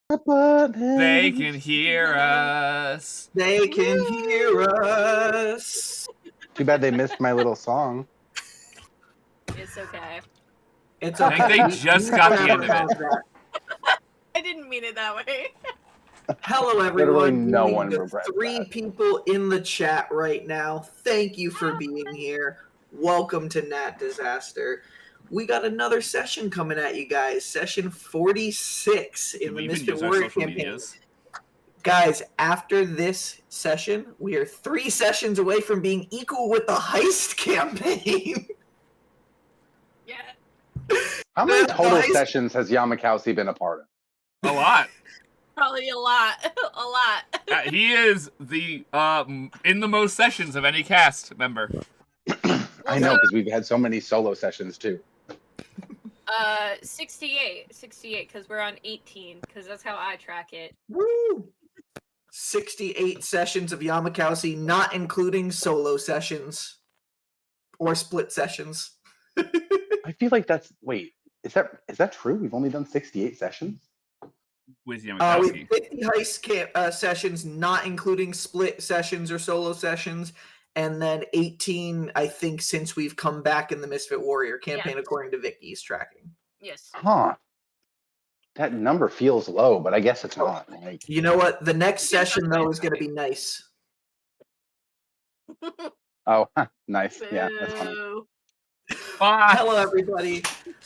They can hear us. They can hear us. Too bad they missed my little song. It's okay. It's I okay. think they just got the end of it. I didn't mean it that way. Hello, Literally everyone. no Meeting one the regrets 3 that. people in the chat right now. Thank you for being here. Welcome to Nat Disaster. We got another session coming at you guys. Session 46 in the We even Misfit use our Warrior social campaign. medias. Guys, after this session, we are 3 sessions away from being equal with the heist campaign. Yeah. How many The total heist- sessions has Yamakowski been a part of? A lot. Probably a lot. A lot. He is the in the most sessions of any cast member. I know, because we've had so many solo sessions too. 68, because we're on 18, because that's how I track it. Woo! 68 sessions of Yamakowski, not including solo sessions or split sessions. I feel like that's is that true? We've only done 68 sessions? With We Yamakowski. 50 heist sessions, not including split sessions or solo sessions, and then 18, I think, since we've come back in the Misfit Warrior campaign, according to Vicky's tracking. Yes. Huh. That number feels low, but I guess it's not. Like, You know what? The next session, though, is going to be nice. oh, nice. Yeah, that's funny. Boo. Bye. Hello, everybody.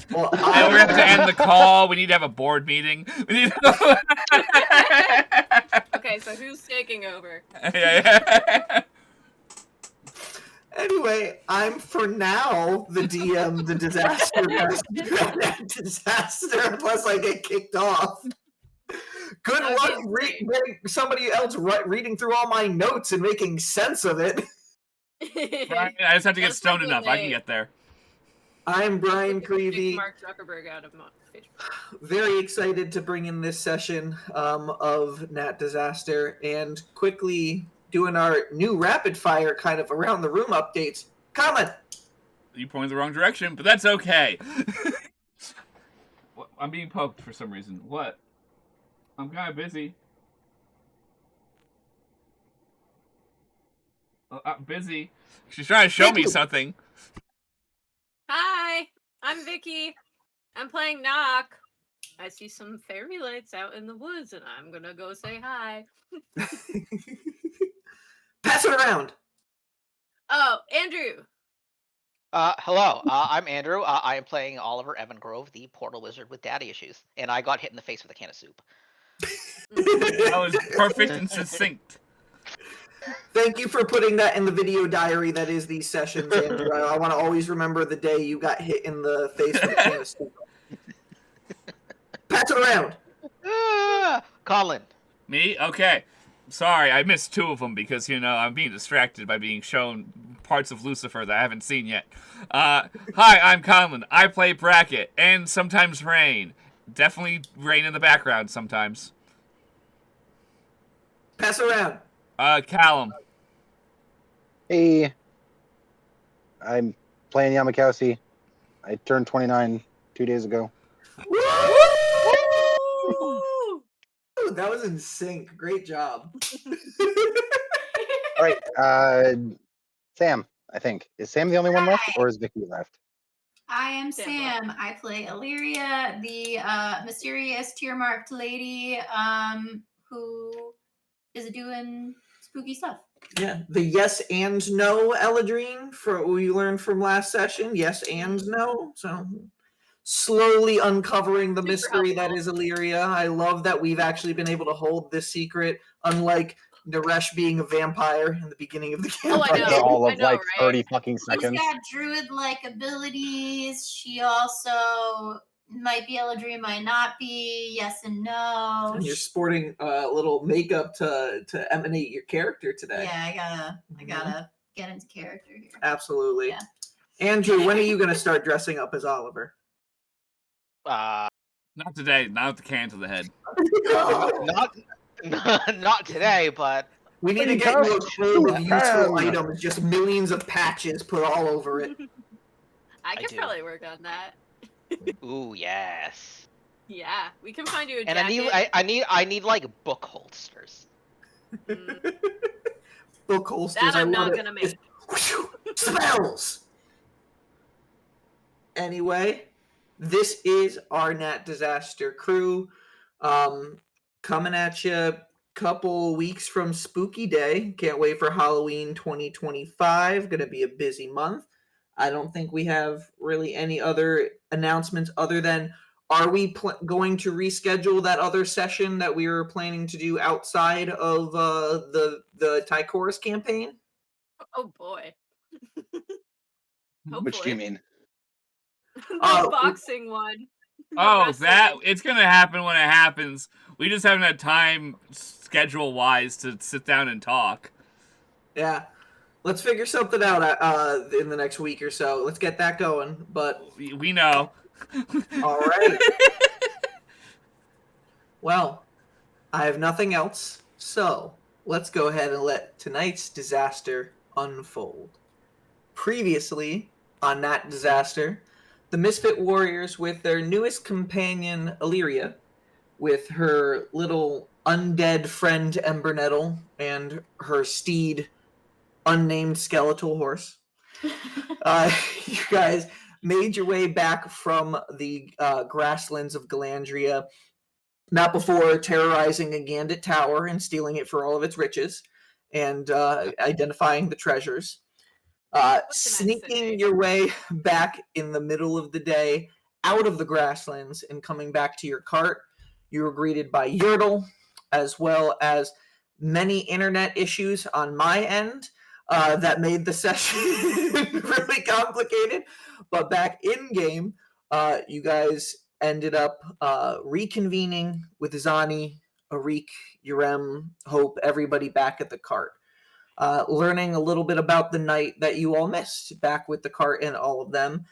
Well, And we're gonna have to end the call. We need to have a board meeting. We need Okay, so who's taking over? yeah. Anyway, I'm for now the DM, the disaster disaster, unless I get kicked off. Good Okay, luck getting somebody else reading through all my notes and making sense of it. Right, I just have to get That's stoned like enough. when I can get there. I'm Brian Take Creevy. Mark Zuckerberg out of Facebook. Very excited to bring in this session of Nat Disaster and quickly doing our new rapid fire kind of around the room updates. Colin! You pointed the wrong direction, but that's okay. I'm being poked for some reason. What? I'm kind of busy. Busy. She's trying to show me something. Hi, I'm Vicky. I'm playing Knock. I see some fairy lights out in the woods, and I'm gonna go say hi. Pass it around! Oh, Andrew. Hello, I'm Andrew. I am playing Oliver Evangrove, the portal wizard with daddy issues, and I got hit in the face with a can of soup. That was perfect and succinct. Thank you for putting that in the video diary that is these sessions, Andrew. I want to always remember the day you got hit in the face with a can of soup. Pass it around! Colin. Me? Okay. Sorry, I missed 2 of them because, I'm being distracted by being shown parts of Lucifer that I haven't seen yet. Hi, I'm Conlon. I play Bracket, and sometimes Rain. Definitely Rain in the background sometimes. Pass it around! Callum. Hey, I'm playing Yamakowski. I turned 29 2 days ago. Woo! That was in sync. Great job. All right, Sam, I think. Is Sam the only one left, or is Vicky left? I am Sam. I play Illyria, the mysterious tear-marked lady who is doing spooky stuff. Yeah, the yes and no Eladrine for we learned from last session. Yes and no. So slowly uncovering the mystery that is Illyria. I love that we've actually been able to hold this secret, unlike Naresh being a vampire in the beginning of the campaign. Oh, I know. All of I know, like right? 30 fucking She's seconds. got druid-like abilities. She also might be Eladrine, might not be. Yes and no. And you're sporting a little makeup to emanate your character today. Yeah, I gotta get into character here. Absolutely. Yeah. Andrew, when are you going to start dressing up as Oliver? Not today. Not with the can to the head. Not today, but We need to get you a clue of useful items, just millions of patches put all over it. I could do. probably work on that. ooh yes. Yeah, we can find you a And jacket. I need like book holsters. Mm, Book holsters. that I I'm love not it. gonna make. Spells. Anyway, this is our Nat Disaster crew. Coming at you couple weeks from Spooky Day. Can't wait for Halloween 2025. Gonna be a busy month. I don't think we have really any other announcements other than are we going to reschedule that other session that we were planning to do outside of the Tychorus campaign? Oh boy. Which do you Hopefully. mean? The boxing one. The Oh, wrestling. that it's gonna happen when it happens. We just haven't had time, schedule wise, to sit down and talk. Yeah. Let's figure something out in the next week or so. Let's get that going. But We know. all right. Well, I have nothing else. So let's go ahead and let tonight's disaster unfold. Previously on that disaster, the Misfit Warriors with their newest companion, Illyria, with her little undead friend, Embernettle, and her steed, unnamed skeletal horse. You guys made your way back from the grasslands of Galandria, not before terrorizing a Gandit tower and stealing it for all of its riches, and identifying the treasures. Sneaking your way back in the middle of the day out of the grasslands and coming back to your cart, you were greeted by Yertle, as well as many internet issues on my end that made the session really complicated. But back in game, you guys ended up reconvening with Zani, Arik, Urem, Hope, everybody back at the cart. Learning a little bit about the night that you all missed back with the cart and all of them.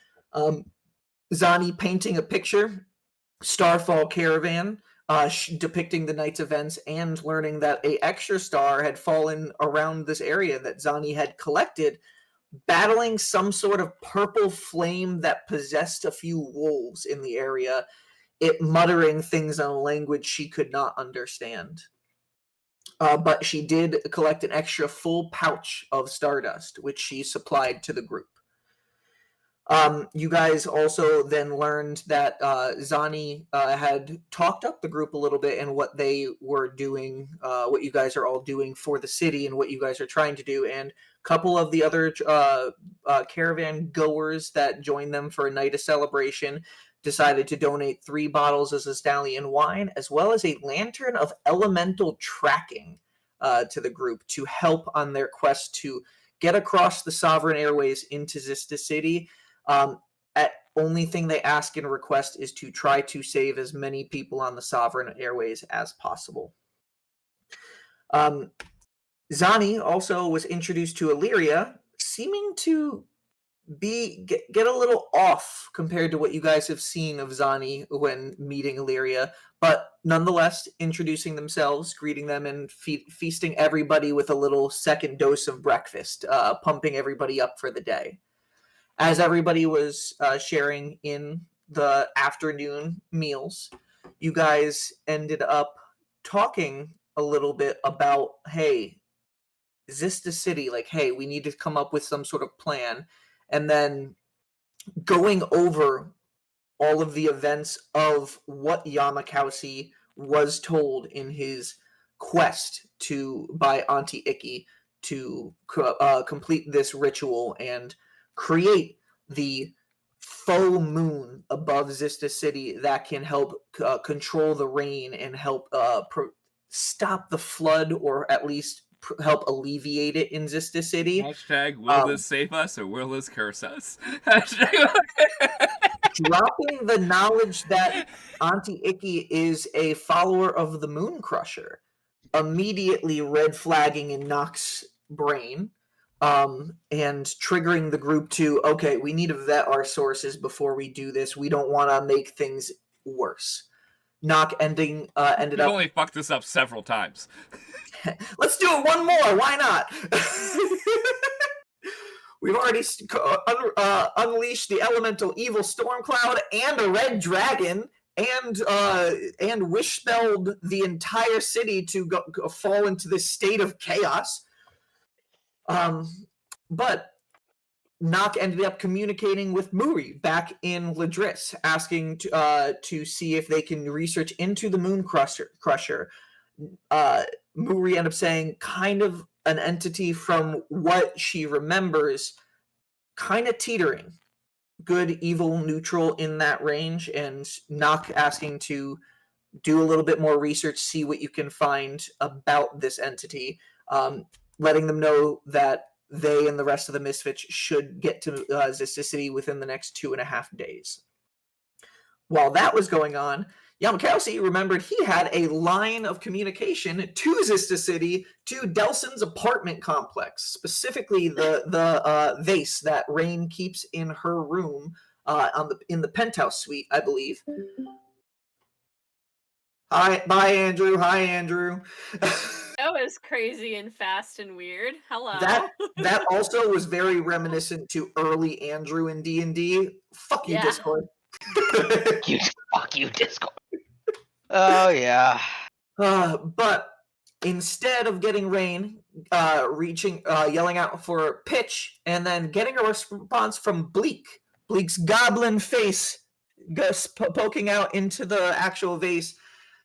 Zani painting a picture, Starfall Caravan, depicting the night's events, and learning that a extra star had fallen around this area that Zani had collected, battling some sort of purple flame that possessed a few wolves in the area, it muttering things in a language she could not understand. But she did collect an extra full pouch of stardust, which she supplied to the group. You guys also then learned that Zani had talked up the group a little bit and what they were doing, what you guys are all doing for the city and what you guys are trying to do. And a couple of the other caravan goers that joined them for a night of celebration decided to donate 3 bottles of Zestallian wine, as well as a lantern of elemental tracking to the group to help on their quest to get across the Sovereign Airways into Xysta City. Only thing they ask and request is to try to save as many people on the Sovereign Airways as possible. Zani also was introduced to Illyria, seeming to get a little off compared to what you guys have seen of Zani when meeting Illyria, but nonetheless introducing themselves, greeting them, and feasting everybody with a little second dose of breakfast, pumping everybody up for the day. As everybody was sharing in the afternoon meals, you guys ended up talking a little bit about, hey, Xysta City, like, hey, we need to come up with some sort of plan. And then going over all of the events of what Yamakowski was told in his quest by Auntie Icky to complete this ritual and create the faux moon above Xysta City that can help control the rain and help stop the flood, or at least help alleviate it in Xysta City. Hashtag will this save us or will this curse us? Dropping the knowledge that Auntie Icky is a follower of the Moon Crusher, immediately red flagging in Nox's brain, and triggering the group to, okay, we need to vet our sources before we do this. We don't want to make things worse. Nox ended We've up... only fucked this up several times. Let's do it one more. Why not? We've already unleashed the elemental evil storm cloud and a red dragon and wish spelled the entire city to go fall into this state of chaos. But Nock ended up communicating with Muri back in Ladris, asking to see if they can research into the Moon Crusher. Muri ended up saying kind of an entity from what she remembers, kind of teetering. Good, evil, neutral in that range, and Nock asking to do a little bit more research, see what you can find about this entity, letting them know that they and the rest of the Misfits should get to Xysta City within the next 2.5 days. While that was going on, Yamakasi remembered he had a line of communication to Xysta City to Delsin's apartment complex, specifically the vase that Rain keeps in her room in the penthouse suite, I believe. Hi, bye, Andrew. Hi, Andrew. That was crazy and fast and weird. Hello. That also was very reminiscent to early Andrew in D&D. Fuck you, Yeah. Discord. Fuck you, Discord. Oh yeah. But instead of getting Rain yelling out for Pitch, and then getting a response from Bleak's goblin face poking out into the actual vase,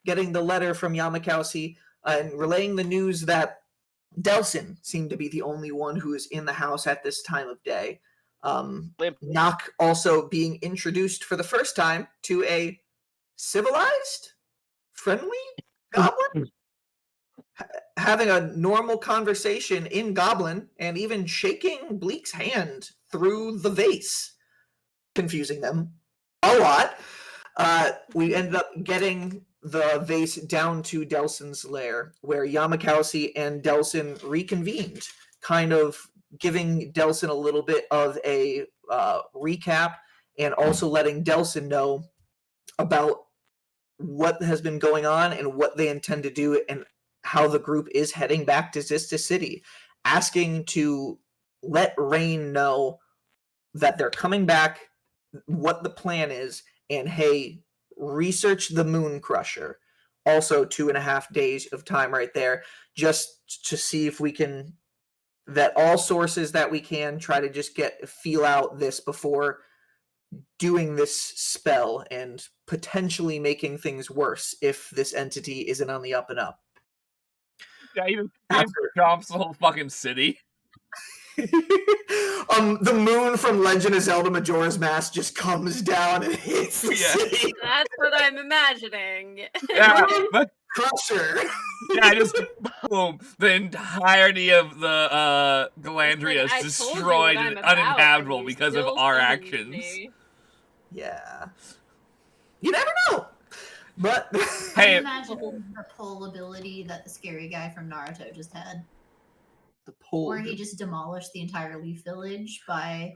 getting the letter from Yamakasi, and relaying the news that Delsin seemed to be the only one who is in the house at this time of day. Nock also being introduced for the first time to a civilized, friendly goblin, having a normal conversation in Goblin, and even shaking Bleak's hand through the vase, confusing them a lot. We ended up getting the vase down to Delsin's lair, where Yamakasi and Delsin reconvened, kind of giving Delsin a little bit of a recap, and also letting Delsin know about what has been going on and what they intend to do, and how the group is heading back to Xysta City, asking to let Rain know that they're coming back, what the plan is, and hey, research the Moon Crusher. Also 2.5 days of time right there, just to see if we can vet all sources that we can, try to just feel out this before doing this spell and potentially making things worse if this entity isn't on the up and up. Yeah, even drops the whole fucking city. The moon from Legend of Zelda Majora's Mask just comes down and hits the city. That's what I'm imagining. Yeah, but Crusher. yeah, just boom. The entirety of the Galandria Like, is I told you destroyed what and I'm about, uninhabitable and you because of still our summoned actions. me. Yeah. You never know. But Hey, imagine the pull ability that the scary guy from Naruto just had, the pull. where he just demolished the entire Leaf Village by.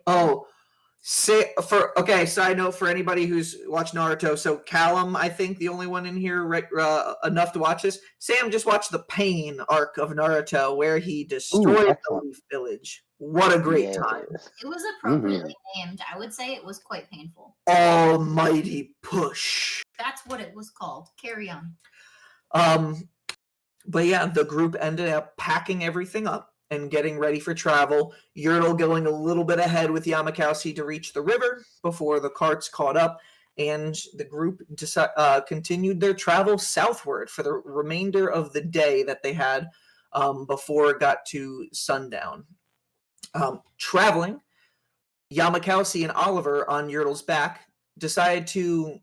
Side note for anybody who's watched Naruto. So Callum, I think the only one in here enough to watch this. Sam just watched the Pain arc of Naruto, where he destroyed the Leaf Village. What a great time! It was appropriately named. I would say it was quite painful. Almighty push. That's what it was called. Carry on. But yeah, the group ended up packing everything up and getting ready for travel. Yertle going a little bit ahead with Yamakasi to reach the river before the carts caught up, and the group continued their travel southward for the remainder of the day that they had before it got to sundown. Traveling, Yamakasi and Oliver on Yertle's back decided to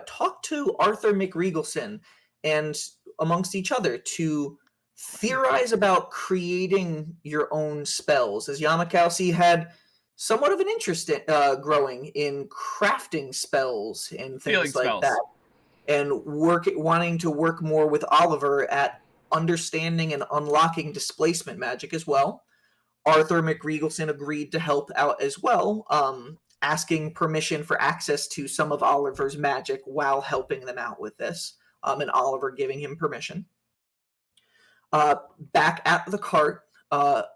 talk to Arthur McRegalson and amongst each other to theorize about creating your own spells, as Yamakasi had somewhat of an interest in growing in crafting spells and things like that, and wanting to work more with Oliver at understanding and unlocking displacement magic as well. Arthur McRegalson agreed to help out as well, asking permission for access to some of Oliver's magic while helping them out with this, and Oliver giving him permission. Back at the cart,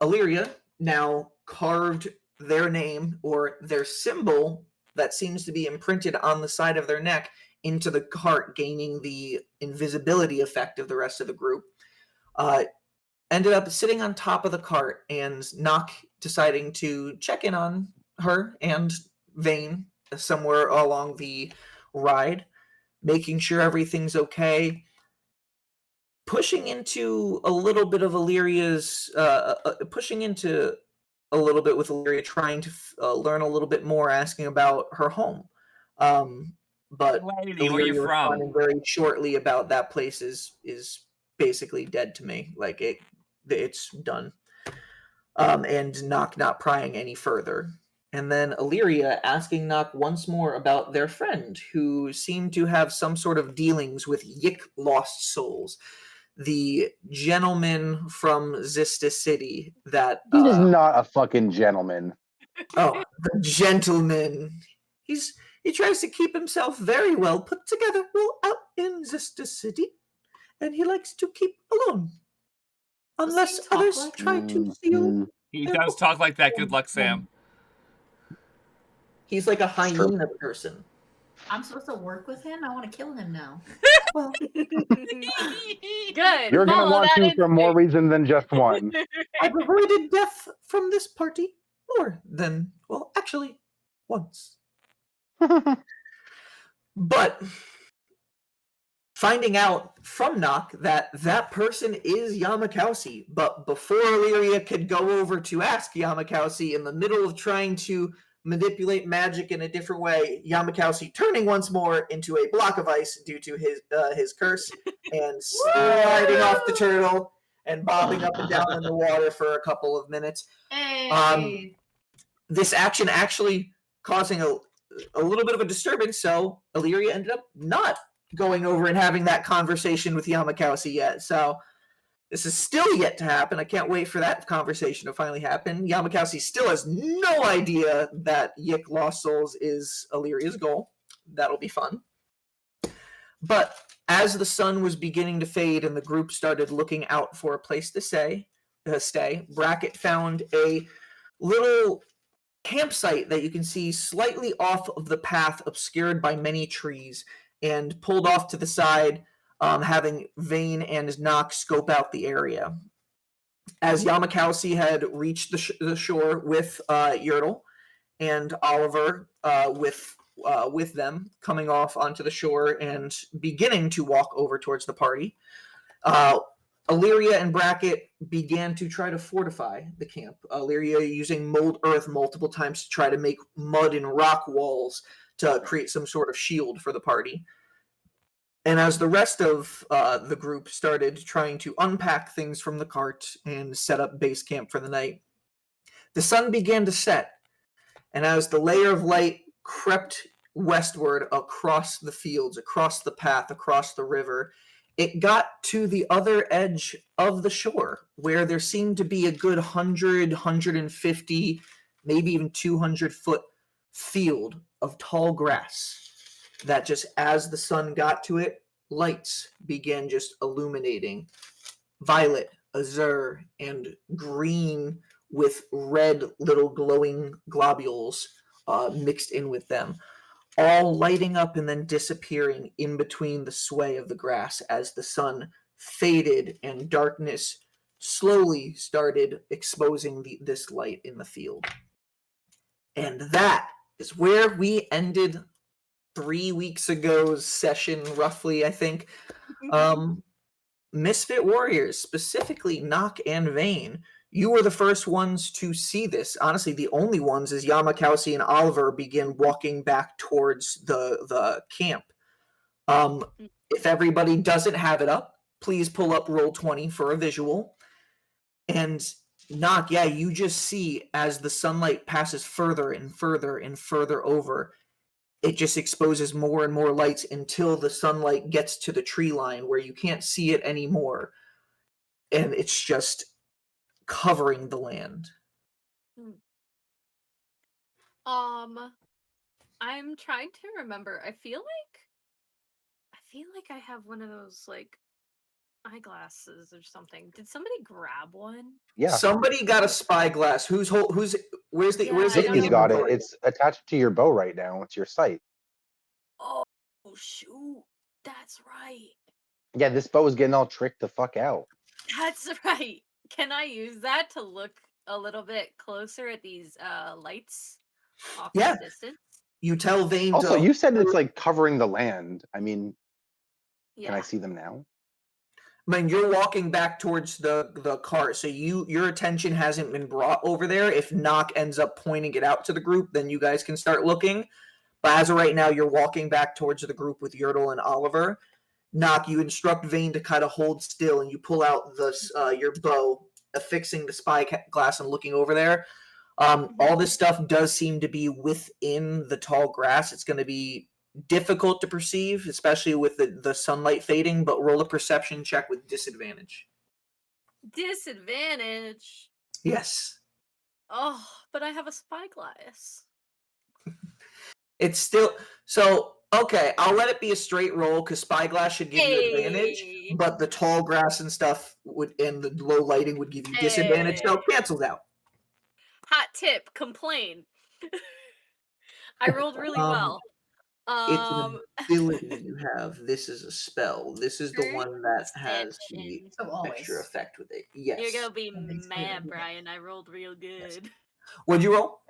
Illyria now carved their name or their symbol that seems to be imprinted on the side of their neck into the cart, gaining the invisibility effect of the rest of the group. Ended up sitting on top of the cart, and Nock deciding to check in on her and Vane somewhere along the ride, making sure everything's okay, pushing into a little bit with Illyria, trying to learn a little bit more, asking about her home. But Lady, where you Illyria from? responding very shortly about that place is basically dead to me. Like it's done. And Nock not prying any further. And then Illyria asking Nock once more about their friend, who seemed to have some sort of dealings with Yik Lost Souls, the gentleman from Xysta City that He is not a fucking gentleman. oh, the gentleman. He tries to keep himself very well put together while out in Xysta City, and he likes to keep alone. Unless he talk others like try to steal. Mhm. He does talk like that. Good luck, Sam. He's like a It's true. hyena person. I'm supposed to work with him? I want to kill him now. Well, Good. You're gonna follow want that to for more instinct. reasons than just one. I've avoided death from this party more than, well, actually, once. But finding out from Nock that that person is Yamakasi, but before Illyria could go over to ask Yamakasi, in the middle of trying to manipulate magic in a different way, Yamakasi turning once more into a block of ice due to his curse, and sliding off the turtle and bobbing up and down in the water for a couple of minutes. Hey. This action actually causing a little bit of a disturbance, so Illyria ended up not going over and having that conversation with Yamakasi yet. So this is still yet to happen. I can't wait for that conversation to finally happen. Yamakasi still has no idea that Yik Lost Souls is Illyria's goal. That'll be fun. But as the sun was beginning to fade and the group started looking out for a place to stay, Brackett found a little campsite that you can see slightly off of the path, obscured by many trees, and pulled off to the side, having Vane and Nock scope out the area. As Yamakasi had reached the shore with Yertle and Oliver with them, coming off onto the shore and beginning to walk over towards the party, Illyria and Brackett began to try to fortify the camp. Illyria using mold earth multiple times to try to make mud and rock walls to create some sort of shield for the party. And as the rest of the group started trying to unpack things from the cart and set up base camp for the night, the sun began to set. And as the layer of light crept westward across the fields, across the path, across the river, it got to the other edge of the shore, where there seemed to be a good 100, 150, maybe even 200-foot field of tall grass that, just as the sun got to it, lights began just illuminating. Violet, azure, and green with red little glowing globules mixed in with them, all lighting up and then disappearing in between the sway of the grass as the sun faded and darkness slowly started exposing this light in the field. And that is where we ended 3 weeks ago's session, roughly, I think. Misfit Warriors, specifically Nock and Vane, you were the first ones to see this. Honestly, the only ones, as Yamakasi and Oliver begin walking back towards the camp. If everybody doesn't have it up, please pull up Roll20 for a visual. And Nock, yeah, you just see as the sunlight passes further and further and further over, it just exposes more and more lights until the sunlight gets to the tree line where you can't see it anymore. And it's just covering the land. I'm trying to remember. I feel like I have one of those like eyeglasses or something. Did somebody grab one? Yeah. Somebody got a spyglass. Where's the Yeah, where's I it in got the Zicky's got it. inventory? It's attached to your bow right now. It's your sight. Oh shoot, that's right. Yeah, this bow is getting all tricked the fuck out. That's right. Can I use that to look a little bit closer at these lights off in Yeah. the distance? You tell Vane Also, to. you said it's like covering the land. I mean, can I Yeah. see them now? I mean, you're walking back towards the cart, so your attention hasn't been brought over there. If Nock ends up pointing it out to the group, then you guys can start looking. But as of right now, you're walking back towards the group with Yertle and Oliver. Nock, you instruct Vane to kind of hold still, and you pull out your bow, affixing the spy glass and looking over there. All this stuff does seem to be within the tall grass. It's going to be difficult to perceive, especially with the sunlight fading, but roll a perception check with disadvantage. Disadvantage. Yes. Oh, but I have a spyglass. It's still so okay. I'll let it be a straight roll because spyglass should give you advantage, Hey. but the tall grass and stuff and the low lighting would give you disadvantage. So it Hey. cancels out. Hot tip, complain. I rolled really well. It's an ability you have. This is a spell. This is the one that has the Perception. So always. extra effect with it. Yes. You're gonna be Something's mad, clear. Brian. I rolled real good. What'd you roll?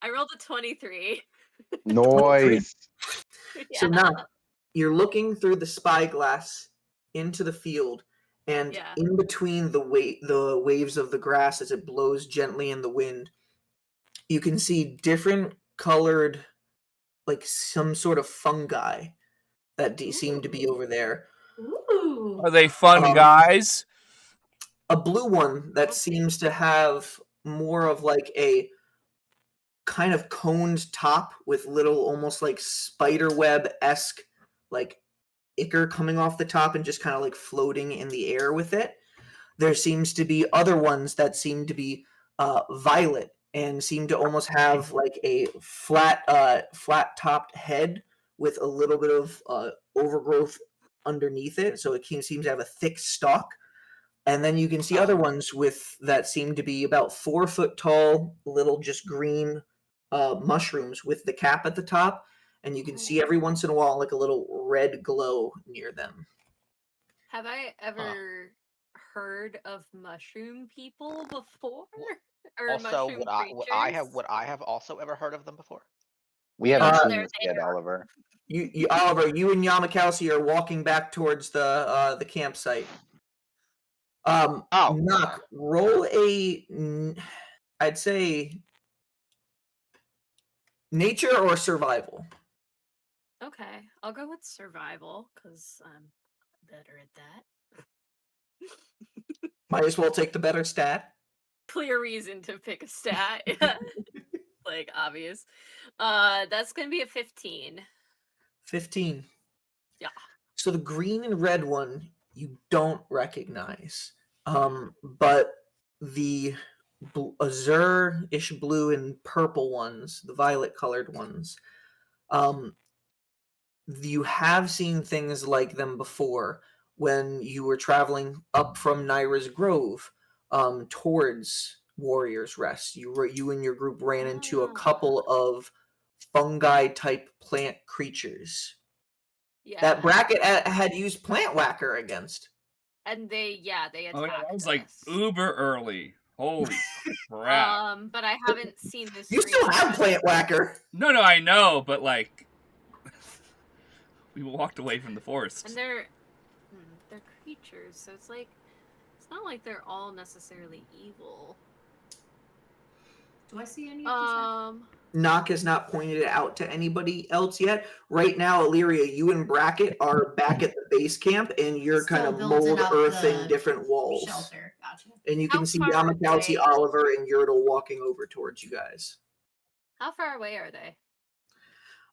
I rolled a 23. Noise. So Yeah. now you're looking through the spyglass into the field, and Yeah. in between the waves of the grass as it blows gently in the wind, you can see different colored, like some sort of fungi that seem to be over there. Ooh. Are they fun Um, guys? A blue one that Okay. seems to have more of like a kind of coned top with little almost like spider web-esque like ichor coming off the top and just kind of like floating in the air with it. There seems to be other ones that seem to be violet and seem to almost have like a flat topped head with a little bit of overgrowth underneath it, so it seems to have a thick stalk. And then you can see other ones with that seem to be about 4 foot tall, little just green mushrooms with the cap at the top, and you can see every once in a while like a little red glow near them. Have I ever heard of mushroom people before? Or Also, mushroom would I have also ever heard of them before? We Even haven't though seen they're this yet, there. Oliver. You Oliver, you and Yamakasi are walking back towards the campsite. Oh, Knock, roll I'd say nature or survival. Okay, I'll go with survival because I'm better at that. Might as well take the better stat. Clear reason to pick a stat. Like obvious. That's gonna be a 15. 15. Yeah. So the green and red one you don't recognize. But the azure-ish blue and purple ones, the violet colored ones, you have seen things like them before when you were traveling up from Naira's Grove towards Warriors Rest. You and your group ran into a couple of fungi type plant creatures Yeah. that Bracket had used Plant Whacker against. And they attacked Oh yeah, that was like us. uber early. Holy crap! But I haven't seen this. You still have Plant Whacker. No, I know, but like, we walked away from the forest. And they're creatures, so it's not like they're all necessarily evil. Do I see any of these? Nock has not pointed it out to anybody else yet. Right now, Illyria, you and Bracket are back at the base camp, and you're Still kind of building mold up earthing the different walls. Shelter. Gotcha. And you can How see far Yamakauchi, away? Oliver, and Yertle walking over towards you guys. How far away are they?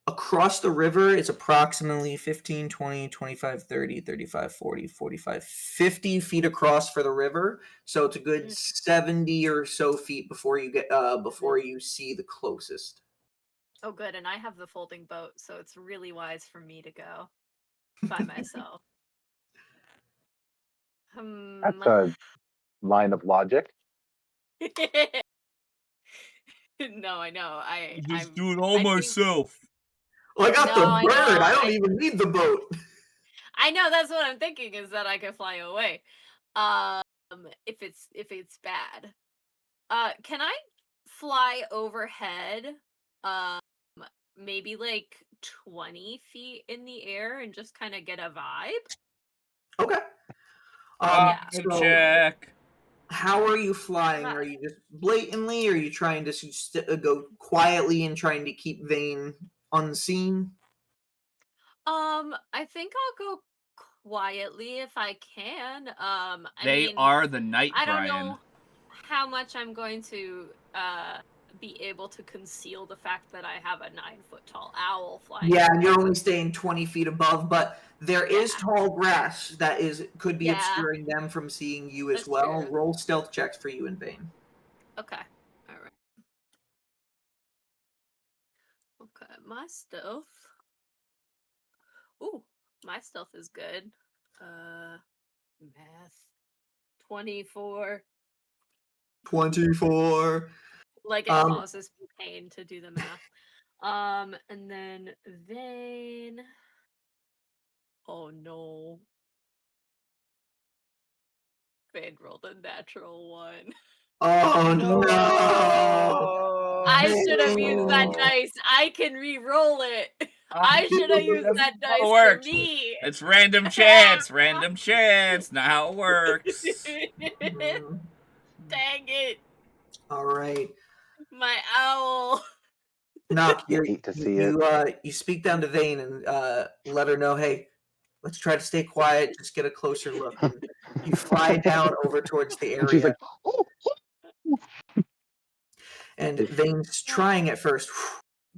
Across the river is approximately 15, 20, 25, 30, 35, 40, 45, 50 feet across for the river. So it's a good 70 or so feet before you get before you see the closest. Oh, good. And I have the folding boat, so it's really wise for me to go by myself. That's a line of logic. No, I know. Just I'm, do it all I think- myself. Well, I got No, the I bird. know. I don't even need the boat. I know that's what I'm thinking is that I can fly away. If it's bad. Can I fly overhead? Maybe like 20 feet in the air and just kind of get a vibe? Okay. Yeah. Check. How are you flying? Are you just blatantly? Or are you trying to go quietly and trying to keep Vane unseen? I think I'll go quietly if I can. I They mean, are the night, I don't Brian. know how much I'm going to be able to conceal the fact that I have a 9-foot tall owl flying. Yeah, and you're towards only us. staying 20 feet above, but there is tall grass that could be Yeah. obscuring them from seeing you as That's well. true. Roll stealth checks for you and Vane. Okay. All right. Okay, my stealth. Ooh, my stealth is good. Math. 24. 24. Like it causes me pain to do the math. And then Vane. Oh no. Vane rolled a natural 1. Oh no! I should have used that Vane. dice. I can re-roll it. I should have used that dice for works. me. It's random chance. Random chance. Not how it works. Mhm. Dang it. All right. My owl. Knock, You hate to see it. you speak down to Vane and let her know, hey, let's try to stay quiet, just get a closer look. And you fly down over towards the And she's area, like, and Vane's trying at first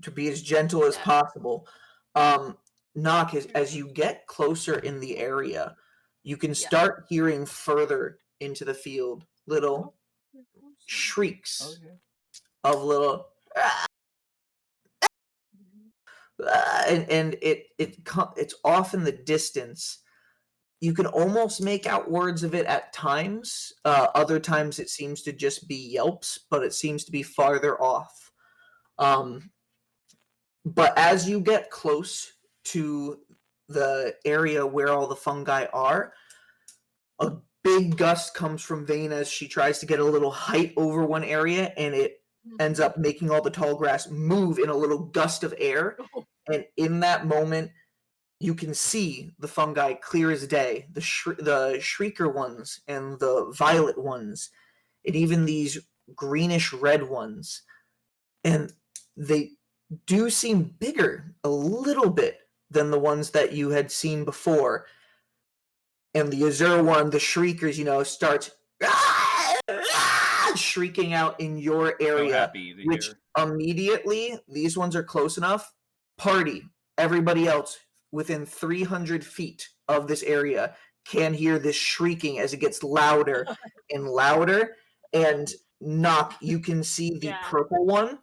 to be as gentle as Yeah. possible. Knock, as you get closer in the area, you can start hearing further into the field little shrieks of little and it's off in the distance. You can almost make out words of it at times. Other times it seems to just be yelps, but it seems to be farther off. But as you get close to the area where all the fungi are, a big gust comes from Vane as she tries to get a little height over one area, and it ends up making all the tall grass move in a little gust of air. And in that moment, you can see the fungi clear as day, the shrieker ones and the violet ones, and even these greenish red ones. And they do seem bigger a little bit than the ones that you had seen before. And the Azure one, the shriekers, starts shrieking out in your area, happy to which hear. immediately, these ones are close enough. Party, everybody else within 300 feet of this area can hear this shrieking as it gets louder and louder. And Knock, you can see the purple one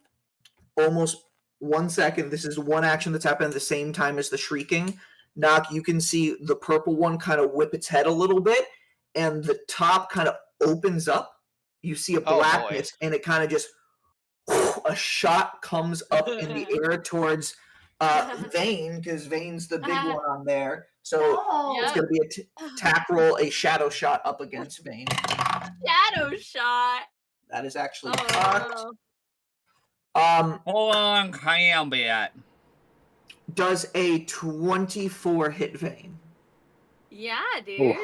almost 1 second. This is one action that's happened at the same time as the shrieking. Knock, you can see the purple one kind of whip its head a little bit, and the top kind of opens up. You see a blackness, and it kind of just a shot comes up in the air towards Vane, because Vane's the big one on there. So it's going to be a tack roll, a shadow shot up against Vane. Shadow shot. That is actually cocked. Hold on, combat. Does a 24 hit Vane? Yeah, dude. Oof.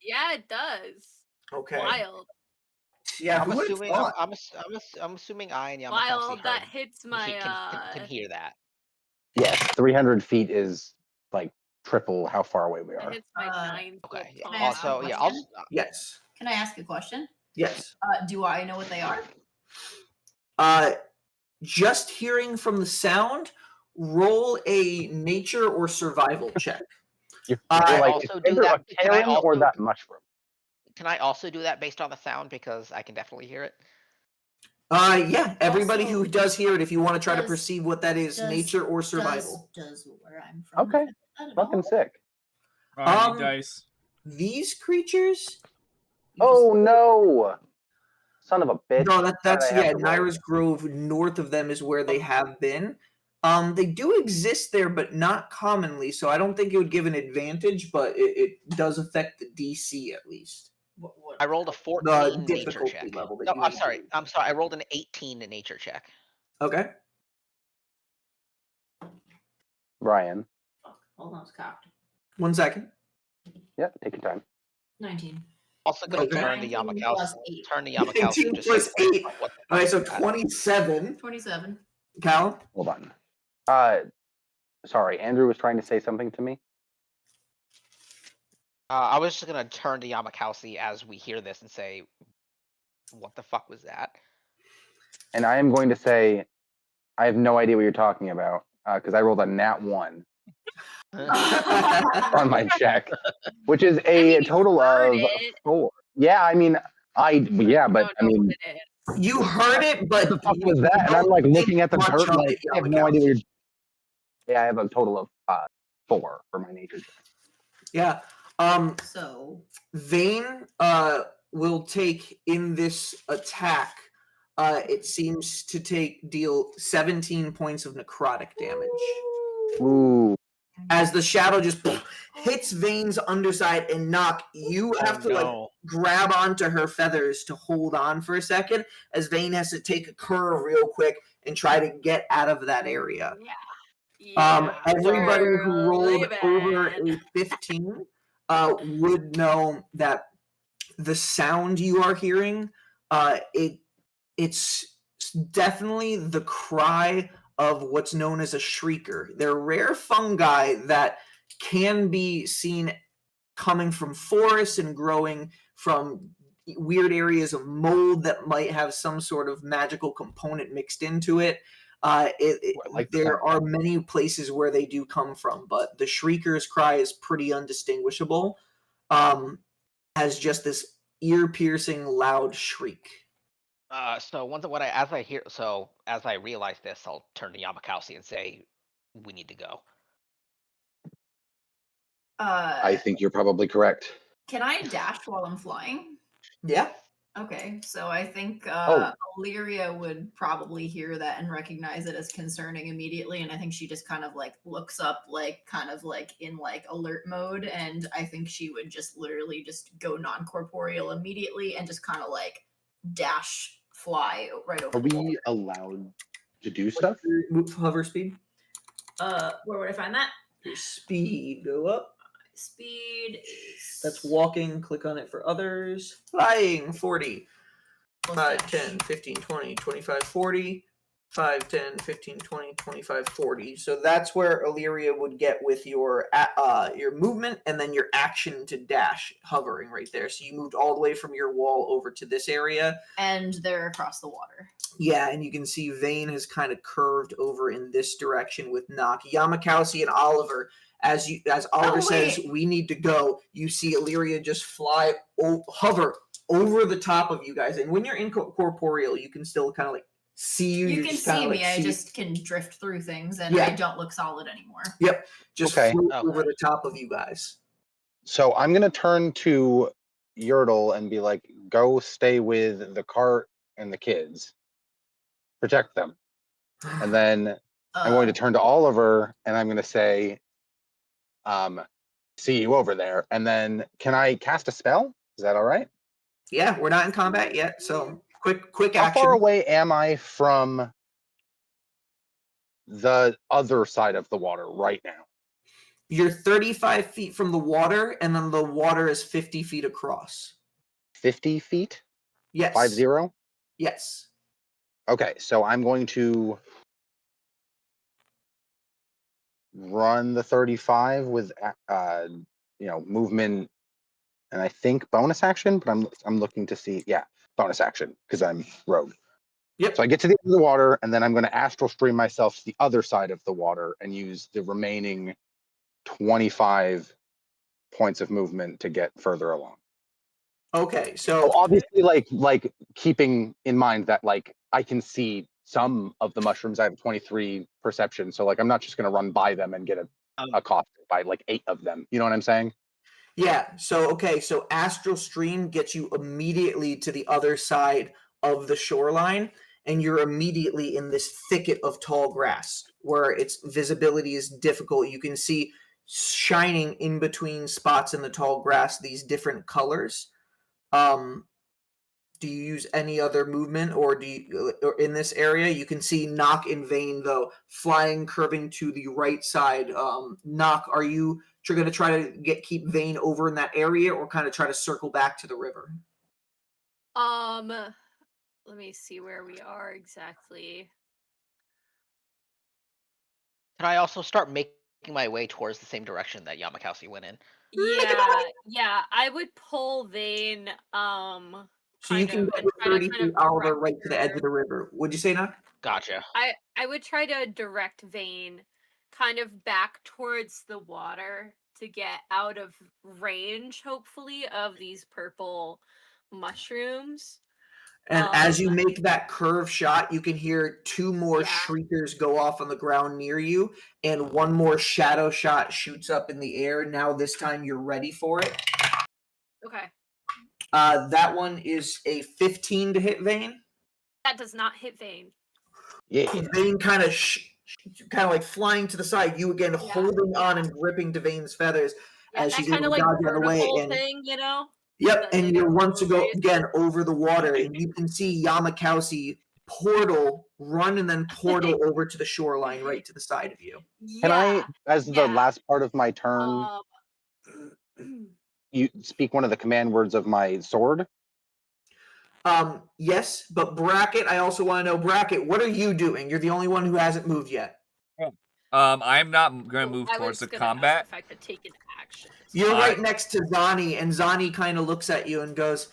Yeah, it does. Okay. Wild. Yeah, I'm who would've assuming thought? I'm assuming I and Yamakamsi Wild. That hits my. can hear that. yes, 300 feet is like triple how far away we That are. hits my 9-foot Okay. tall Can I ask Also, a yeah, question? Yes. Can I ask a question? Yes. Do I know what they are? Just hearing from the sound, roll a nature or survival check. You're I like, also it's do either that- a can I Karen or also- that mushroom. Can I also do that based on the sound because I can definitely hear it? Yeah, everybody Also, who does hear it, if you want to try to does- perceive what that is, nature or survival. Does where I'm from? Okay, I don't fucking know. sick. Dice. These creatures Oh no! Son of a bitch. No, Why that's did I have to roll Naira's Grove. North of them is where they have been. They do exist there, but not commonly. So I don't think it would give an advantage, but it does affect the DC at least. What I rolled a The 14 nature difficulty check. level that No, you I'm sorry. include. I'm sorry. I rolled an 18 nature check. Okay. Ryan. Hold on, it's cocked. 1 second. Yeah, take your time. 19. Also going to Okay. turn to 19 Yamakowski. plus 8. Turn to Yamakowski 19 and just plus say, 8. what the All right, so fuck is that? 27. 27. Cal? Hold on. Sorry, Andrew was trying to say something to me. I was just gonna turn to Yamakowski as we hear this and say, what the fuck was that? And I am going to say, I have no idea what you're talking about because I rolled a nat 1 on my check, which is a you total heard of it. 4. Yeah, I mean, yeah, You but don't I know mean, what it is. You heard it, but what the fuck was you that? And I'm don't like think looking at the much dirt, of like it, I have no idea what Yamakowski. you're. Yeah, I have a total of 4 for my nature check. Yeah. So Vane will take in this attack. It seems to deal 17 points of necrotic damage. Ooh, As the shadow just hits Vane's underside and knock, you have to like grab onto her feathers to hold on for a second, as Vane has to take a curve real quick and try to get out of that area. Everybody We're who rolled over leaving. a 15 would know that the sound you are hearing, it's definitely the cry of what's known as a shrieker. They're rare fungi that can be seen coming from forests and growing from weird areas of mold that might have some sort of magical component mixed into it. There are many places where they do come from, but the shrieker's cry is pretty undistinguishable as just this ear-piercing loud shriek. So as I realize this, I'll turn to Yamakowski and say, we need to go. I think you're probably correct. Can I dash while I'm flying? Yeah. Okay, so I think Oh. Illyria would probably hear that and recognize it as concerning immediately, and I think she just kind of like looks up, like kind of like in like alert mode, and I think she would just literally just go non-corporeal immediately and just kind of like dash fly right over. Are we allowed to do stuff? Move hover speed. Where would I find that? Your speed go up. Speed is That's walking. Click on it for others. Flying 40. plus 5, dash. 10, 15, 20, 25, 40. 5, 10, 15, 20, 25, 40. So that's where Illyria would get with your movement and then your action to dash, hovering right there. So you moved all the way from your wall over to this area. And they're across the water. Yeah, and you can see Vane has kind of curved over in this direction with Nock. Yamakowski and Oliver, as Oliver says, we need to go. You see Illyria just hover over the top of you guys. And when you're incorporeal, you can still kind of like see you. You can see me. I just can drift through things, and I don't look solid anymore. Yep, just float over the top of you guys. So I'm gonna turn to Yertle and be like, "Go stay with the cart and the kids, protect them." And then I'm going to turn to Oliver and I'm going to say, "See you over there." And then, can I cast a spell? Is that all right? Yeah, we're not in combat yet, so quick How action. far away am I from the other side of the water right now? You're 35 feet from the water, and then the water is 50 feet across. 50 feet? Yes. 50? Yes. Okay, so I'm going to run the 35 with movement and I think bonus action, but I'm looking to see, bonus action because I'm rogue. Yep. So I get to the end of the water, and then I'm going to astral stream myself to the other side of the water and use the remaining 25 points of movement to get further along. Okay, so obviously, like keeping in mind that like I can see some of the mushrooms. I have 23 perception, so like I'm not just going to run by them and get a cost by like 8 of them. You know what I'm saying? Yeah. So Astral Stream gets you immediately to the other side of the shoreline, and you're immediately in this thicket of tall grass where its visibility is difficult. You can see shining in between spots in the tall grass these different colors. Do you use any other movement, or or in this area? You can see Knock and Vane though flying, curving to the right side. Knock, are you going to try to keep Vane over in that area, or kind of try to circle back to the river? Let me see where we are exactly. Can I also start making my way towards the same direction that Yamakasi went in? Yeah, I would pull Vane, So you can and get with try to 30 kind feet of Oliver direct right to the edge her. of the river. Would you say, Knock? Gotcha. I would try to direct Vane kind of back towards the water to get out of range, hopefully, of these purple mushrooms. And as you make that curve shot, you can hear two more Yeah. shriekers go off on the ground near you, and one more shadow shot shoots up in the air. Now, this time you're ready for it. Okay. That one is a 15 to hit Vane. That does not hit Vane. Yeah. Vane kind of like flying to the side. You again holding on and gripping to Vane's feathers as that she's kind able of to like dodge out of the way. vertical And thing, you know? yep, and you're once race. again over the water, and you can see Yamakasi portal run and then portal over to the shoreline right to the side of you. Can I, as the yeah. last part of my turn, you speak one of the command words of my sword? Yes, but Bracket, I also want to know, Bracket, what are you doing? You're the only one who hasn't moved yet. I'm not going to move I towards was the gonna combat. ask if I could take an action. You're right next to Zani, and Zani kind of looks at you and goes,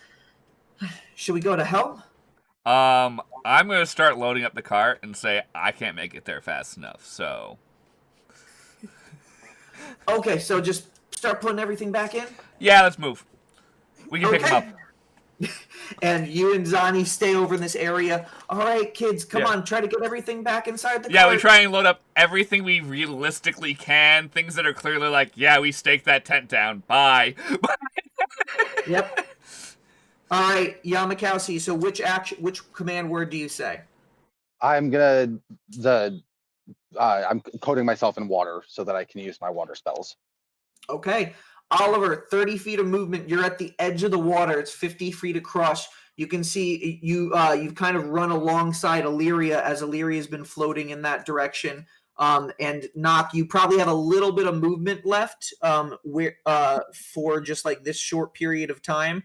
"Should we go to help?" I'm going to start loading up the cart and say I can't make it there fast enough. So. Okay, so just start putting everything back in? Yeah, let's move. We can pick them up. And you and Zani stay over in this area. All right, kids, come on, try to get everything back inside the cart. We try and load up everything we realistically can. Things that are clearly like, yeah, we staked that tent down. Bye. Yep. All right, Yamakasi, so which command word do you say? I'm coating myself in water so that I can use my water spells. Okay. Oliver, 30 feet of movement. You're at the edge of the water. It's 50 feet across. You can see you've kind of run alongside Illyria as Illyria's been floating in that direction. And Knock, you probably have a little bit of movement left for just like this short period of time.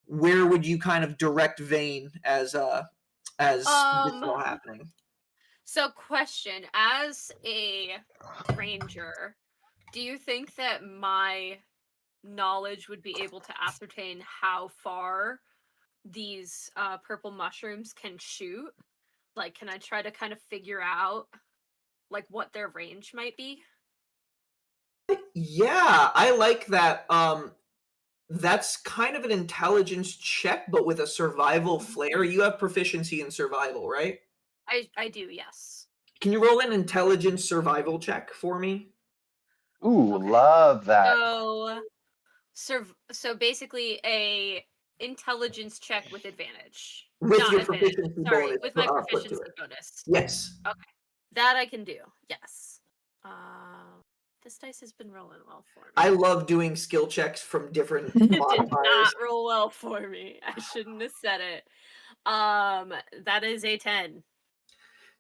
Where would you kind of direct Vane as this is all happening? So, question: as a ranger, do you think that my knowledge would be able to ascertain how far these purple mushrooms can shoot? Like, can I try to kind of figure out like what their range might be? Yeah, I like that. That's kind of an intelligence check, but with a survival flair. You have proficiency in survival, right? I do, yes. Can you roll an intelligence survival check for me? Ooh, love that. So basically a intelligence check with advantage. With Not your advantage. proficiency Sorry, bonus. with my put to proficiency it. bonus. Yes. Okay. That I can do. Yes. This dice has been rolling well for me. I love doing skill checks from different It did modifiers. not roll well for me. I shouldn't have said it. That is a 10.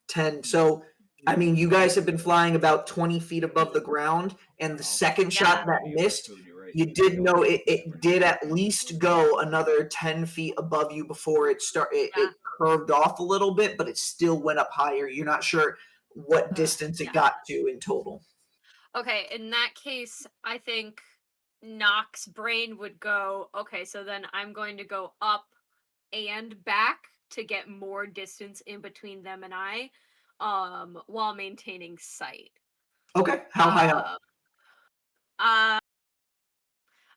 10. So, I mean, you guys have been flying about 20 feet above the ground, and the second shot that missed, you did know it did at least go another 10 feet above you before it curved off a little bit, but it still went up higher. You're not sure what distance it got to in total. Okay, in that case, I think Knock's brain would go, okay, so then I'm going to go up and back to get more distance in between them and I, while maintaining sight. Okay, how high up? I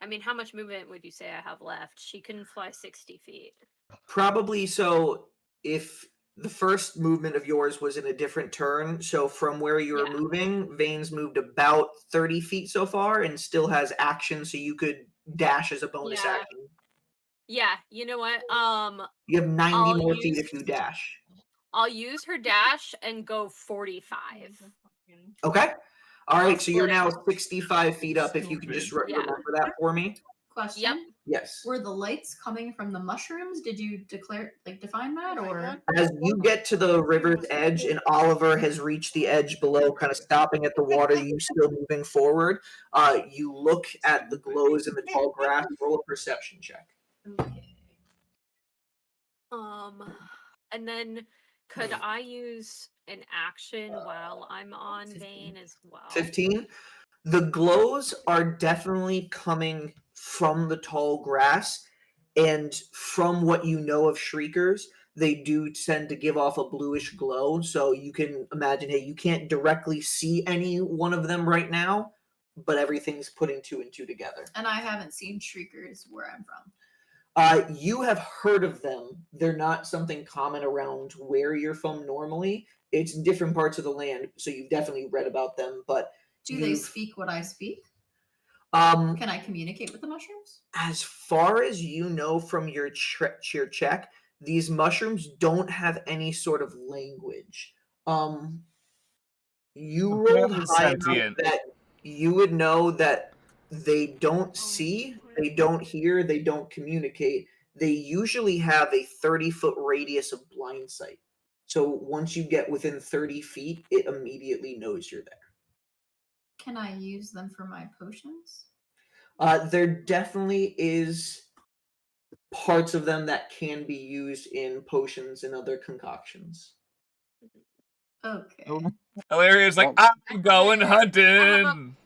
mean, how much movement would you say I have left? She can fly 60 feet. Probably. So if the first movement of yours was in a different turn, so from where you were moving, Vane's moved about 30 feet so far and still has action, so you could dash as a bonus Yeah. action. Yeah, you know what? You have 90 I'll more feet use- if you dash. I'll use her dash and go 45. Okay. All right, so you're split. now 65 feet up. If you can just Stupid. Yeah. remember that for me. Question. Yep. Yes. Were the lights coming from the mushrooms? Did you define that, or? As you get to the river's edge and Oliver has reached the edge below, kind of stopping at the water, you still moving forward, you look at the glows in the tall grass, roll a perception check. Okay. And then could I use an action while I'm on 15. Vane as well? 15. The glows are definitely coming from the tall grass, and from what you know of shriekers, they do tend to give off a bluish glow. So you can imagine, hey, you can't directly see any one of them right now, but everything's putting two and two together. And I haven't seen shriekers where I'm from. You have heard of them. They're not something common around where you're from normally. It's in different parts of the land, so you've definitely read about them. But Do they speak what I speak? Can I communicate with the mushrooms? As far as you know from your check, these mushrooms don't have any sort of language. You rolled Apparently high enough sentient. that you would know that they don't see, they don't hear, they don't communicate. They usually have a 30-foot radius of blind sight. So once you get within 30 feet, it immediately knows you're there. Can I use them for my potions? There definitely is parts of them that can be used in potions and other concoctions. Okay. Hilarious, like, Well- I'm going hunting.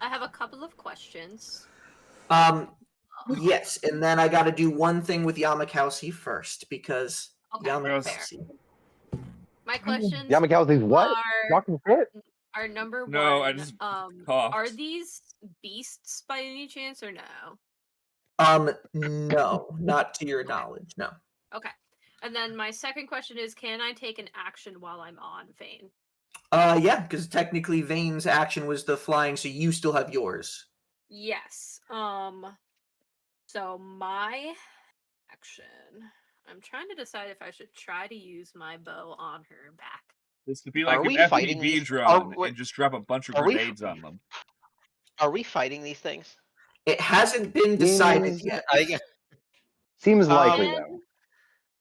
I have a couple of questions. Yes, and then I got to do one thing with Yamakowski first because Okay, Yamakowski. My questions Yamakowski's what? are Talking shit? number No, one. I just coughed. Are these beasts by any chance or no? No, not to your knowledge, no. Okay. And then my second question is, can I take an action while I'm on Vane? Yeah, because technically Vane's action was the flying, so you still have yours. Yes. So my action. I'm trying to decide if I should try to use my bow on her back. This could be Are like an we fighting FPV these- drone wait, and just drop a bunch of are we- grenades on them. Are we fighting these things? It hasn't been decided yet. Seems likely, Um, though.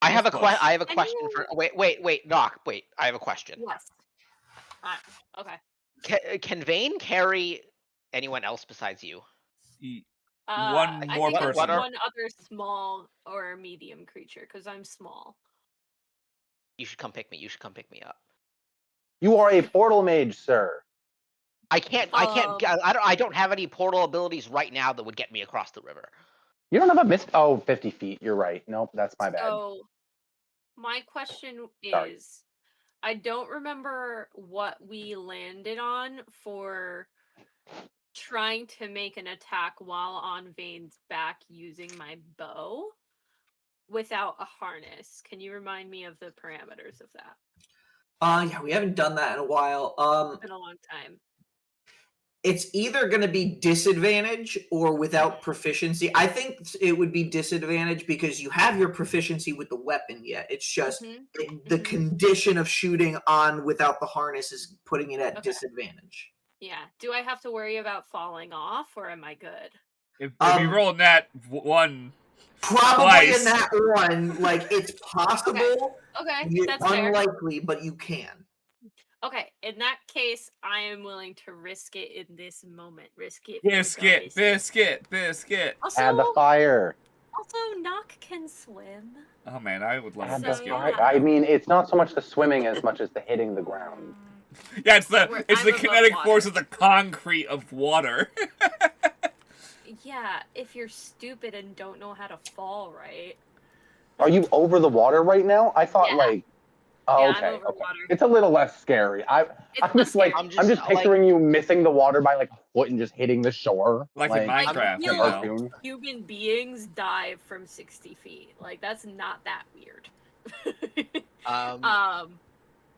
I have a Plus. I have a Can question you- for. Wait, Knock. Wait, I have a question. Yes. Okay. Can Vane carry anyone else besides you? One I more think it's person. one other small or medium creature because I'm small. You should come pick me. You should come pick me up. You are a portal mage, sir. I can't. I don't have any portal abilities right now that would get me across the river. You don't have a mist. Oh, 50 feet. You're right. Nope, that's my bad. So, my question Sorry. is, I don't remember what we landed on for trying to make an attack while on Vane's back using my bow without a harness. Can you remind me of the parameters of that? Yeah, we haven't done that in a while. It's been a long time. It's either going to be disadvantage or without proficiency. I think it would be disadvantage because you have your proficiency with the weapon yet. It's just the condition of shooting on without the harness is putting it at disadvantage. Yeah. Do I have to worry about falling off or am I good? If you roll in that one, Probably twice. in that one, like it's possible. Okay, It's that's fair. unlikely, but you can. Okay, in that case, I am willing to risk it in this moment. Risk it. Biscuit. Also, Add the fire. Also, Knock can swim. Oh man, I would love Add a the biscuit. fire. I mean, it's not so much the swimming as much as the hitting the ground. Yeah, it's I'm the above kinetic water. force of the concrete of water. Yeah, if you're stupid and don't know how to fall right. Are you over the water right now? I thought Yeah. like. Oh, Yeah, I'm okay. over water. It's a little less scary. I'm It's just like scary. I'm just picturing you missing the water by like a foot and just hitting the shore. Like in Minecraft, feel you know. cartoon. human beings dive from 60 feet. Like, that's not that weird.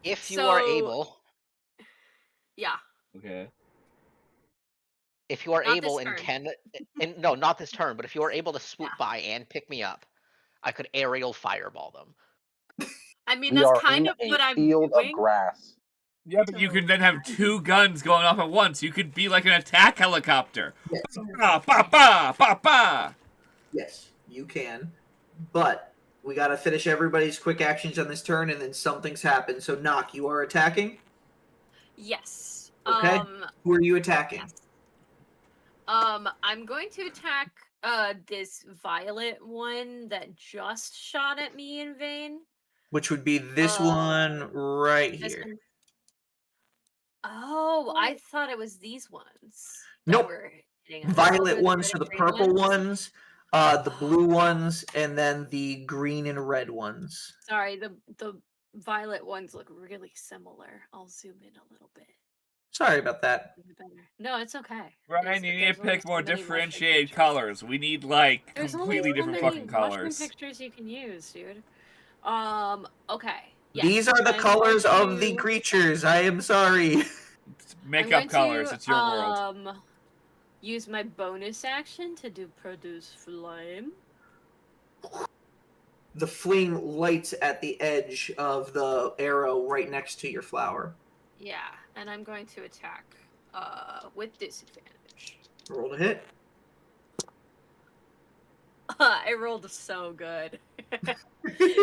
If you are so- able, Yeah. Okay. if you are Not this able and turn. can, and no, not this turn, but if you are able to swoop by and pick me up, I could aerial fireball them. I mean, We that's are kind in of a what I'm field of doing. grass. Yeah, but you can then have 2 guns going off at once. You could be like an attack helicopter. Yes. Ba ba ba ba ba. Yes, you can. But we got to finish everybody's quick actions on this turn, and then something's happened. So, Knock, you are attacking? Yes. Okay. Who are you attacking? Yes. I'm going to attack this violet one that just shot at me in vain. Which would be this one right This here. one. Oh, I thought it was these ones that Nope. were hitting us. Violet Those are ones, red so and the green purple ones? ones, the blue ones, and then the green and red ones. Sorry, the violet ones look really similar. I'll zoom in a little bit. Sorry about that. Better. No, it's okay. Ryan, you need to There's only pick more so many mushroom differentiated pictures. colors. We need, like, There's only completely so different many fucking mushroom colors. pictures you can use, dude. Okay. Yes, These are the I'm colors going of the to- creatures. I am sorry. Make I'm up going colors. to, It's your world. Use my bonus action to do produce flame. The flame lights at the edge of the arrow right next to your flower. Yeah, and I'm going to attack with disadvantage. Roll to hit. I rolled so good. Let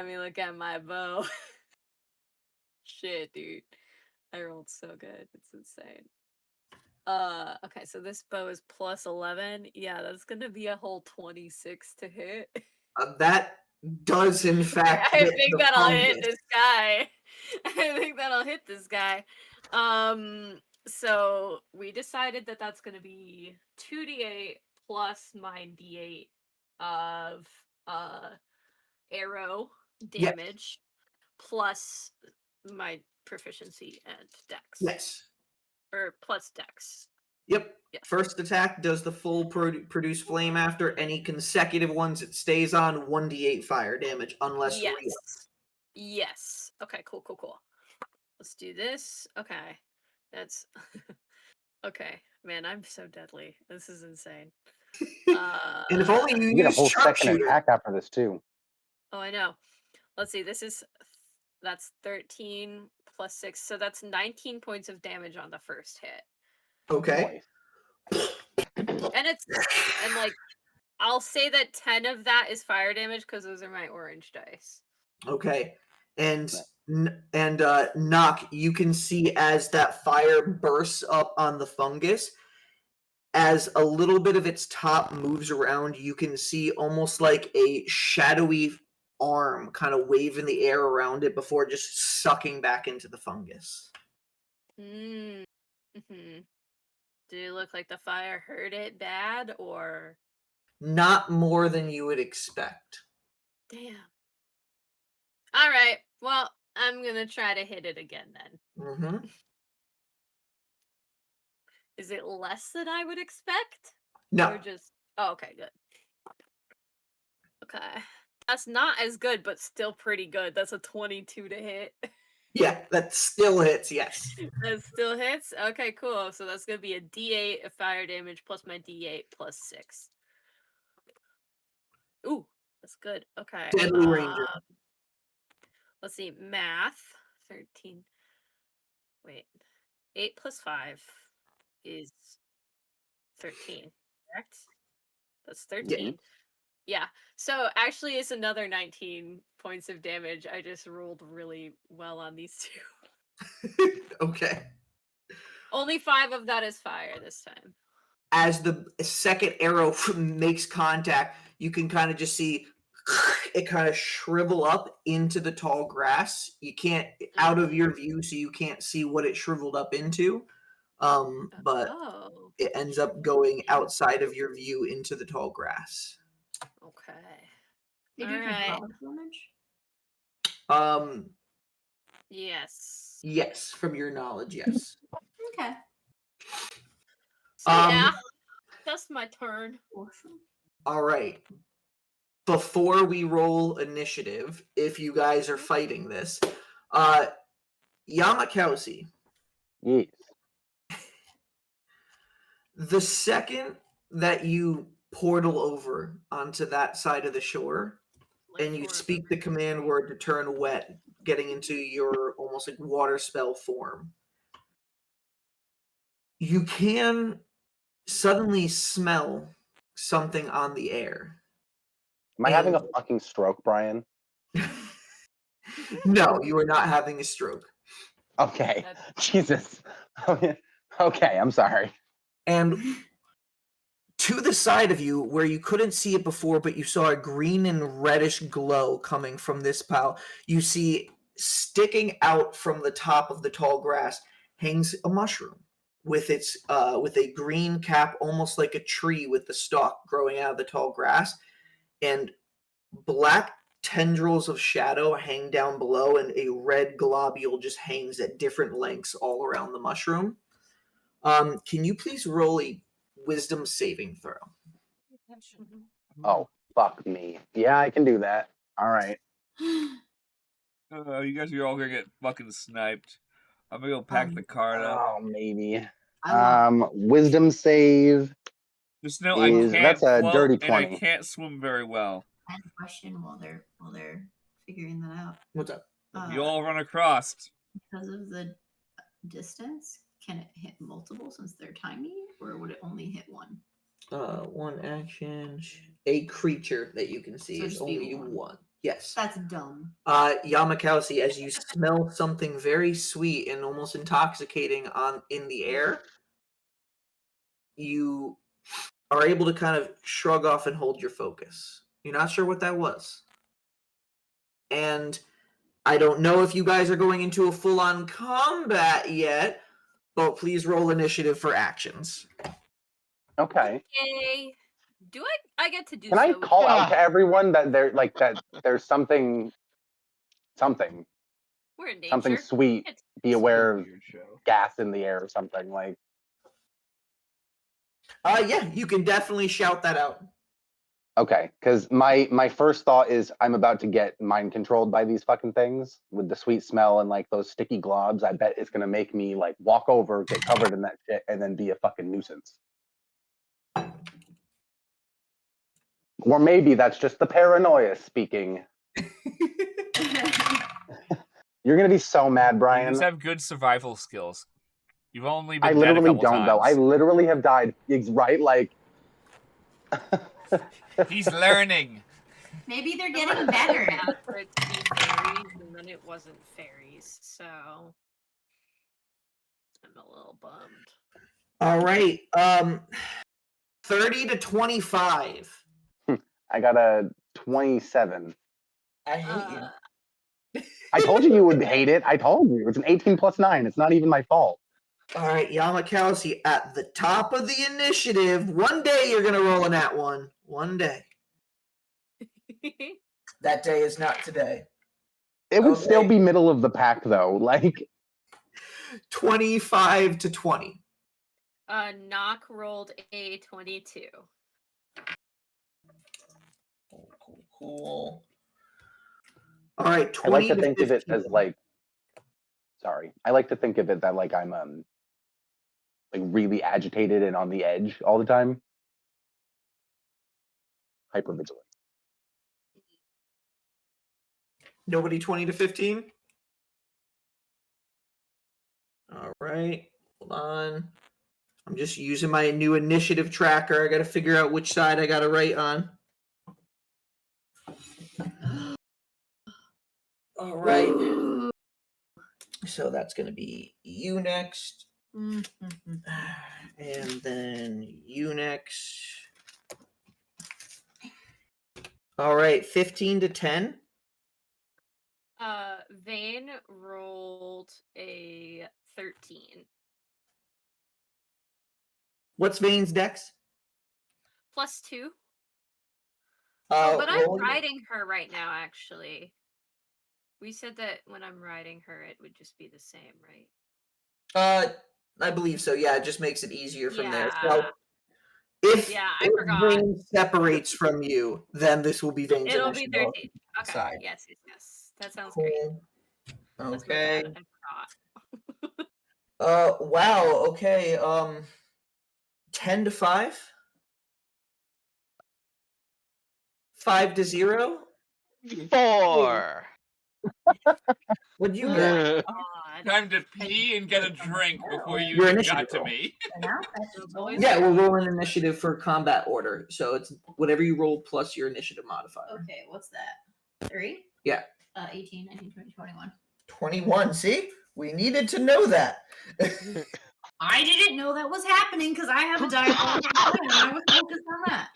me look at my bow. Shit, dude. I rolled so good. It's insane. Okay, so this bow is plus 11. Yeah, that's gonna be a whole 26 to hit. That does, in fact, I hit think the that'll hit fungus. this guy. I think that'll hit this guy. So we decided that that's gonna be 2d8 plus my d8 of arrow Yes. damage plus my proficiency and dex. Yes. Or plus dex. Yep. Yeah. First attack does the full produce flame. After any consecutive ones it stays on 1d8 fire damage unless Yes. real. Yes. Okay, cool. Let's do this. Okay. That's okay. Man, I'm so deadly. This is insane. And if only you You get a use whole second sharpshooter. attack after this too. Oh, I know. Let's see. That's 13 plus 6. So that's 19 points of damage on the first hit. Okay. And like I'll say that 10 of that is fire damage because those are my orange dice. Okay. And Knock, you can see as that fire bursts up on the fungus, as a little bit of its top moves around, you can see almost like a shadowy arm kind of wave in the air around it before just sucking back into the fungus. Mm-hmm. Did it look like the fire hurt it bad or? Not more than you would expect. Damn. All right. Well, I'm gonna try to hit it again then. Mm-hmm. Is it less than I would expect? No. Or just okay, good. Okay. That's not as good, but still pretty good. That's a 22 to hit. Yeah, that still hits, yes. That still hits? Okay, cool. So that's gonna be a D8 of fire damage plus my D8 plus 6. Ooh, that's good. Okay. Deadly Ranger. Let's see. Math. 13. Wait. 8 plus 5 is 13, correct? That's 13. Yeah. So actually it's another 19 points of damage. I just rolled really well on these two. Okay. Only 5 of that is fire this time. As the second arrow makes contact, you can kind of just see it kind of shrivel up into the tall grass. You can't, out of your view, so you can't see what it shriveled up into. But it ends up going outside of your view into the tall grass. Okay. Did you All right. damage? Yes. Yes, from your knowledge, yes. Okay. So yeah, that's my turn. Awesome. All right. Before we roll initiative, if you guys are fighting this, Yamakausi. Yes. The second that you portal over onto that side of the shore, and you speak the command word to turn wet, getting into your almost like water spell form, you can suddenly smell something on the air. Am I having a fucking stroke, Brian? No, you are not having a stroke. Okay. Jesus. Okay, I'm sorry. And to the side of you, where you couldn't see it before, but you saw a green and reddish glow coming from this pile, you see sticking out from the top of the tall grass hangs a mushroom with its with a green cap, almost like a tree with the stalk growing out of the tall grass, and black tendrils of shadow hang down below, and a red globule just hangs at different lengths all around the mushroom. Can you please roll a wisdom saving throw? Oh, fuck me. Yeah, I can do that. All right. You guys are all gonna get fucking sniped. I'm gonna go pack the card up. Oh, maybe. I want Wisdom save Just know is I that's can't a float dirty and I 20. can't swim very well. I have a question while they're figuring that out. What's up? You all run across. Because of the distance, can it hit multiple since they're tiny, or would it only hit one? One action. A creature that you can see So is just be only one. one. Yes. That's dumb. Yamakowski, as you smell something very sweet and almost intoxicating in the air, you are able to kind of shrug off and hold your focus. You're not sure what that was. And I don't know if you guys are going into a full-on combat yet, but please roll initiative for actions. Okay. Okay. Do I get to do Can so? I with call that? out to everyone that there's something We're in nature. something sweet. It's Be aware of Weird show. gas in the air or something like. Yeah, you can definitely shout that out. Okay, because my first thought is I'm about to get mind controlled by these fucking things with the sweet smell and like those sticky globs. I bet it's gonna make me like walk over, get covered in that shit, and then be a fucking nuisance. Or maybe that's just the paranoia speaking. You're gonna be so mad, You Brian. just have good survival skills. You've only I been dead a literally couple don't though. I times. literally have died. Right, like. He's learning. Maybe they're getting better. Asked for it to be fairies, and then it wasn't fairies, so I'm a little bummed. All right. 30 to 25. I got a 27. I hate you. I told you would hate it. I told you. It's an 18 plus 9. It's not even my fault. All right, Yamakowski at the top of the initiative. One day you're going to roll a nat one. One day. That day is not today. It would Okay. still be middle of the pack though. Like 25 to 20. Knock rolled a 22. Cool. All right, 20 I like to to think of it 15. as like I like to think of it that like I'm like really agitated and on the edge all the time. Hypervigilant. Nobody 20 to 15? All right, hold on. I'm just using my new initiative tracker. I got to figure out which side I got to write on. All right. So that's going to be you next. And then you next. All right, 15 to 10. Vane rolled a 13. What's Vane's dex? +2. But I'm rolling- riding her right now, actually. We said that when I'm riding her, it would just be the same, right? I believe so. Yeah, it just makes it easier from there. So Yeah. if, Yeah, I if forgot. Vane separates from you, then this will be Vane's It'll be initiative 13. Okay. side. Yes. That sounds great. Cool. That's my Okay. bad. I forgot. Wow. Okay. 10 to 5. 5 to 0. 4. What'd you get? God. Time to pee and get a drink before you Your even initiative got to roll. me. Yeah, we'll roll an initiative for combat order. So it's whatever you roll plus your initiative modifier. Okay, what's that? 3? Yeah. 18, 19, 20, 21. 21. See? We needed to know that. I didn't know that was happening because I have a diabolical plan and I was focused on that.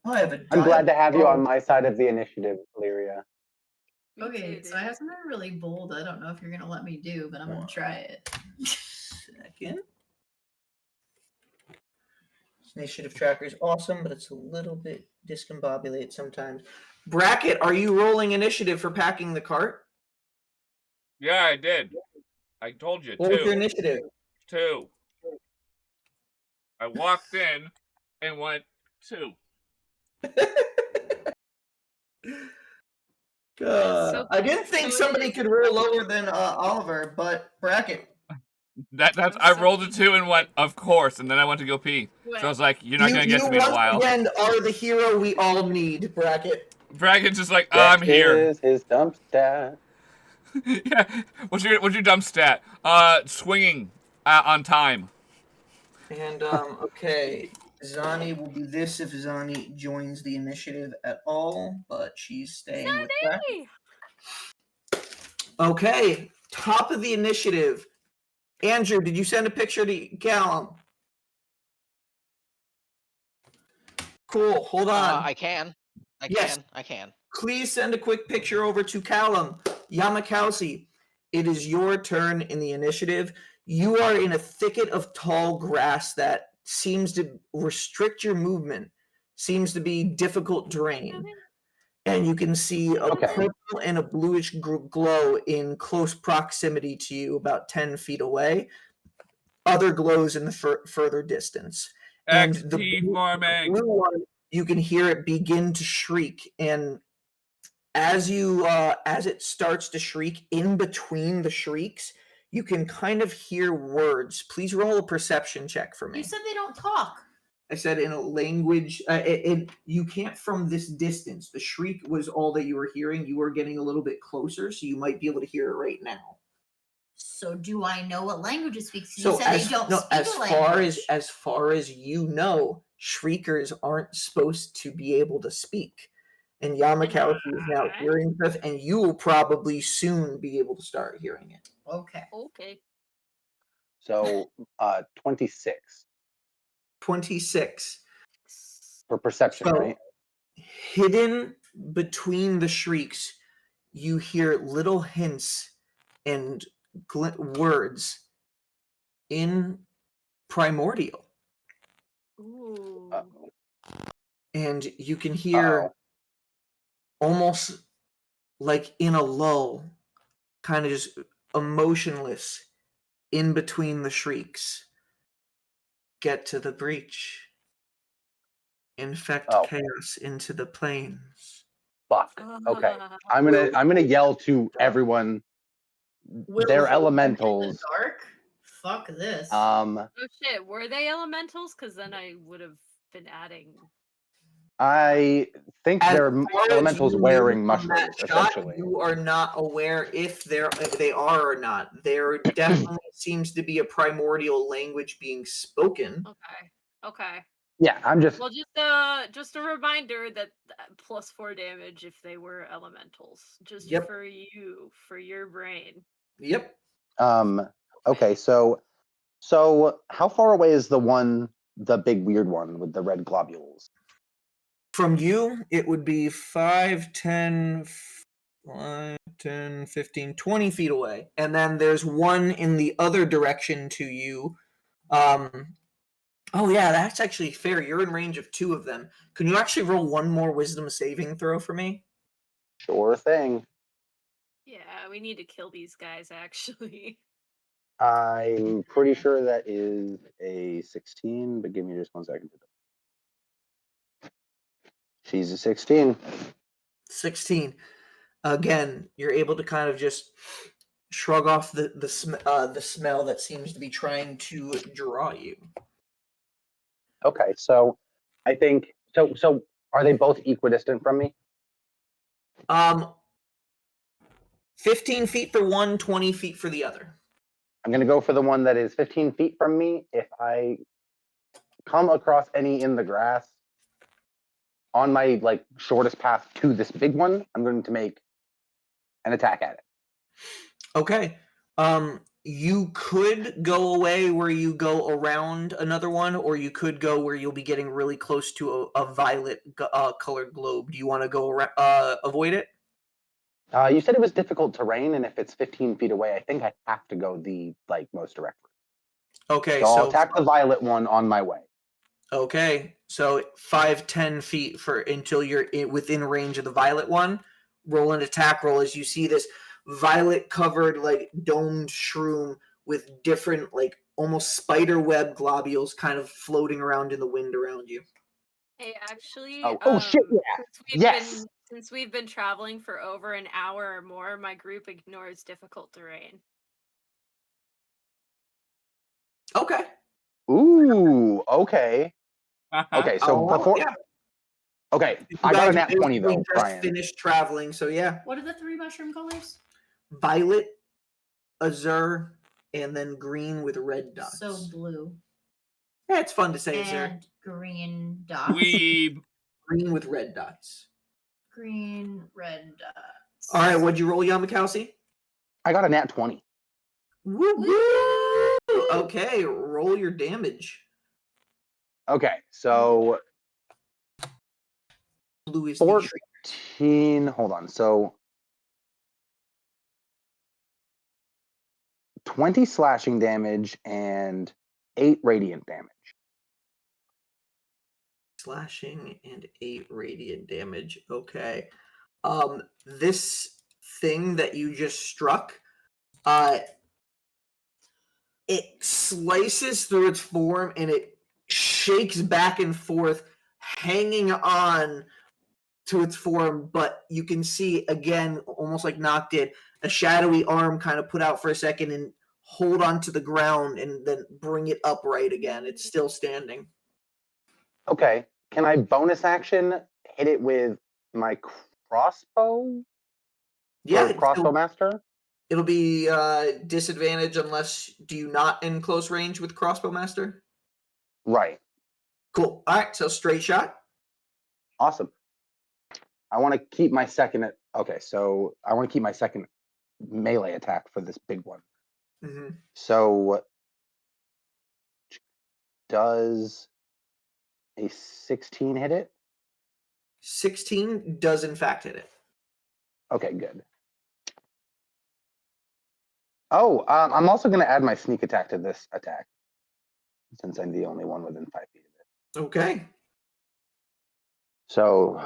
I have a I'm glad to have you on diabolical- my side of the initiative, Illyria. Me Okay, too, so I dude. have something really bold I don't know if you're gonna let me do, but I'm gonna try it. Second. This initiative tracker is awesome, but it's a little bit discombobulated sometimes. Bracket, are you rolling initiative for packing the cart? Yeah, I did. I told you, What was your 2. initiative? 2. I walked in and went 2. So I didn't think so somebody it could roll lower than Oliver, but Bracket. That's I'm I so rolled a 2 and went, of course, and then I went to go pee. So I was like, you're not You gonna get to me in a once while. again are the hero we all need, Bracket. Bracket's just like, I'm That here. is his dump stat. Yeah. What's your dump stat? Swinging on time. And okay, Zani will do this if Zani joins the initiative at all, but she's staying with Bracket. Hey! Okay, top of the initiative. Andrew, did you send a picture to Callum? Cool, hold on. I can. Yes. I can. Please send a quick picture over to Callum. Yamakowski, it is your turn in the initiative. You are in a thicket of tall grass that seems to restrict your movement, seems to be difficult terrain. And you can see a Okay. purple and a bluish glow in close proximity to you, about 10 feet away. Other glows in the further distance. And the XP farming. blue one, you can hear it begin to shriek. And as it starts to shriek, in between the shrieks, you can kind of hear words. Please roll a perception check for me. You said they don't talk. I said in a language, you can't from this distance. The shriek was all that you were hearing. You were getting a little bit closer, so you might be able to hear it right now. So do I know what language it speaks? You So said they don't speak as a far language. as far as you know, shriekers aren't supposed to be able to speak. And Yamakowski is now hearing stuff, and you will probably soon be able to start hearing it. Okay. Okay. So 26 26. for perception, So, right? hidden between the shrieks, you hear little hints and words in primordial. Ooh. Uh-oh. And you can hear almost like in a lull, kind of just emotionless in between the shrieks. Get to the breach. Infect chaos into the plains. Fuck. Okay. I'm gonna yell to everyone. They're elementals. Dark. Fuck this. Oh shit, were they elementals? Because then I would have been adding. I think As they're far as elementals you knew wearing from mushrooms, that shot, essentially. you are not aware if they are or not. There definitely seems to be a primordial language being spoken. Okay. Okay. Yeah, I'm just. Well, just a reminder that +4 damage if they were elementals, just Yep. for you, for your brain. Yep. Okay, so how far away is the big weird one with the red globules? From you, it would be 5, 10, 15, 20 feet away. And then there's one in the other direction to you. Oh, yeah, that's actually fair. You're in range of 2 of them. Can you actually roll one more wisdom saving throw for me? Sure thing. Yeah, we need to kill these guys, actually. I'm pretty sure that is a 16, but give me just 1 second. She's a 16. 16. Again, you're able to kind of just shrug off the smell that seems to be trying to draw you. Okay, so I think so. Are they both equidistant from me? 15 feet for one, 20 feet for the other. I'm gonna go for the one that is 15 feet from me. If I come across any in the grass on my like shortest path to this big one, I'm going to make an attack at it. Okay. You could go away where you go around another one, or you could go where you'll be getting really close to a violet colored globe. Do you want to go around, avoid it? You said it was difficult terrain, and if it's 15 feet away, I think I have to go the like most direct route. Okay, So I'll so attack the violet one on my way. okay, so 5-10 feet for until you're within range of the violet one. Roll an attack roll as you see this violet covered like domed shroom with different like almost spider web globules kind of floating around in the wind around you. Hey, actually, Oh shit! Yeah. Yes. since we've been traveling for over an hour or more, my group ignores difficult terrain. Okay. Ooh. Okay. Okay. So I'll allow it, before. yeah. Okay. You I got a guys nat 20 basically though, just Brian. finished traveling, so yeah. What are the 3 mushroom colors? Violet, azure, and then green with red dots. So blue Yeah, it's fun to say azure. and green dots. Weeb. Green with red dots. Green, red dots. All right, what'd you roll, Yamakowski? I got a nat 20. Woo woo! Okay, roll your damage. Okay. So Blue is the shriek. 14. Hold on. So 20 slashing damage and 8 radiant damage. Slashing and 8 radiant damage. Okay. This thing that you just struck, it slices through its form and it shakes back and forth, hanging on to its form, but you can see again, almost like Nock did, a shadowy arm kind of put out for a second and hold onto the ground and then bring it upright again. It's still standing. Okay. Can I bonus action hit it with my crossbow? Yeah, Or crossbow master? it'll be disadvantage unless do you not in close range with crossbow master? Right. Cool. All right, so straight shot. Awesome. I want to keep my second. Okay, so I want to keep my second melee attack for this big one. Mm-hmm. So does a 16 hit it? 16 does in fact hit it. Okay, good. Oh, I'm also going to add my sneak attack to this attack, since I'm the only one within 5 feet of it. Okay. So,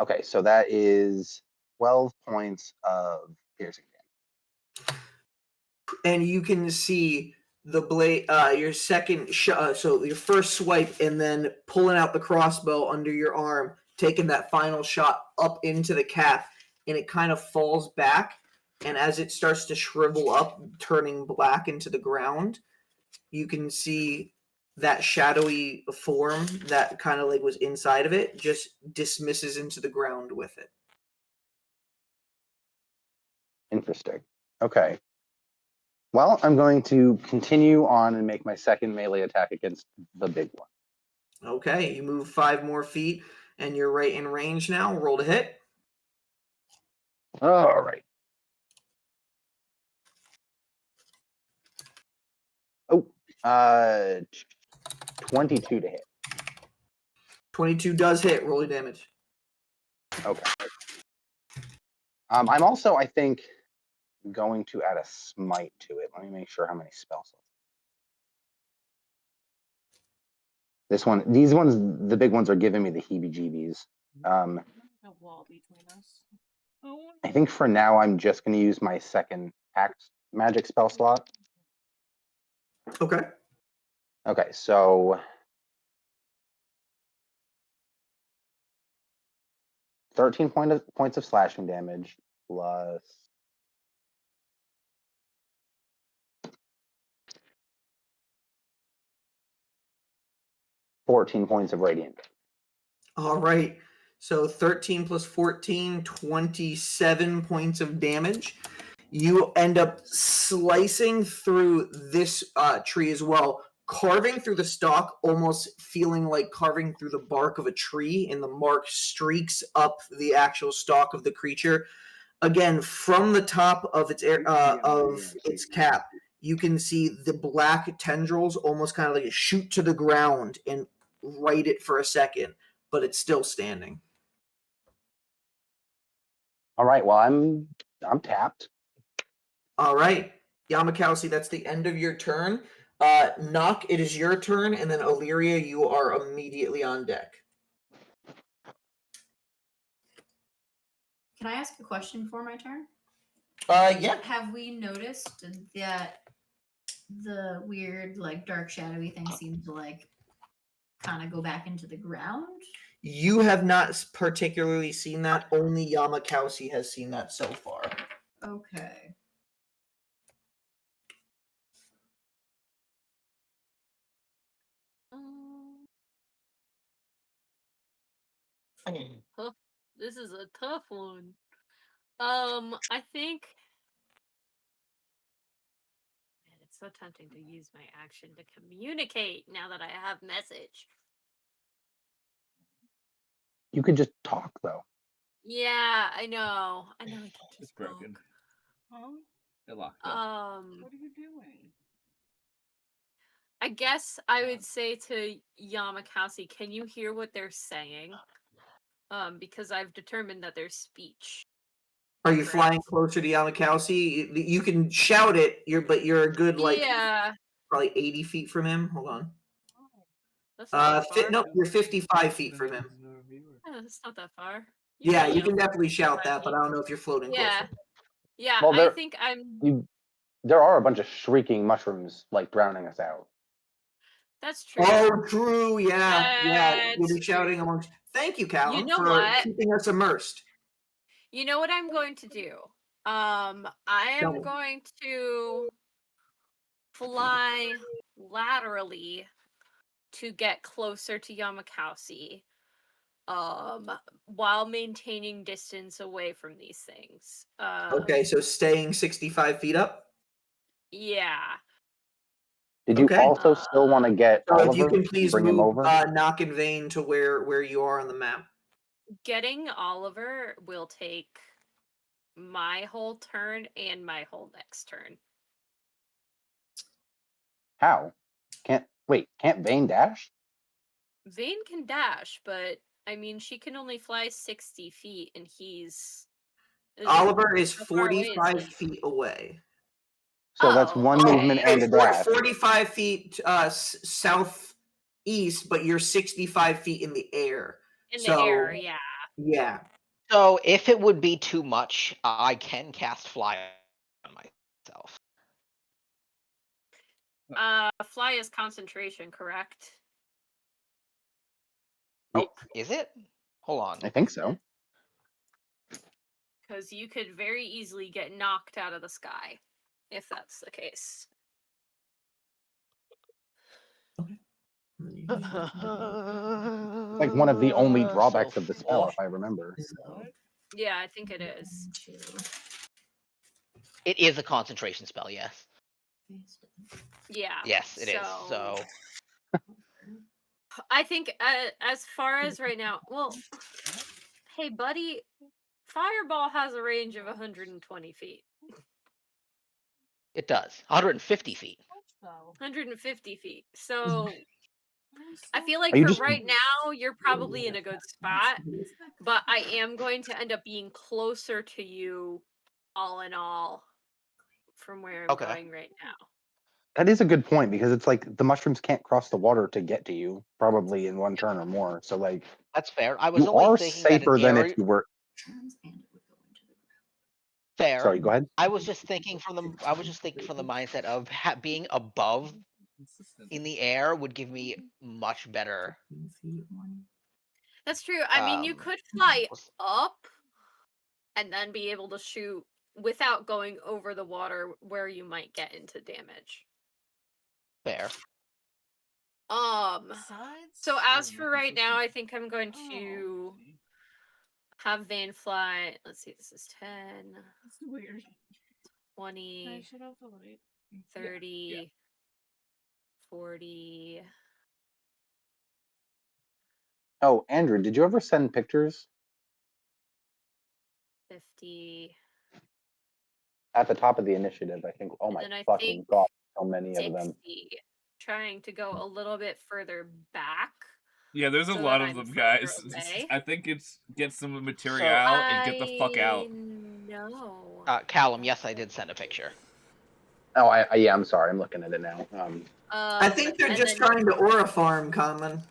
okay, so that is 12 points of piercing damage. And you can see the blade, your second shot, so your first swipe, and then pulling out the crossbow under your arm, taking that final shot up into the cap, and it kind of falls back. And as it starts to shrivel up, turning black into the ground, you can see that shadowy form that kind of like was inside of it just dismisses into the ground with it. Interesting. Okay. Well, I'm going to continue on and make my second melee attack against the big one. Okay, you move 5 more feet, and you're right in range now. Roll to hit. All right. Oh, 22 to hit. 22 does hit. Roll your damage. Okay. I'm also, I think, going to add a smite to it. Let me make sure how many spell slots. This one, these ones, the big ones are giving me the heebie-jeebies. A wall between us. Oh, I think for now I'm just going to use my second act magic spell slot. Okay. Okay, so 13 points of slashing damage plus 14 points of radiant. All right. So 13 plus 14, 27 points of damage. You end up slicing through this tree as well, carving through the stalk, almost feeling like carving through the bark of a tree, and the mark streaks up the actual stalk of the creature. Again, from the top of its cap, you can see the black tendrils almost kind of like shoot to the ground and right it for a second, but it's still standing. All right. Well, I'm tapped. All right, Yamakasi, that's the end of your turn. Nock, it is your turn, and then Illyria, you are immediately on deck. Can I ask a question for my turn? Yeah. Have we noticed that the weird, like, dark shadowy thing seems to, like, kind of go back into the ground? You have not particularly seen that. Only Yamakasi has seen that so far. Okay. This is a tough one. I think. Man, it's so tempting to use my action to communicate now that I have message. You could just talk though. Yeah, I know. I know I can It's just broken. Huh? It locked up. talk. What are you doing? I guess I would say to Yamakasi, can you hear what they're saying? Because I've determined that there's speech. Are you Correct. flying closer to Yamakasi? You can shout it, but you're a good, like, Yeah, probably 80 feet from him. Hold on. that's not that far. No, you're 55 feet from him. Yeah, that's not that far. Yeah, can you can yell. definitely shout Right. that, but I don't know if you're floating Yeah, closer. yeah. Well, I think I'm. there are a bunch of shrieking mushrooms like drowning us out. That's true. Oh, true. Yeah, That's You'll be shouting true. amongst. Thank you, Callum, You know for what? keeping us immersed. You know what I'm going to do? I Tell am me. going to fly laterally to get closer to Yamakasi, while maintaining distance away from these things. Okay, so staying 65 feet up. Yeah. Did you Okay. also still want to get So if you Oliver can and please bring him move over? Knock in Vain to where you are on the map. Getting Oliver will take my whole turn and my whole next turn. How? Can't Vane dash? Vane can dash, but I mean, she can only fly 60 feet, and he's. Oliver is How far away is 45 he? feet away. So that's one movement and a dash. 45 feet southeast, but you're 65 feet in the air. In the air, yeah. Yeah. So if it would be too much, I can cast fly on myself. Fly is concentration, correct? Oh, is it? Hold on. I think so. Because you could very easily get knocked out of the sky, if that's the case. Okay. Like one of the only drawbacks So of the spell, if I remember. Yeah, I think it is. It is a concentration spell, yes. Yeah. Yes, it is. So I think as far as right now, well, hey buddy, Fireball has a range of 120 feet. it does. 150 feet. 150 feet. So I feel like Are you for just right now, you're probably in a good spot. But I am going to end up being closer to you, all in all, from where I'm Okay. going right now. that is a good point because it's like the mushrooms can't cross the water to get to you, probably in one turn or more. So like That's fair. I was you only are thinking that safer an than area... if you were. Fair. Sorry, go ahead. I was just thinking from the mindset of being above in the air would give me much better. That's true. I mean, you could fly up and then be able to shoot without going over the water where you might get into damage. Fair. Besides? So as for right now, I think I'm going Oh. to have Vane fly. Let's see, this is 10, That's weird. 20, I should have the light. 30, 40. Oh, Andrew, did you ever send pictures 50. at the top of the initiative? I think. Oh And my then I fucking think god, so many of them. 60. Trying to go a little bit further back. Yeah, there's a So lot that of I'm them, further guys. away. I think it's get some material So- out and get the fuck out. No. Callum, yes, I did send a picture. Oh, yeah. I'm sorry. I'm looking at it now. I think they're and just then- trying to aura farm, Common.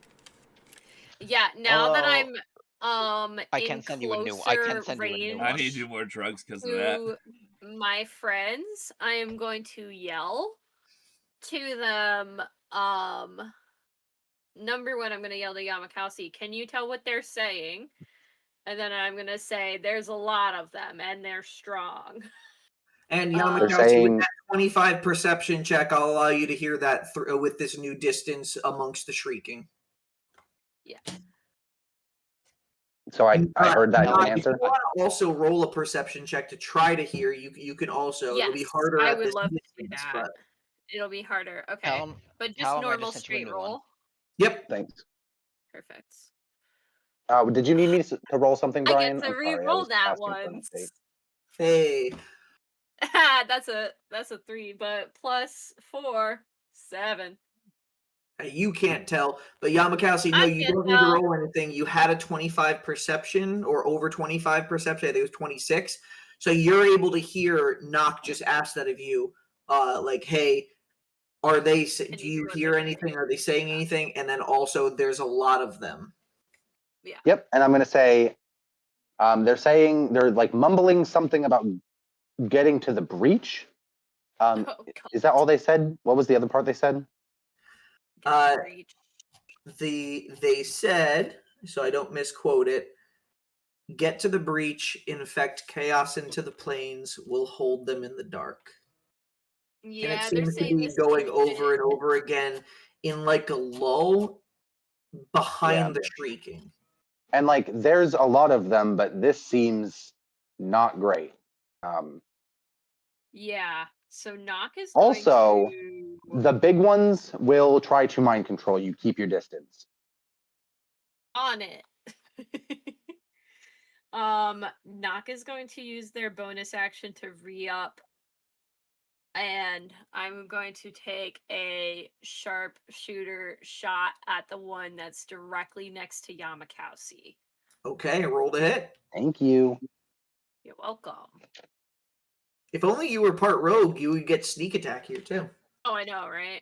Yeah, now that Oh. I'm I in can send you a new. closer I can send you a new range one. I need to do more drugs because of that. to my friends, I am going to yell to them. Number one, I'm going to yell to Yamakasi, can you tell what they're saying? And then I'm going to say, there's a lot of them, and they're strong. And They're Yamakasi, saying- with that 25 perception check, I'll allow you to hear that with this new distance amongst the shrieking. Yeah. So I heard that If answer. you want to also roll a perception check to try to hear, you can also. Yes, it'll be harder I at would this love to do distance, that. but It'll be harder. Okay. Callum, But just Callum, I normal just sent you a straight new one. roll. Yep. Thanks. Perfect. Did you need me to roll something, Brian? I get to I'm sorry, I re-roll was that asking for an once. update. Hey. that's a 3, but plus 4, 7. You can't tell, but Yamakasi, no, I you can't don't need to tell. roll anything. You had a 25 perception or over 25 perception. I think it was 26. So you're able to hear Nock just ask that of you, like, hey, are they? Do you you do what hear they're anything? saying? Are they saying anything? And then also, there's a lot of them. Yeah. Yep, and I'm gonna say, they're saying they're like mumbling something about getting to the breach. Oh, Is that all they said? What was the other part they said? Uh, Breach. They said, so I don't misquote it. Get to the breach, infect chaos into the plains. We'll hold them in the dark. Yeah, And it they're seems to saying be this going in over and over again in like a lull behind Yeah. the shrieking. And like, there's a lot of them, but this seems not great. Yeah. So Nock is Also, going to... The big ones will try to mind control you. Keep your distance. on it. Nock is going to use their bonus action to re-up, and I'm going to take a sharpshooter shot at the one that's directly next to Yamakasi. Okay, roll the hit. Thank you. You're welcome. If only you were part rogue, you would get sneak attack here too. Oh, I know, right?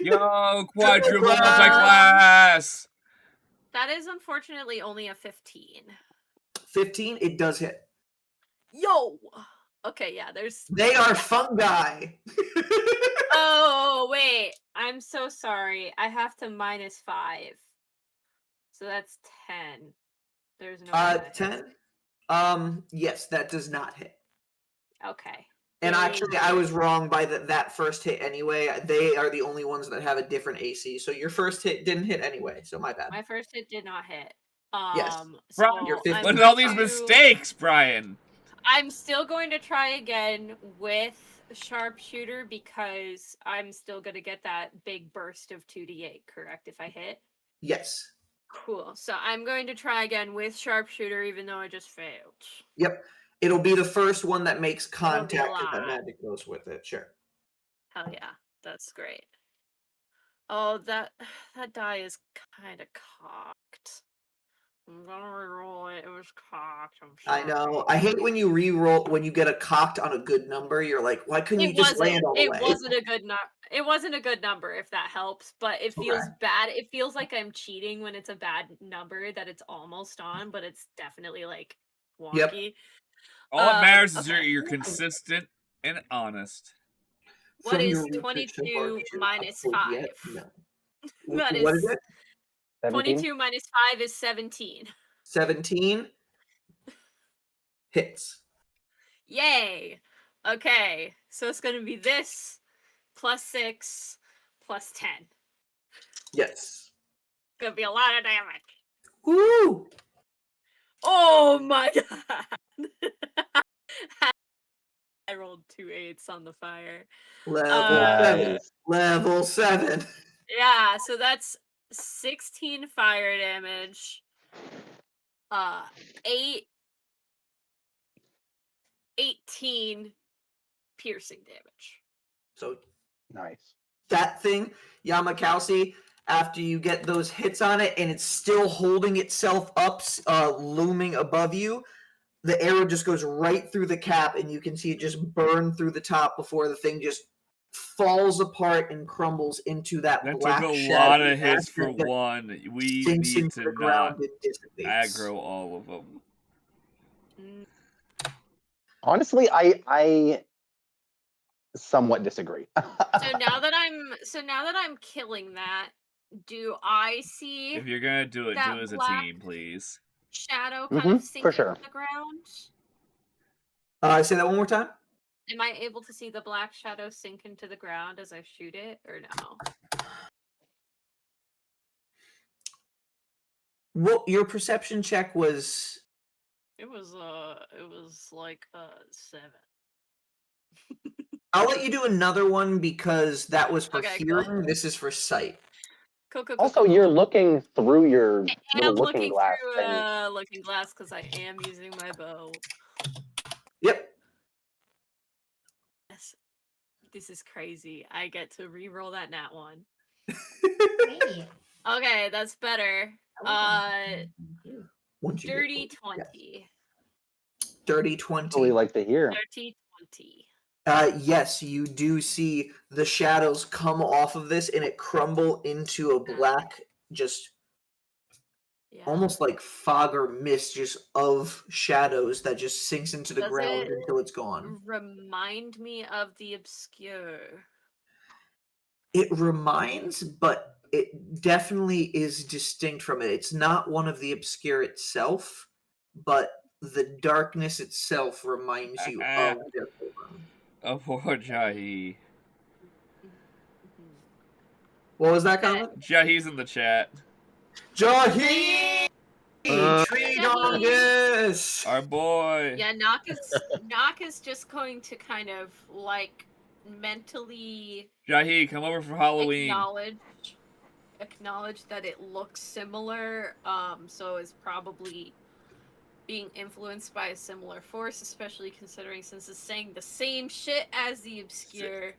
Yo, quadruple Wow. multi-class! That is unfortunately only a 15. 15, it does hit. Yo! Okay, yeah, there's... They are fungi. Oh, wait. I'm so sorry. I have to minus 5. So that's 10. There's no way that hits. 10? Yes, that does not hit. Okay. And Yay. actually, I was wrong by that first hit anyway. They are the only ones that have a different AC. So your first hit didn't hit anyway. So my bad. My first hit did not hit. Yes. So Brian, You're I'm look at going all these to- mistakes, Brian! I'm still going to try again with sharpshooter because I'm still going to get that big burst of 2d8, correct, if I hit? Yes. Cool. So I'm going to try again with sharpshooter even though I just failed. Yep. It'll be the first one that makes It'll be a contact and that lot. magic goes with it. Sure. Hell yeah. That's great. Oh, that die is kind of cocked. I'm gonna reroll it. It was cocked. I'm sorry. I know. I hate when you re-roll when you get a cocked on a good number. You're like, why couldn't you It just wasn't. land all the It way? wasn't a good It wasn't a good number, if that helps. But it feels Okay. bad. It feels like I'm cheating when it's a bad number that it's almost on, but it's definitely like Yep. wonky. All that matters is Okay. you're consistent and honest. What From is your research so far, 22 did you minus upload 5? yet? No. That What is is it? 17? 22 minus 5 is 17. 17 hits. Yay! Okay, so it's gonna be this plus 6 plus 10. Yes. Gonna be a lot of damage. Woo! Oh my god! I rolled 2 8s on the fire. Level Uh, 7. Nice. Level 7. Yeah, so that's 16 fire damage. 8 18 piercing damage. So Nice. that thing, Yamakasi, after you get those hits on it and it's still holding itself up, looming above you, the arrow just goes right through the cap and you can see it just burn through the top before the thing just falls apart and crumbles into that That took black a shadow. lot of hits after for it one. We sinks need into to the not ground and dissipates. aggro all of them. Mm, Honestly, I somewhat disagree. So now that I'm killing that, do I see If you're gonna do it, that do it as a black team, please. shadow kind of sink for sure. into the ground? Say that one more time. Am I able to see the black shadow sink into the ground as I shoot it, or no? What your perception check was? It was like 7. I'll let you do another one because that was for Okay, hearing. cool. This is for sight. Cool. Also, you're looking through your I little am looking looking glass through thing. a looking glass because I am using my bow. Yep. Yes. This is crazy. I get to re-roll that nat one. Great. Okay, that's better. Once you get Dirty close. 20. Dirty That's 20. what we like to hear. Dirty 20. Yes, you do see the shadows come off of this and it crumble into a black, just Yeah. almost like fog or mist, just of shadows that just sinks into the Does ground it until it's gone. remind me of the obscure? It reminds, but it definitely is distinct from it. It's not one of the obscure itself, but the darkness itself reminds you of Deathborn. Oh, poor Jahi. What was that comment? Jahi's in the chat. Jahi! Treedongus! Our boy. Yeah, Knock is just going to kind of like mentally Jahi, come over for Halloween. acknowledge that it looks similar, so is probably being influenced by a similar force, especially considering since it's saying the same shit as the obscure,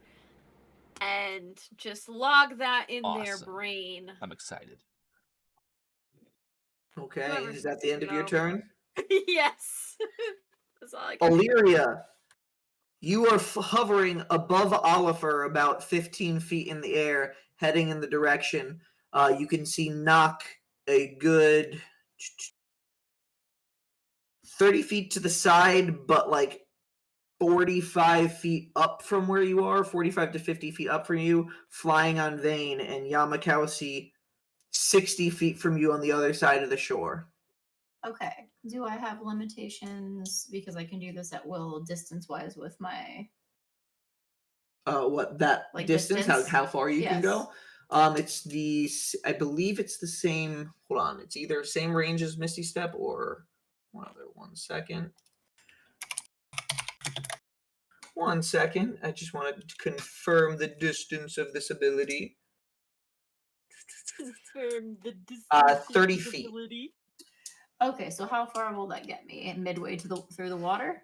and just log that in their Awesome. brain. I'm excited. Okay, Whoever's is that the end of your go. turn? Yes. That's all I can Illyria, you are hovering above Oliver about 15 feet in the air, heading in the direction. You can see Knock a good 30 feet to the side, but like 45 feet up from where you are, 45 to 50 feet up from you, flying on Vane, and Yamakasi 60 feet from you on the other side of the shore. Okay. Do I have limitations because I can do this at will distance-wise with my What that like distance? distance? How far you can Yes. go? It's I believe it's the same. Hold on, it's either same range as Misty Step or one second. 1 second. I just want to confirm the distance of this ability. confirm the distance 30 of feet. ability. Okay, so how far will that get me? Midway to through the water?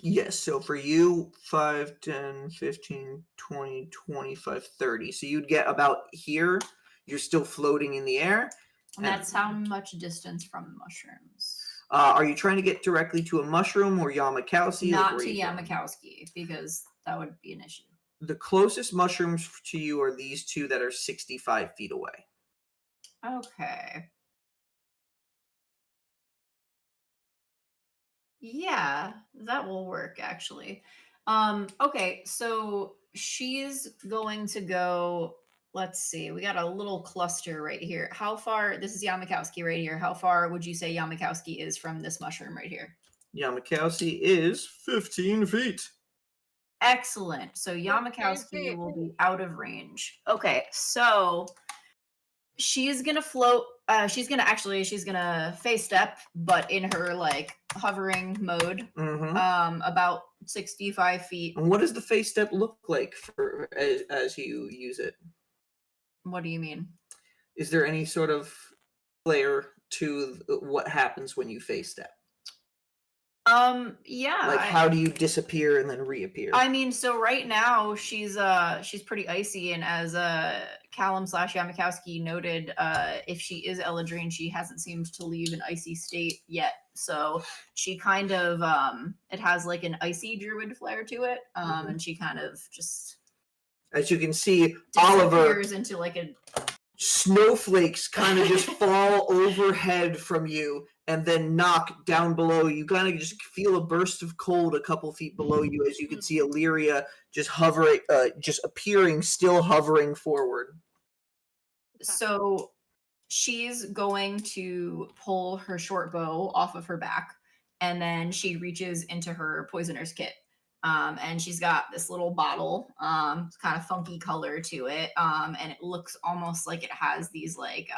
Yes, so for you, 5, 10, 15, 20, 25, 30. So you'd get about here. You're still floating in the air. And that's how much distance from mushrooms? Are you trying to get directly to a mushroom or Yamakowski? Not to Yamakowski, because that would be an issue. The closest mushrooms to you are these two that are 65 feet away. Okay. Yeah, that will work actually. Okay, so she's going to go, let's see, we got a little cluster right here. How far, this is Yamakowski right here. How far would you say Yamakowski is from this mushroom right here? Yamakowski is 15 feet. Excellent. So Yamakowski will be out of range. Okay, so She's gonna float. She's gonna face step, but in her like hovering mode. About 65 feet. And what does the face step look like for as you use it? What do you mean? Is there any sort of flair to what happens when you face step? Yeah. Like, how do you disappear and then reappear? I mean, so right now she's pretty icy, and as Callum / Yamakowski noted, if she is Eladrine, she hasn't seemed to leave an icy state yet. So she kind of it has like an icy druid flair to it, and she kind of just, as you can see, Oliver disappears into like a snowflakes kind of just fall overhead from you and then knock down below. You kind of just feel a burst of cold a couple feet below you as you can see Illyria just hovering, just appearing, still hovering forward. So she's going to pull her short bow off of her back, and then she reaches into her poisoner's kit. And she's got this little bottle, it's kind of funky color to it, and it looks almost like it has these like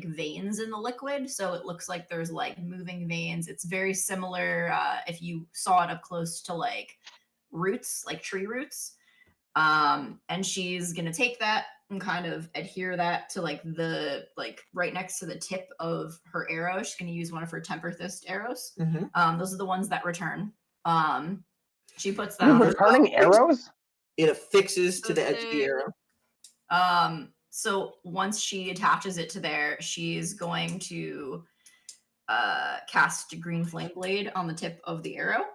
veins in the liquid, so it looks like there's like moving veins. It's very similar, if you saw it up close, to like roots, like tree roots. And she's gonna take that and kind of adhere that to like the right next to the tip of her arrow. She's gonna use one of her Temperthist arrows. Those are the ones that return. She puts that on her returning arrows? It affixes to the edge of the arrow. So once she attaches it to there, she's going to cast Green Flame Blade on the tip of the arrow.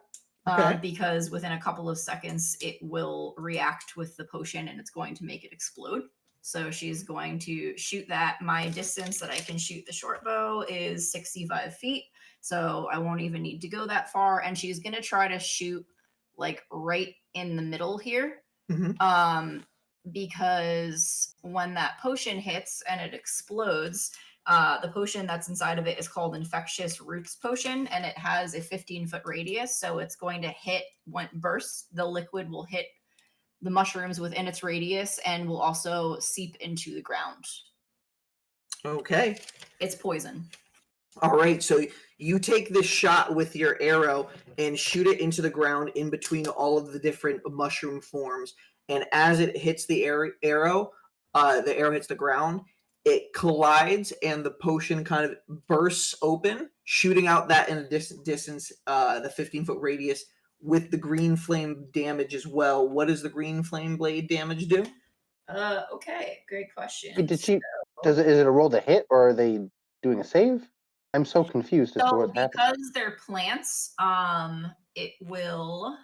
Because within a couple of seconds, it will react with the potion and it's going to make it explode. So she's going to shoot that. My distance that I can shoot the short bow is 65 feet. So I won't even need to go that far. And she's going to try to shoot like right in the middle here. Because when that potion hits and it explodes, the potion that's inside of it is called Infectious Roots Potion, and it has a 15-foot radius. So it's going to hit, when it bursts, the liquid will hit the mushrooms within its radius and will also seep into the ground. Okay. It's poison. All right, so you take this shot with your arrow and shoot it into the ground in between all of the different mushroom forms. And as it hits the arrow hits the ground, it collides and the potion kind of bursts open, shooting out that in a distance, the 15-foot radius, with the green flame damage as well. What does the green flame blade damage do? Okay, great question. Is it a roll to hit, or are they doing a save? I'm so confused as to what's happening. Because they're plants, it will.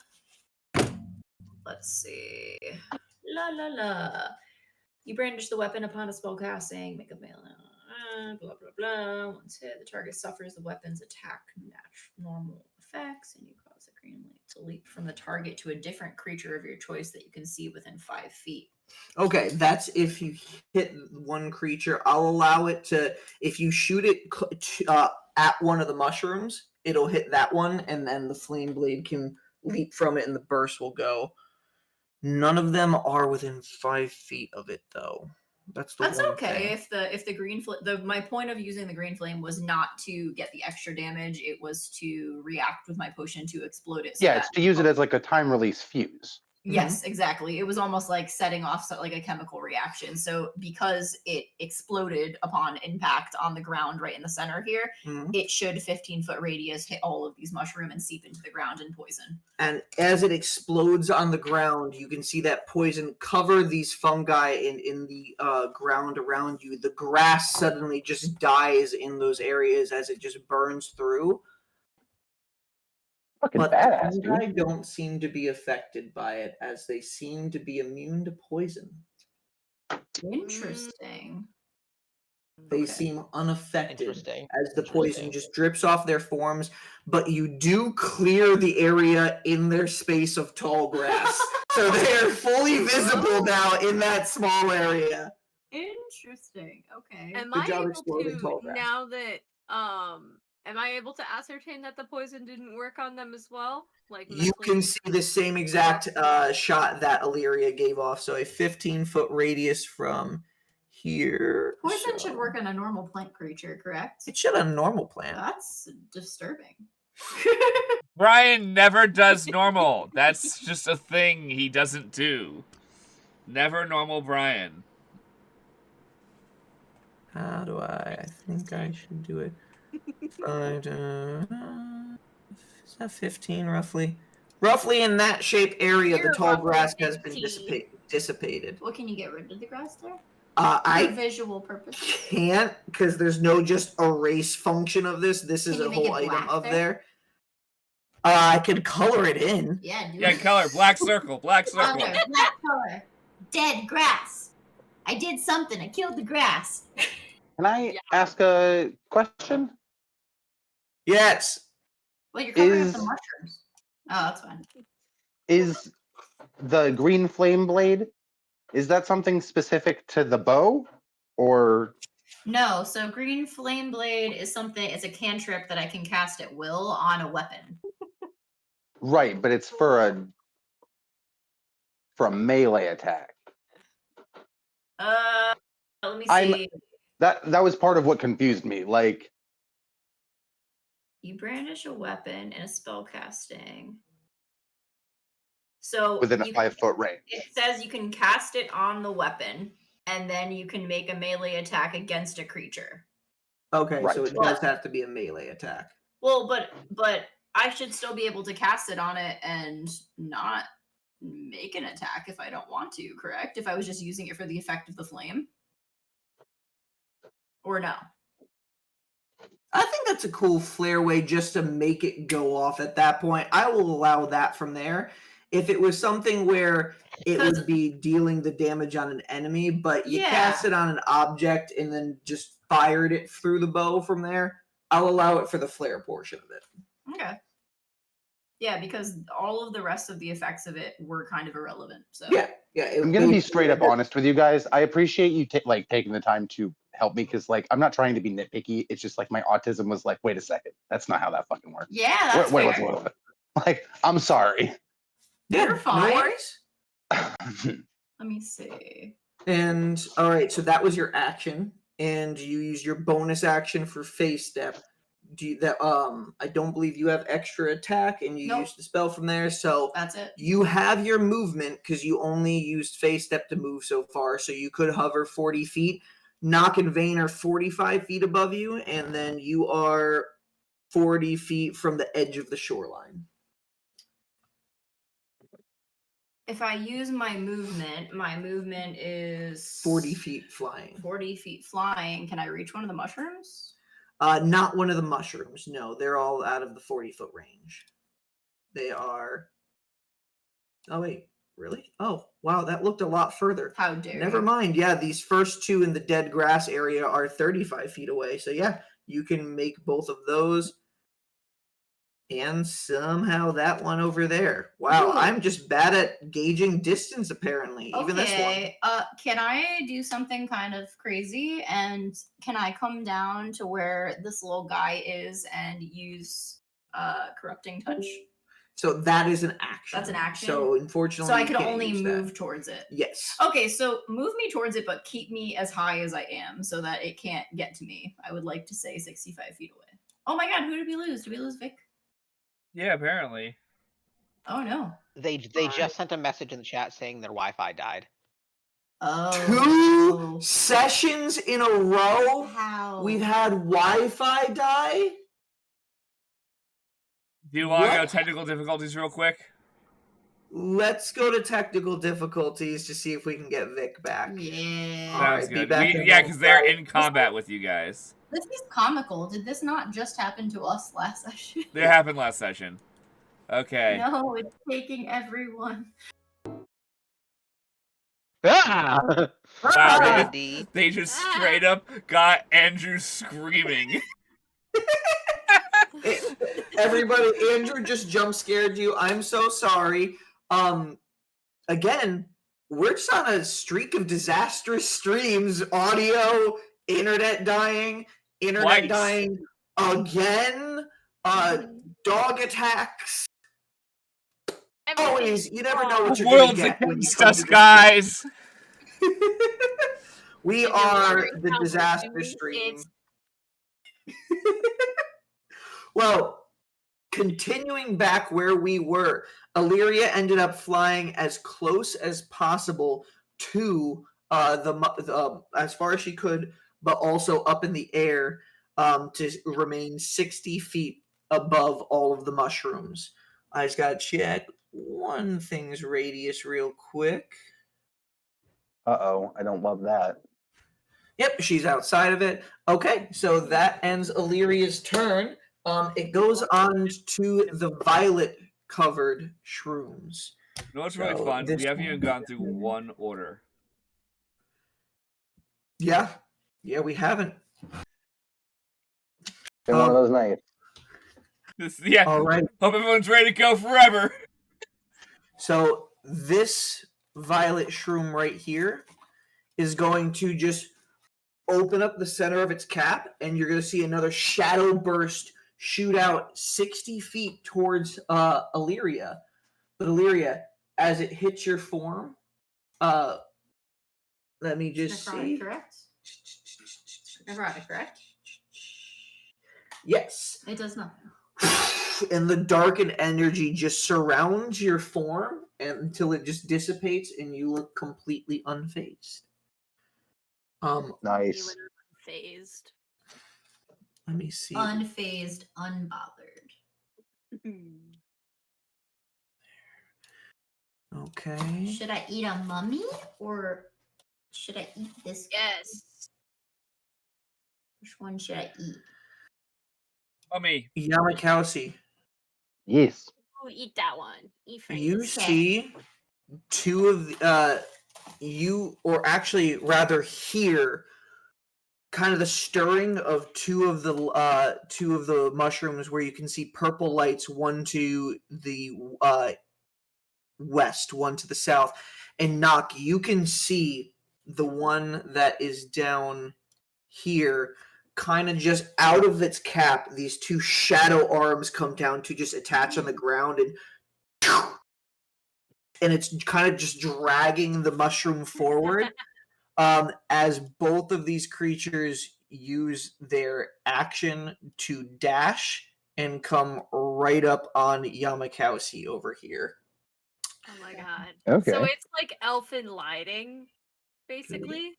Let's see. La la la. You brandish the weapon upon a spell casting. Make a melee. Blah blah blah. Once hit, the target suffers the weapon's attack normal effects, and you cause the green light to leap from the target to a different creature of your choice that you can see within 5 feet. Okay, that's if you hit one creature. I'll allow it to, if you shoot it at one of the mushrooms, it'll hit that one, and then the flame blade can leap from it, and the burst will go. None of them are within 5 feet of it, though. That's okay. Thing. If the green flame, my point of using the green flame was not to get the extra damage; it was to react with my potion to explode it. So it's to use it as like a time release fuse. Yes, exactly. It was almost like setting off like a chemical reaction. So because it exploded upon impact on the ground right in the center here, it should 15-foot radius hit all of these mushroom and seep into the ground and poison. And as it explodes on the ground, you can see that poison cover these fungi in the ground around you. The grass suddenly just dies in those areas as it just burns through. But the fungi don't seem to be affected by it, as they seem to be immune to poison. Interesting. They seem unaffected as the poison just drips off their forms, but you do clear the area in their space of tall grass. So they are fully visible now in that small area. Interesting. Okay. Am I able to, now that am I able to ascertain that the poison didn't work on them as well? Like you can see the same exact shot that Illyria gave off. So a 15-foot radius from here. Poison should so- work on a normal plant creature, correct? It should on a normal plant. That's disturbing. Brian never does normal. That's just a thing he doesn't do. Never normal Brian. How do I think I should do it. Is that 15 roughly? Roughly in that shape area, You're the tall roughly grass has been 15. dissipated. What, can you get rid of the grass there? Uh, For I visual purposes. can't because there's no just erase function of this. This is Can you a make whole it item black of there? there. I could color it in. Yeah, do Yeah, it. color. Black circle. Black circle. Color, black color. Dead grass. I did something. I killed the grass. Can I ask a question? Yes. Well, you're covering up the Is- mushrooms. Oh, that's fine. Is the green flame blade, is that something specific to the bow? Or No, so green flame blade is something. It's a cantrip that I can cast at will on a weapon. right, but it's for a melee attack. Let me I'm- see. That was part of what confused me. Like, You brandish a weapon in a spell casting. So within a you 5-foot range. It says you can cast it on the weapon, and then you can make a melee attack against a creature. Okay, so Right. it does have to be a melee attack. Well, but I should still be able to cast it on it and not make an attack if I don't want to, correct? If I was just using it for the effect of the flame? Or no? I think that's a cool flare way just to make it go off at that point. I will allow that from there. If it was something where it 'Cause- would be dealing the damage on an enemy, but you Yeah. cast it on an object and then just fired it through the bow from there, I'll allow it for the flare portion of it. Okay. Yeah, because all of the rest of the effects of it were kind of irrelevant. So Yeah. I'm gonna be straight up honest with you guys. I appreciate you taking the time to help me, because like I'm not trying to be nitpicky. It's just like my autism was like, wait a second, that's not how that fucking works. Yeah, that's Wait, fair. what's like, I'm sorry. Yeah, You're fine. No worries. Let me see. And all right, so that was your action, and you use your bonus action for phase step. Do you, that I don't believe you have extra attack, and you Nope. use the spell from there. So That's it. you have your movement because you only used phase step to move so far. So you could hover 40 feet. Knock and Vane are 45 feet above you, and then you are 40 feet from the edge of the shoreline. If I use my movement is 40 feet flying. 40 feet flying. Can I reach one of the mushrooms? Not one of the mushrooms. No, they're all out of the 40-foot range. They are. Oh wait, really? Oh wow, that looked a lot further. How dare Never you. mind. Yeah, these first two in the dead grass area are 35 feet away. So yeah, you can make both of those. And somehow that one over there. Wow, Ooh. I'm just bad at gauging distance apparently. Even this one. Okay, can I do something kind of crazy? And can I come down to where this little guy is and use corrupting touch? So that is an action. That's an action? So unfortunately, So I you could can't only use that. move towards it. Yes. Okay, so move me towards it, but keep me as high as I am so that it can't get to me. I would like to say 65 feet away. Oh my god, who did we lose? Did we lose Vic? Yeah, apparently. Oh no. They just sent a message in the chat saying their Wi-Fi died. Oh. 2 sessions in a row. How? We've had Wi-Fi die. Do you want to go What? technical difficulties real quick? Let's go to technical difficulties to see if we can get Vic back. Yeah. All Sounds right, be good. back in a Yeah, moment, because they're guys. in combat with you guys. This is comical. Did this not just happen to us last session? It happened last session. Okay. No, it's taking everyone. Ah! Wow, D. they just straight up got Andrew screaming. Everybody, Andrew just jump scared you. I'm so sorry. Again, we're just on a streak of disastrous streams. Audio, internet dying, Twice. dying again. Dog attacks. Always, you never know what The you're gonna world's get when you against come us, to this guys. We If you're are wondering the how we're disaster doing, stream. it's Well, continuing back where we were, Illyria ended up flying as close as possible to as far as she could, but also up in the air to remain 60 feet above all of the mushrooms. I just gotta check one thing's radius real quick. Uh-oh, I don't love that. Yep, she's outside of it. Okay, so that ends Illyria's turn. It goes on to the violet-covered shrooms. You know what's really So fun? this We haven't even gone one- through one order. Yeah, we haven't. Been one of those nights. Yeah. All right. Hope everyone's ready to go forever. So this violet shroom right here is going to just open up the center of its cap, and you're going to see another shadow burst shoot out 60 feet towards Illyria. But Illyria, as it hits your form, let me just see. Correct? Necrotic, correct? Yes. It does nothing. And the darkened energy just surrounds your form until it just dissipates and you look completely unfazed. Nice. you and unfazed. Let me see. Unfazed, unbothered. Okay. Should I eat a mummy or should I eat this guy? Yes. Which one should I eat? Mummy. Yamakowski, Yes. Oh, eat that one. Eat you Frank. see two of the, you, or actually rather hear kind of the stirring of two of the mushrooms where you can see purple lights, one to the west, one to the south. And Knock, you can see the one that is down here kind of just out of its cap. These two shadow arms come down to just attach on the ground, and it's kind of just dragging the mushroom forward. As both of these creatures use their action to dash and come right up on Yamakowski over here. Oh my god. Okay. So it's like elfin lighting, basically.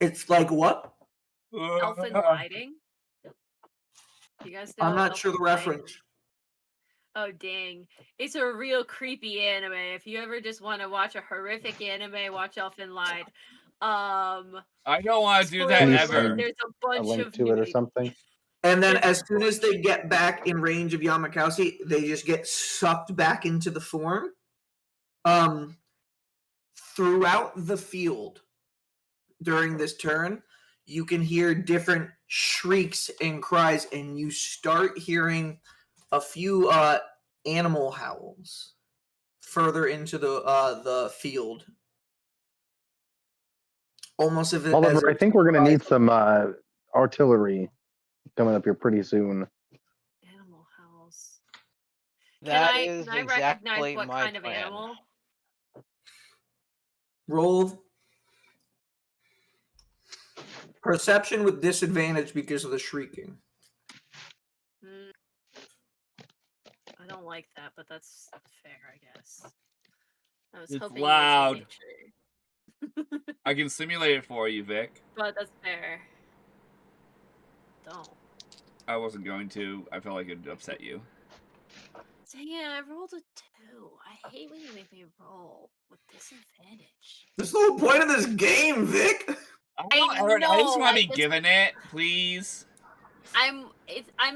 It's like what? Elfin lighting. You guys know I'm not sure the elfin lighting? reference. Oh dang. It's a real creepy anime. If you ever just want to watch a horrific anime, watch Elfin Light. I don't want to do that Can you spoiler alert, ever. there's a A bunch link of to it or nudity. something? And then There's as soon as they get back in range of Yamakowski, they just get sucked back into the form. Throughout the field during this turn, you can hear different shrieks and cries, and you start hearing a few animal howls further into the field. Almost as Oliver, I if think we're going to need some artillery coming up here pretty soon. Animal house. That Can is I exactly recognize what my kind of plan. animal? roll perception with disadvantage because of the shrieking. Hmm. I don't like that, but that's fair, I guess. I was It's hoping loud. it was a picture. I can simulate it for you, Vic. But that's fair. Don't. I wasn't going to. I felt like it'd upset you. Dang it, I rolled a 2. I hate when you make me roll with disadvantage. There's no point in this game, Vic. I just know, want to be just- given it, please. I'm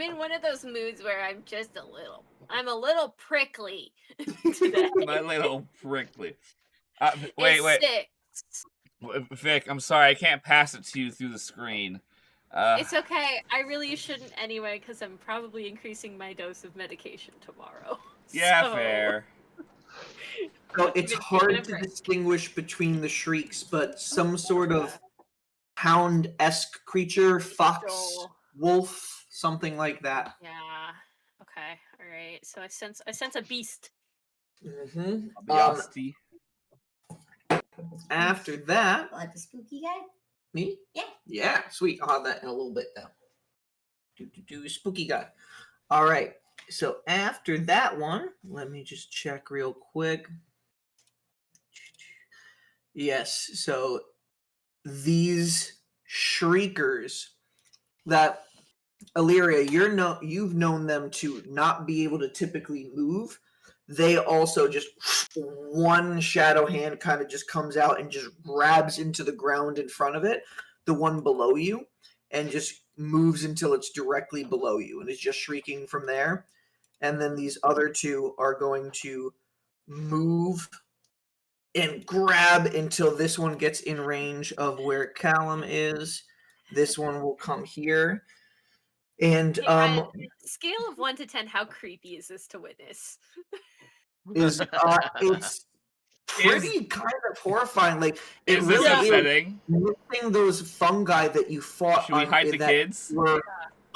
in one of those moods where I'm a little prickly today. My little prickly. Wait, It's wait. 6. Vic, I'm sorry. I can't pass it to you through the screen. It's okay. I really shouldn't anyway, because I'm probably increasing my dose of medication tomorrow. Yeah, So- fair. So it's Even hard a to break. distinguish between the shrieks, but some sort of hound-esque creature, fox, Joel. wolf, something like that. Yeah. Okay. All right. So I sense a beast. Mm-hmm. Beastie. After that, Like the spooky guy? me? Yeah. Yeah, sweet. I'll have that in a little bit now. Spooky guy. All right. So after that one, let me just check real quick. Yes. So these shriekers that Illyria, you've known them to not be able to typically move. They also just one shadow hand kind of just comes out and just grabs into the ground in front of it, the one below you, and just moves until it's directly below you and is just shrieking from there. And then these other two are going to move and grab until this one gets in range of where Callum is. This one will come here. And Scale of 1 to 10, how creepy is this to witness? it's pretty kind of horrifying. Like it Is really this is upsetting? missing those fungi that you fought Should we on hide the that kids? were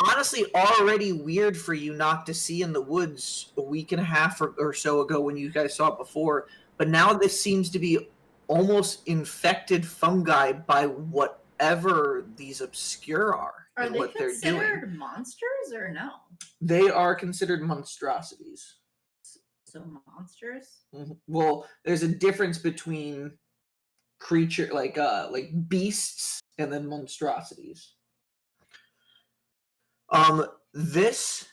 honestly already weird for you not to see in the woods a week and a half or so ago when you guys saw it before. But now this seems to be almost infected fungi by whatever these obscure are. Are and they what they're doing. considered monsters or no? They are considered monstrosities. So monsters? Well, there's a difference between creature like beasts and then monstrosities. This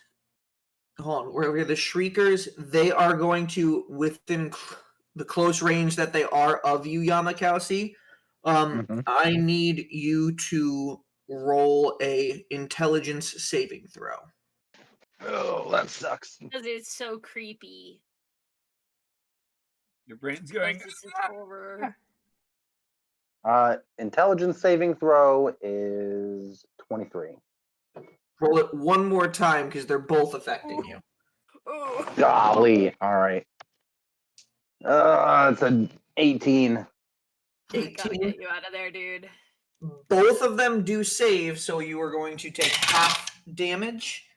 hold on, we're the shriekers. They are going to within the close range that they are of you, Yamakasi. I need you to roll a intelligence saving throw. Oh, that sucks. Because it's so creepy. Your brain's going. This is horror. Intelligence saving throw is 23. Roll it one more time because they're both affecting you. Oh. Golly. All right. It's an 18. I gotta get you out of there, dude. Both of them do save, so you are going to take half damage.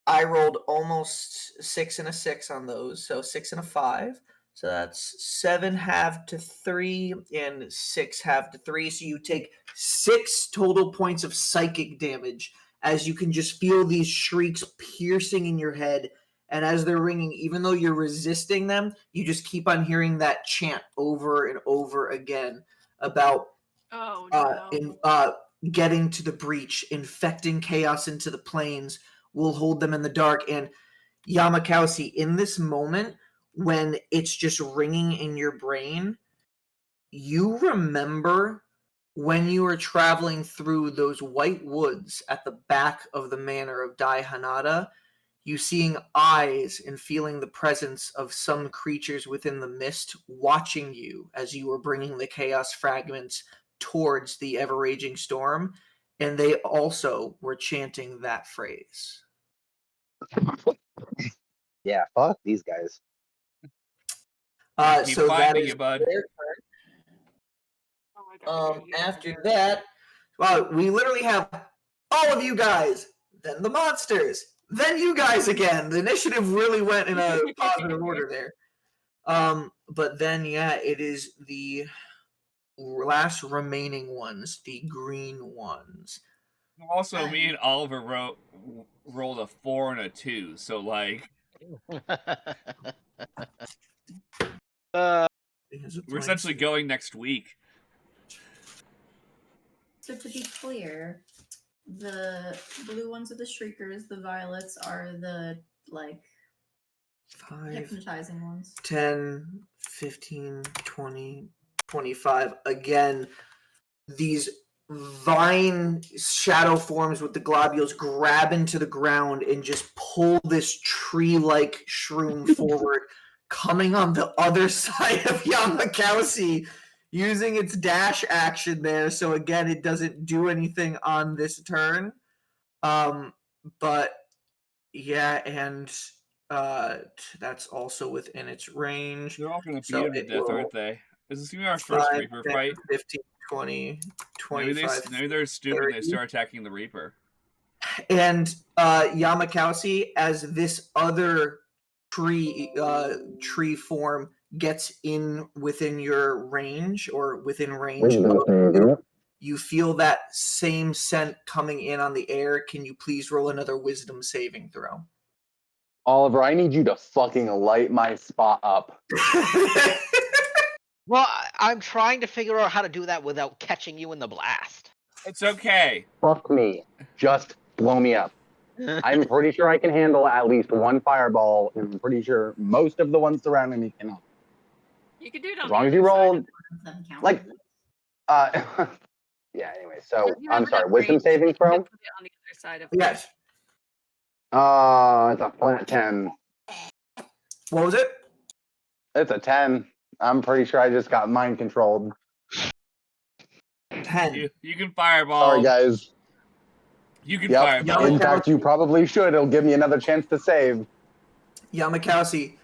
I rolled almost 6 and a 6 on those, so 6 and a 5. So that's 7 half to 3 and 6 half to 3. So you take 6 total points of psychic damage as you can just feel these shrieks piercing in your head. And as they're ringing, even though you're resisting them, you just keep on hearing that chant over and over again about getting to the breach, infecting chaos into the plains, will hold them in the dark. And Yamakasi, in this moment, when it's just ringing in your brain, you remember when you were traveling through those white woods at the back of the manor of Dai Hanada, you seeing eyes and feeling the presence of some creatures within the mist watching you as you were bringing the chaos fragments towards the ever-raging storm, and they also were chanting that phrase. Yeah, fuck these guys. Keep So that finding is you, bud. their Oh my God, turn. After that, well, we literally have all of you guys, then the monsters, then you guys again. The initiative really went in a positive order there. But then, yeah, it is the last remaining ones, the green ones. Also, me and Oliver rolled a 4 and a 2, so like we're essentially going next week. So to be clear, the blue ones are the shriekers, the violets are the like 5, hypnotizing ones. 10, 15, 20, 25. Again, these vine shadow forms with the globules grab into the ground and just pull this tree-like shroom forward, coming on the other side of Yamakasi, using its dash action there. So again, it doesn't do anything on this turn. But yeah, and that's also within its range. They're all going to So beat him to it death, will- aren't they? Is this going to be our first 5, Reaper 10, fight? 15, 20, 25. Maybe they're stupid and they 30. start attacking the Reaper. And Yamakasi, as this other tree form gets in within your range or within range of you, you feel that same scent coming in on the air. Can you please roll another wisdom saving throw? Oliver, I need you to fucking light my spot up. Well, I'm trying to figure out how to do that without catching you in the blast. It's okay. Fuck me. Just blow me up. I'm pretty sure I can handle at least one fireball, and I'm pretty sure most of the ones surrounding me cannot. You can do it on As the long as other you side roll, of Them count. like, yeah. Anyway, so If you I'm have sorry. enough Wisdom range, saving you throw. can put it on the other side of Yes. It's a flat 10. What was it? It's a 10. I'm pretty sure I just got mind controlled. 10. You can fireball. Sorry, guys. You can Yep. fireball. In fact, you probably should. It'll give me another chance to save. Yamakasi,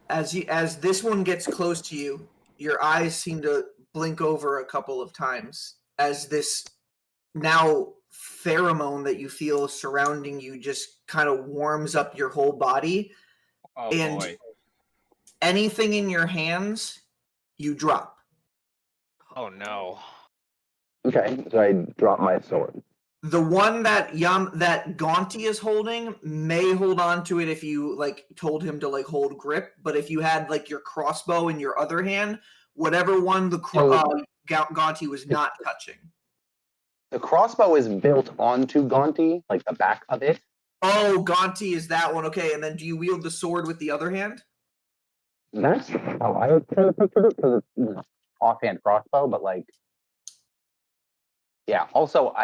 as this one gets close to you, your eyes seem to blink over a couple of times as this now pheromone that you feel surrounding you just kind of warms up your whole body. Oh And boy. anything in your hands, you drop. Oh no. Okay, so I drop my sword. The one that that Gaunty is holding may hold on to it if you like told him to like hold grip, but if you had like your crossbow in your other hand, whatever one the Gaunty was not touching. The crossbow is built onto Gaunty, like the back of it. Oh, Gaunty is that one. Okay, and then do you wield the sword with the other hand? That's how I would kind of picture it, because it's offhand crossbow, but like, yeah. Also,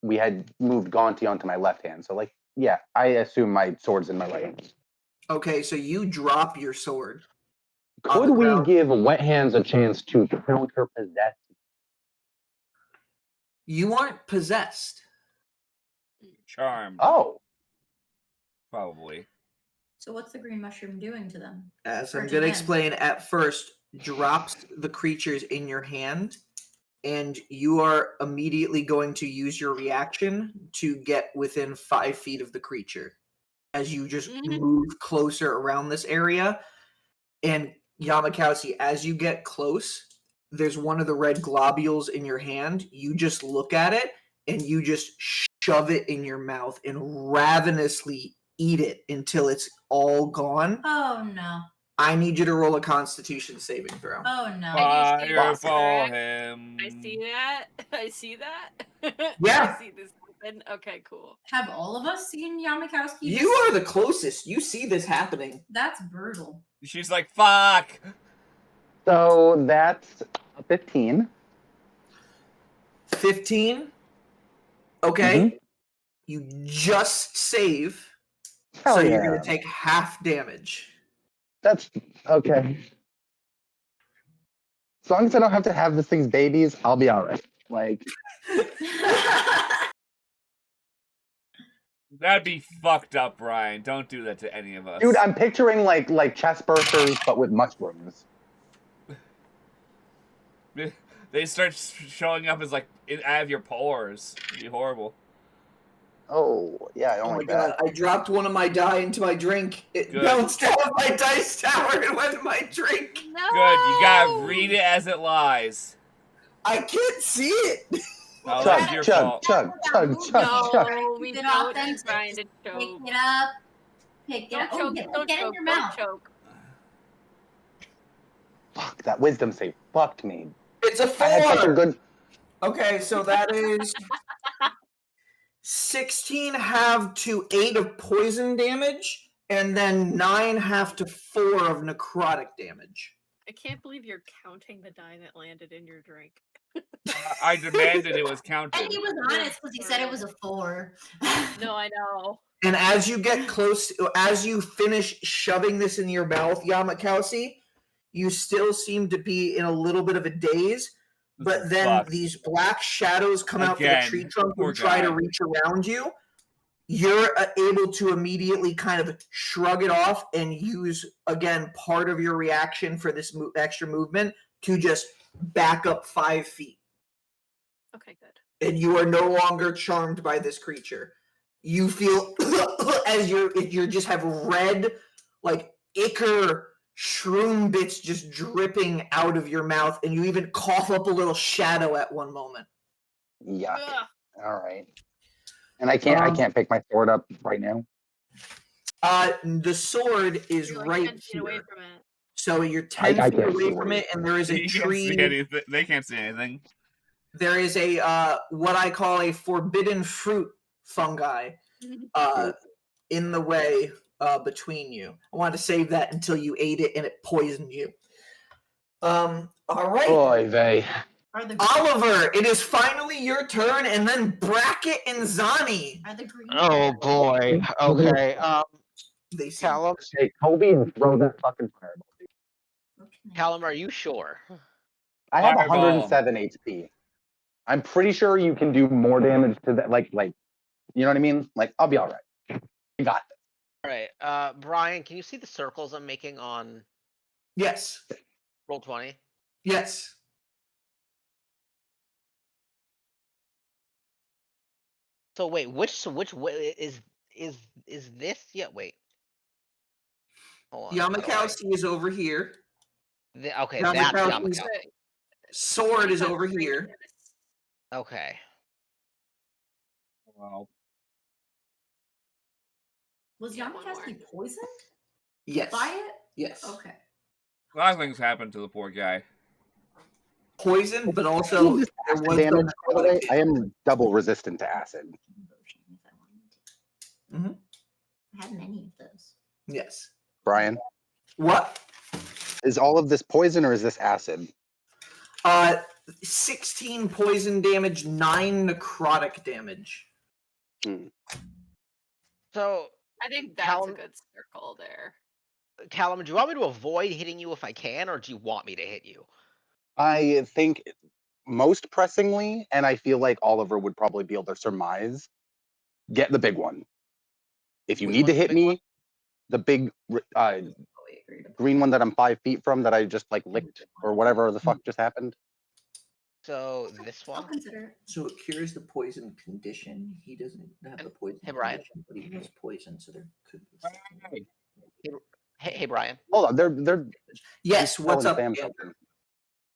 we had moved Gaunty onto my left hand, so like, yeah, I assume my sword's in my right hand. Okay, so you drop your sword. Could we give Wet Hands a chance to counter possess? You aren't possessed. Charmed. Oh, Probably. So what's the green mushroom doing to them? As Or I'm to going to him? explain, at first drops the creatures in your hand, and you are immediately going to use your reaction to get within 5 feet of the creature as you just move closer around this area. And Yamakasi, as you get close, there's one of the red globules in your hand. You just look at it and you just shove it in your mouth and ravenously eat it until it's all gone. Oh no. I need you to roll a Constitution saving throw. Oh no. I do see Fire this, for correct? him. I see that. I see that. Yeah. I see this happen. Okay, cool. Have all of us seen Yamakowski? You are the closest. You see this happening. That's brutal. She's like, fuck. so that's a 15. 15. Okay. You just save. Hell so yeah. you're going to take half damage. That's okay. As long as I don't have to have this thing's babies, I'll be all right. Like, That'd be fucked up, Brian. Don't do that to any of us. dude, I'm picturing like chest bursters, but with mushrooms. They start showing up as like out of your pores. It'd be horrible. Oh yeah, I don't Oh my like god, that. I dropped one of my die into my drink. It Good. bounced out of my dice tower and went in my drink. No. Good. You gotta read it as it lies. I can't see it. Oh, Chug, that's your chug, fault. chug, chug, chug, chug. No, we Keep it don't authentic. need Brian to Pick choke. it up. Pick it Don't up. Oh, choke. get Don't it in choke. your Don't mouth. choke. Fuck, that wisdom save fucked me. It's a I had such a 4. good. Okay, so that is 16 half to 8 of poison damage, and then 9 half to 4 of necrotic damage. I can't believe you're counting the die that landed in your drink. I demanded it was And counted. he was honest because he said it was a 4. No, I know. And as you get close, as you finish shoving this in your mouth, Yamakasi, you still seem to be in a little bit of a daze. But then Fuck. these black shadows come out from the Again, tree trunk poor and try to guy. reach around you. You're able to immediately kind of shrug it off and use, again, part of your reaction for this extra movement to just back up 5 feet. Okay, good. And you are no longer charmed by this creature. You feel as you just have red, like ichor shroom bits just dripping out of your mouth, and you even cough up a little shadow at one moment. Yuck. Ugh. All right. And I can't pick my sword up right now. The sword is You're like right 10 feet away here. from it. So you're 10 I feet can't away see from where it, and there is a You can't tree. see anything. They can't see anything. There is a what I call a forbidden fruit fungi in the way between you. I wanted to save that until you ate it and it poisoned you. All right. Oy vey. Are the Oliver, it is finally your turn, and then Brackett and Zani. are the green? Oh boy. Okay. They seem Callum, Hey, Toby, throw that fucking fireball. Dude. What can I Callum, are you sure? I have Fireball. 107 HP. I'm pretty sure you can do more damage to that. Like, you know what I mean? Like, I'll be all right. I got this. All right. Brian, can you see the circles I'm making on Yes. Roll20? Yes. So wait, which way is this? Yeah, wait. Hold on. how do I- Yamakowski is over here. Okay, Yamakowski's that's Yamakowski. sword is over here. Okay. Well, Was Yeah, one Yamakowski more. poisoned Yes. by it? Yes. Okay. a lot of things happened to the poor guy. Poison, but also there Acid was damage, some by the way. necrotic I am double resistant to acid. Mhm. I had many of those. Yes. Brian, What? is all of this poison or is this acid? 16 poison damage, 9 necrotic damage. So, I think that's Callum- a good circle there. Callum, do you want me to avoid hitting you if I can, or do you want me to hit you? I think most pressingly, and I feel like Oliver would probably be able to surmise, get the big one. If you Which need to one's the hit big me, one? the big Oh, we agreed upon. green one that I'm 5 feet from that I just like licked or whatever the fuck just happened. So this I'll one. consider it. So it cures the poison condition. He doesn't have the poison Hey, Brian. condition, but he was poisoned, so there could be something. Hey, Brian. Hold on, they're Yes, what's telling up, Sam Andrew?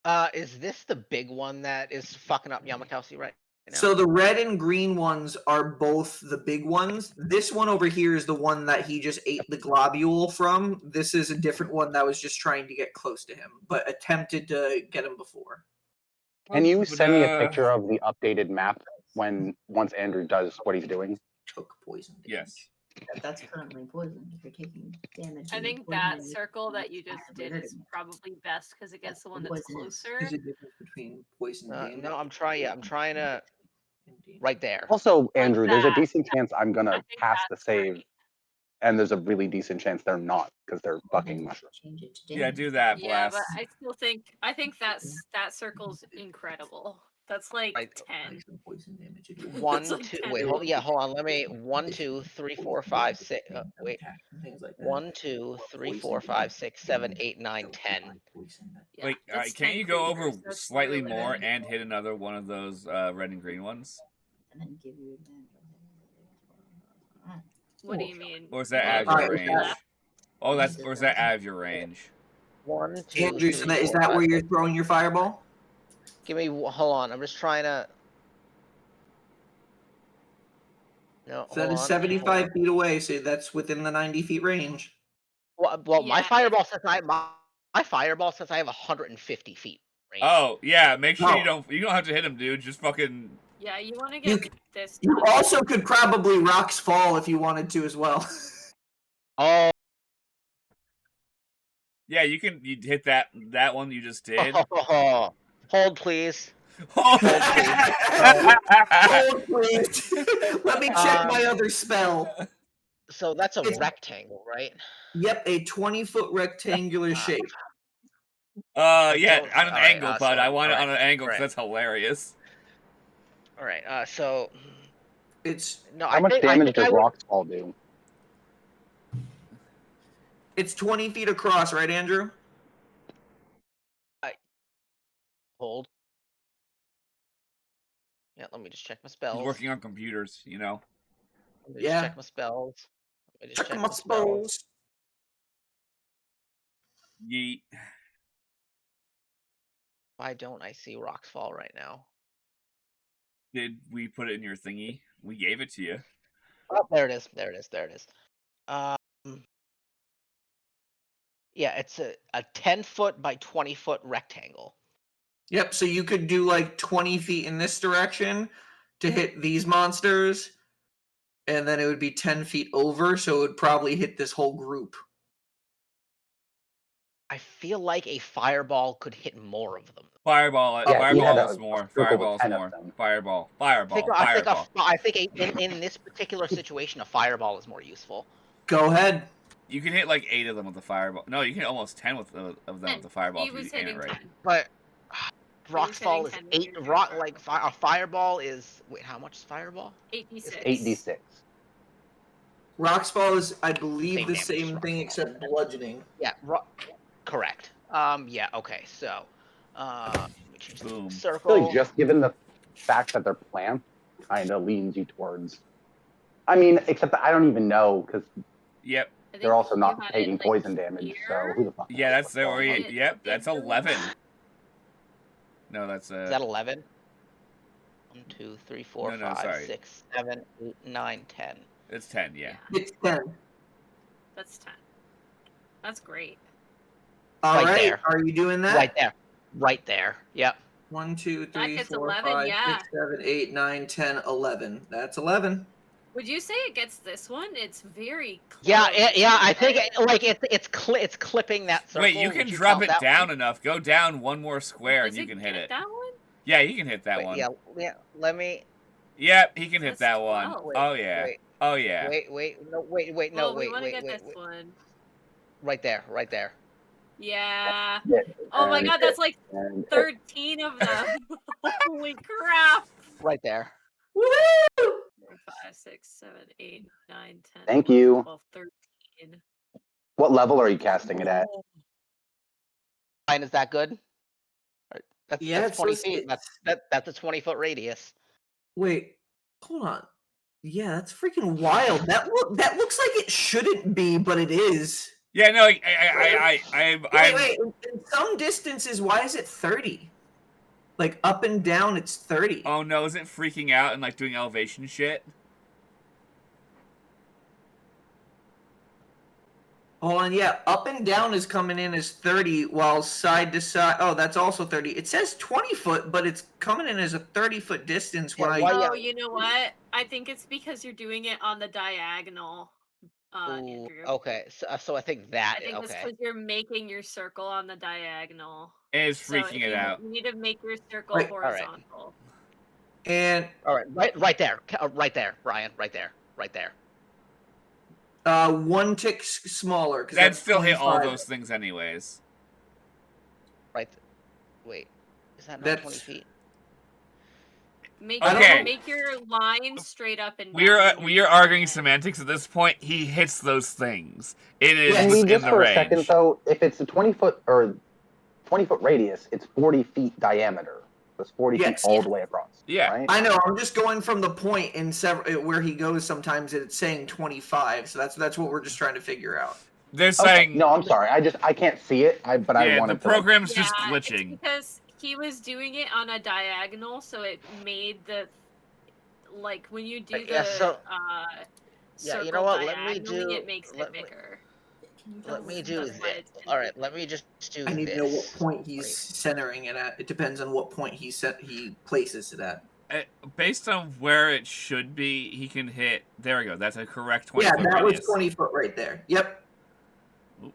something. Is this the big one that is fucking up Yamakowski right now? So the red and green ones are both the big ones. This one over here is the one that he just ate the globule from. This is a different one that was just trying to get close to him, but attempted to get him before. Can you send me a picture of the updated map once Andrew does what he's doing? Took poison damage. Yes. That's currently poisoned. If you're taking damage. I and think poison that damage, circle that you just actively did is hurting it. probably best because it gets the one that's Poison is- closer. There's a difference between poison damage. No, I'm trying. Yeah, I'm trying to. and damage. Right there. Also, Andrew, Like there's a that. decent chance I'm I gonna think pass the that's save, great. and there's a really decent chance they're not because they're fucking mushrooms. Change it to Yeah, damage. do that, Yeah, blast. but I think that circle's incredible. That's like Right. 10. Some poison damage. if you One, It's like two. 10 Wait, hold. damage. Yeah, hold on. Let me. 1, 2, 3, 4, 5, 6. Wait. attack and things like that. 1, 2, 3, 4, 5, 6, 7, 8, 9, 10. Yeah, Wait, it's can't 10 you go over creatures, that's slightly really more big. and hit another one of those red and green ones? And then give you advantage. What do you mean? Or is that You out of wanna your Alright, range? left? Oh, or is that out of your range? 1, 2, Andrew, 3, so that, is 4, that 5, where you're 6. throwing your fireball? Give me. Hold on. I'm just trying to. No, So that hold is on. 75 feet away, so that's within the 90 feet range. Well, my Yeah, fireball says my fireball says I have 150 feet range. Oh, yeah, make sure No. you don't have to hit him, dude. Just fucking. Yeah, you want to You get this. You done. also could probably Rock's Fall if you wanted to as well. Oh. Yeah, you hit that one you just did. Hold, please. Hold Hold, please. Let me check my other spell. So that's a It's- rectangle, right? Yep, a 20-foot rectangular shape. Yeah, Don't- on an alright, angle, bud. so- I want it on alright, an angle because right. that's hilarious. All right. So It's no. How much damage does I would, Rock's Fall do? it's 20 feet across, right, Andrew? hold. Yeah. Let me just check my spells. He's working on computers, you know. Let me just Yeah. check my spells. Let me just Check my spells. Yeet. Why don't I see rocks fall right now? Did we put it in your thingy? We gave it to you. Oh, there it is. There it is. There it is. Yeah, it's a 10-foot by 20-foot rectangle. Yep, so you could do like 20 feet in this direction to hit these monsters, and then it would be 10 feet over, so it would probably hit this whole group. I feel like a fireball could hit more of them. Fireball. Yeah, he had Fireball is a more. circle with Fireball's 10 of more. them. Fireball. I think Fireball. in this particular situation, a fireball is more useful. Go ahead. You can hit like 8 of them with the fireball. No, you can hit almost 10 of them with the fireball. He if was you aim it hitting right. 10. But was hitting Rockfall is 10 with 8. your A fireball is how much is fireball? 8d6. 8d6. Roxfall is, I believe, Same the damage as same thing Roxfall. except bludgeoning. Yeah, correct. Yeah. Okay. So, Boom. I feel circle. like just given the fact that they're plants, kind of leans you towards. I mean, except that I don't even know because Yep. I think they're also you not had it, taking like, poison damage. So here. who the fuck? Yeah, knows that's what's the going on. Yep, that's 11. No, that's Is that 11? 1, 2, 3, 4, No, 5, sorry. 6, 7, 8, 9, 10. It's 10. Yeah. It's 10. That's 10. That's great. All Right right, there. are you doing that? Right there. Right there. Yep. 1, 2, That 3, gets 4, 11, 5, yeah. 6, 7, 8, 9, 10, 11. That's 11. Would you say it gets this one? It's very close. Yeah. I think right? it's clipping that circle. Wait, you Would can drop count it that down one? enough. Go down one more square Does and you can hit get it. that one? Yeah, you can hit that Wait, one. yeah. Let me. Yep, he can hit That's that one. 12. Wait, Oh yeah. Wait. Oh yeah. Wait. No. Wait. We Wait. want to get Wait. this one. Right there. Right there. Yeah. Yeah, Oh my and- god, that's like and- 13 of them. Holy crap. Right there. Woo! 4, 5, 6, 7, 8, 9, 10, Thank 11, you. 12, 13. What level are you casting it at? Fine. Is that good? Yeah, That's it's 20 just- feet. That's a 20-foot radius. Wait, hold on. Yeah, that's freaking wild. That looks like it shouldn't be, but it is. Yeah, no, Wait, in some distances, why is it 30? Like up and down, it's 30. Oh no, is it freaking out and like doing elevation shit? Hold on, yeah, up and down is coming in as 30, while side to side, oh, that's also 30. It says 20 foot, but it's coming in as a 30-foot distance when Yeah, I. why- Oh, you know what? I think it's because you're doing it on the diagonal, Andrew. Okay. So I think that. I think it's Okay. because you're making your circle on the diagonal. And it's So if freaking it out. You need to make your circle Right. horizontal. And All right. Right there. Right there, Brian. Right there. Right there. one tick smaller. That'd still hit all 25. those things anyways. Right. Wait. Is that not That's- 20 feet? Okay. Make your line straight up and We are arguing semantics at this point. He hits those things. It is Can we in just the for range. a second though, if it's a 20-foot or 20-foot radius, it's 40 feet diameter. It's 40 Yes. feet all the way across. Yeah. Right? I know. I'm just going from the point in where he goes. Sometimes it's saying 25, so that's what we're just trying to figure out. They're Okay. saying No, I'm sorry. I can't see it. I yeah, wanted the to. Like, program's just It's glitching. because he was doing it on a diagonal, so it made the when you do the Yeah, so- circle you know what, let me diagonally, do- it makes it let me- bigger. Let me do That's why this. it's All right. Let me just do I need this. to know what point he's Right. centering it at. It depends on what point he places it at. Based on where it should be, he can hit. There we go. That's a correct 20 Yeah, foot that radius. was 20 foot right there. Yep, That was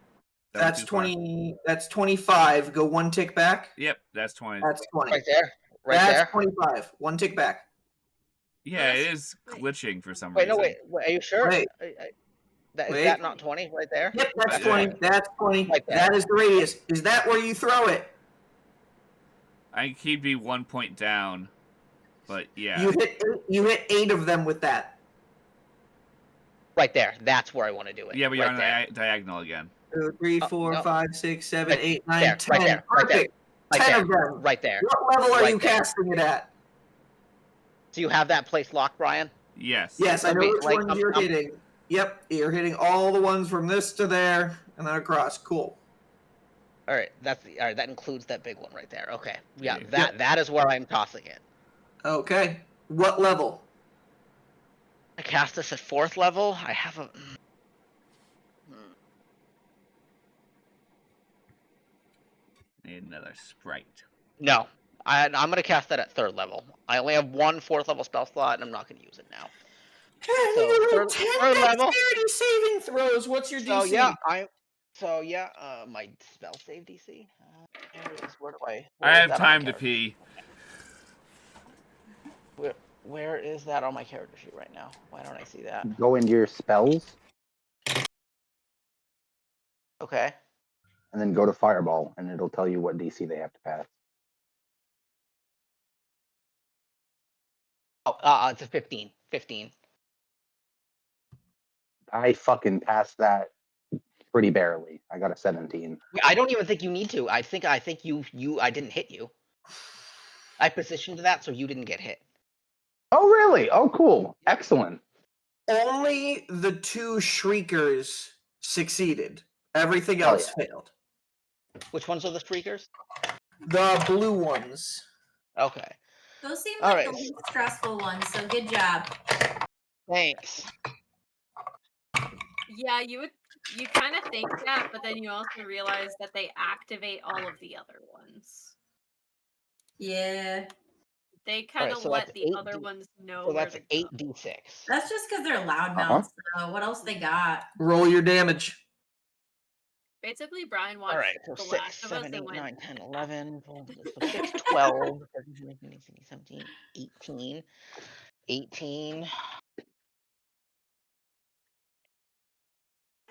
that's too far. 20. That's 25. Go one tick back. Yep, that's 20. That's 20. Right there. Right that's there. 25. One tick back. Yeah, it Yes. is glitching for some Wait. reason. No. Wait. Are you sure? Wait. Is Wait. that not 20 right there? Yep, that's Yeah. 20. That's 20. Like that. That is the radius. Is that where you throw it? I think he'd be 1 point down, but yeah. You hit 8 of them with that. Right there. That's where I want to do it. Yeah, but you're right on there. the diagonal again. 2, 3, 4, no. 5, 6, 7, Right 8, 9, there, 10. right there, right there. Perfect. Right 10 there. of them. Right there. What level are Right you there. casting it at? Do you have that place locked, Brian? Yes. Yes, I know Wait, which like, ones you're I'm- hitting. Yep, you're hitting all the ones from this to there and then across. Cool. All right, all right. That includes that big one right there. Okay, yeah, Yeah. that is where I'm tossing it. Okay. What level? I cast this at 4th level. I have a. Need another sprite. No, I'm gonna cast that at 3rd level. I only have one 4th level spell slot, and I'm not gonna use it now. So You rolled 10 third level. dexterity saving throws. What's your So DC? yeah, my spell save DC. Where I is have that on my time to character? pee. Where is that on my character sheet right now? Why don't I see that? Go into your spells Okay. and then go to Fireball, and it'll tell you what DC they have to pass. Oh, it's a 15. 15. I fucking passed that pretty barely. I got a 17. I don't even think you need to. I think I didn't hit you. I positioned that so you didn't get hit. Oh, really? Oh, cool. Excellent. Only the 2 shriekers succeeded. Everything Hell else failed. Which ones are the streakers? The blue ones. Okay. Those seem All like the right. least stressful ones, so good job. Thanks. Yeah, you kind of think that, but then you also realize that they activate all of the other ones. Yeah. They kind of so let that's the other ones know So where that's to go. 8d6. That's just because they're loudmouths, so what else they got? Roll your damage. Basically, Brian watched All right. So The 6, Last of Us 7, and 8, went, 9, 10, 11. So 6, 12, 13, 14, 15, 16, 17, 18.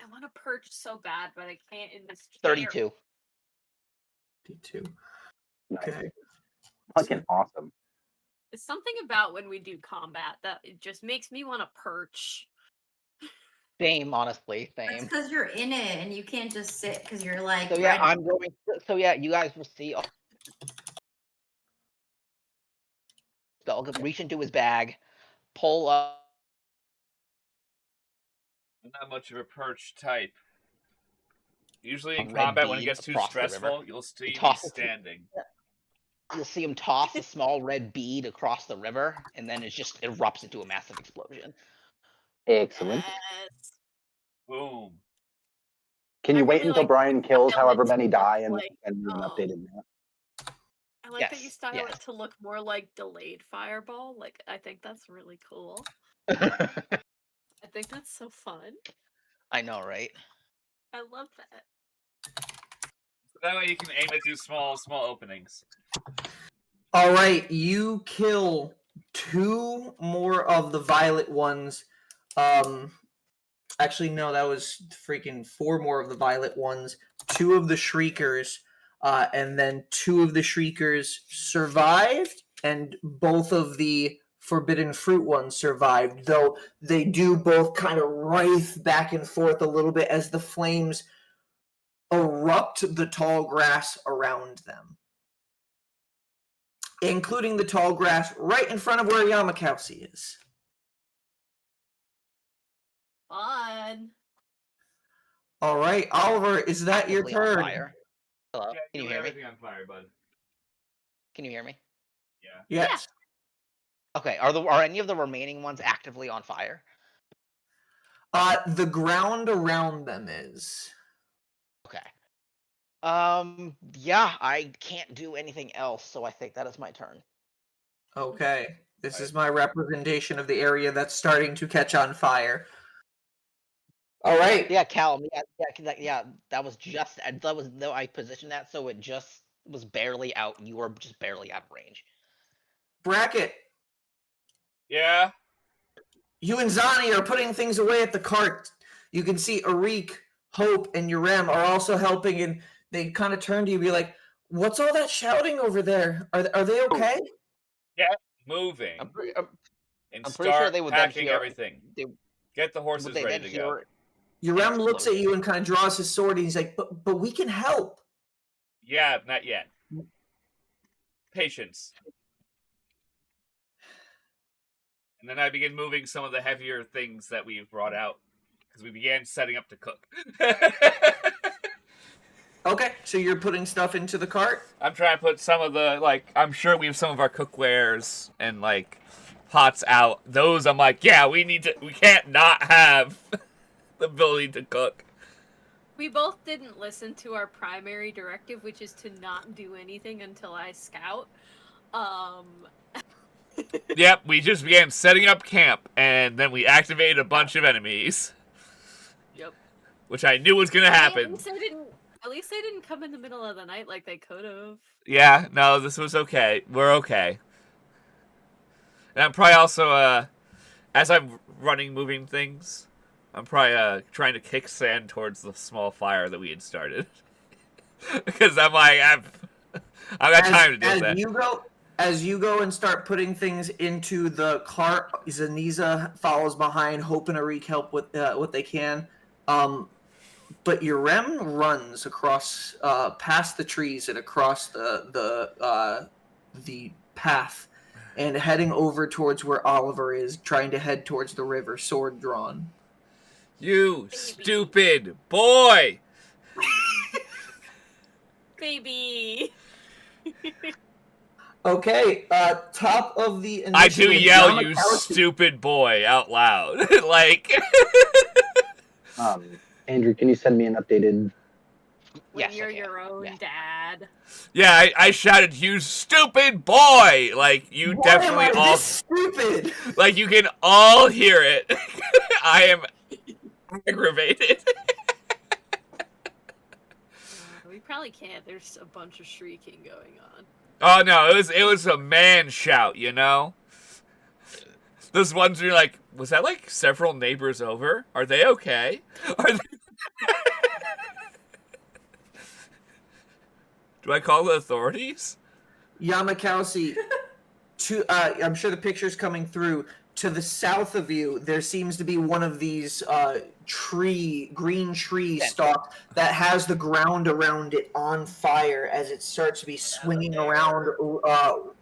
I want to perch so bad, but I can't in this chair. 32. 52. Nice. Okay. Fucking awesome. It's something about when we do combat that it just makes me want to perch. Same, honestly. That's Same. because you're in it and you can't just sit because you're like. So yeah, ready. you guys will see. I'll reach into his bag, pull up. I'm not much of a perch type. Usually in Red combat, when it bead gets too across the river. stressful, you'll see me Toss it. standing. You'll see him toss a small red bead across the river, and then it just erupts into a massive explosion. Excellent. Yes. Boom. Can you I wait really until like Brian the kills style however it many to die look and like, an updated map? I like that you Yes, style yes. it to look more like delayed fireball. Like, I think that's really cool. I I think that's so fun. know, right? I love that. That way you can aim it through small openings. All right, you kill 2 more of the violet ones. Actually, no, that was freaking 4 more of the violet ones. 2 of the shriekers, and then 2 of the shriekers survived, and both of the forbidden fruit ones survived. Though they do both kind of writhe back and forth a little bit as the flames erupt the tall grass around them, including the tall grass right in front of where Yamakowski is. Fun. All right, Oliver, is that your Actively on turn? fire. Hello? Yeah, Can you do hear me? everything on fire, bud. Can you hear me? Yeah. Yes. Okay. Are any of the remaining ones actively on fire? The ground around them is. Okay. Yeah, I can't do anything else, so I think that is my turn. Okay. This is my representation of the area that's starting to catch on fire. All right. Yeah, Callum. Yeah. That was though I positioned that so it just was barely out. You were just barely out of range. Bracket, Yeah. you and Zani are putting things away at the cart. You can see Arik, Hope, and Urem are also helping, and they kind of turn to you and be like, what's all that shouting over there? Are they okay? Get moving. I'm pretty Start sure they would then packing hear everything. Get the horses Would they ready then to go. hear? Urem looks at you and kind of draws his sword, and he's like, but we can help. Yeah, not yet. Patience. And then I begin moving some of the heavier things that we've brought out because we began setting up to cook. Okay, So you're putting stuff into the cart? I'm trying to put some of the, like, I'm sure we have some of our cookwares and, like, pots out. Those, I'm like, yeah, we can't not have the ability to cook. We both didn't listen to our primary directive, which is to not do anything until I scout. Yep, we just began setting up camp, and then we activated a bunch of enemies. Yep. Which I knew was gonna happen. At least they didn't come in the middle of the night like they could have. Yeah, no, this was okay. We're okay. And I'm probably also, as I'm moving things, I'm probably trying to kick sand towards the small fire that we had started. Because I'm like, I've got time to do that. As you go and start putting things into the cart, Zaniza follows behind, hoping to wreak help with what they can. But Urem runs across, past the trees and across the path, and heading over towards where Oliver is, trying to head towards the river, sword drawn. You stupid boy! Baby! Okay, top of the initiative. I do yell, you stupid boy, out loud. Like... Andrew, can you send me an updated... When you're your own dad. Yeah, I shouted, you stupid boy! Like, you Why definitely am I all... this stupid? Like, you can all hear it. I am aggravated. We probably can't. There's a bunch of shrieking going on. Oh no, it was a man shout, you know? Those ones where you're like, was that like several neighbors over? Are they okay? Do I call the authorities? Yamakasi, I'm sure the picture's coming through. To the south of you, there seems to be one of these green tree stalks that has the ground around it on fire as it starts to be swinging around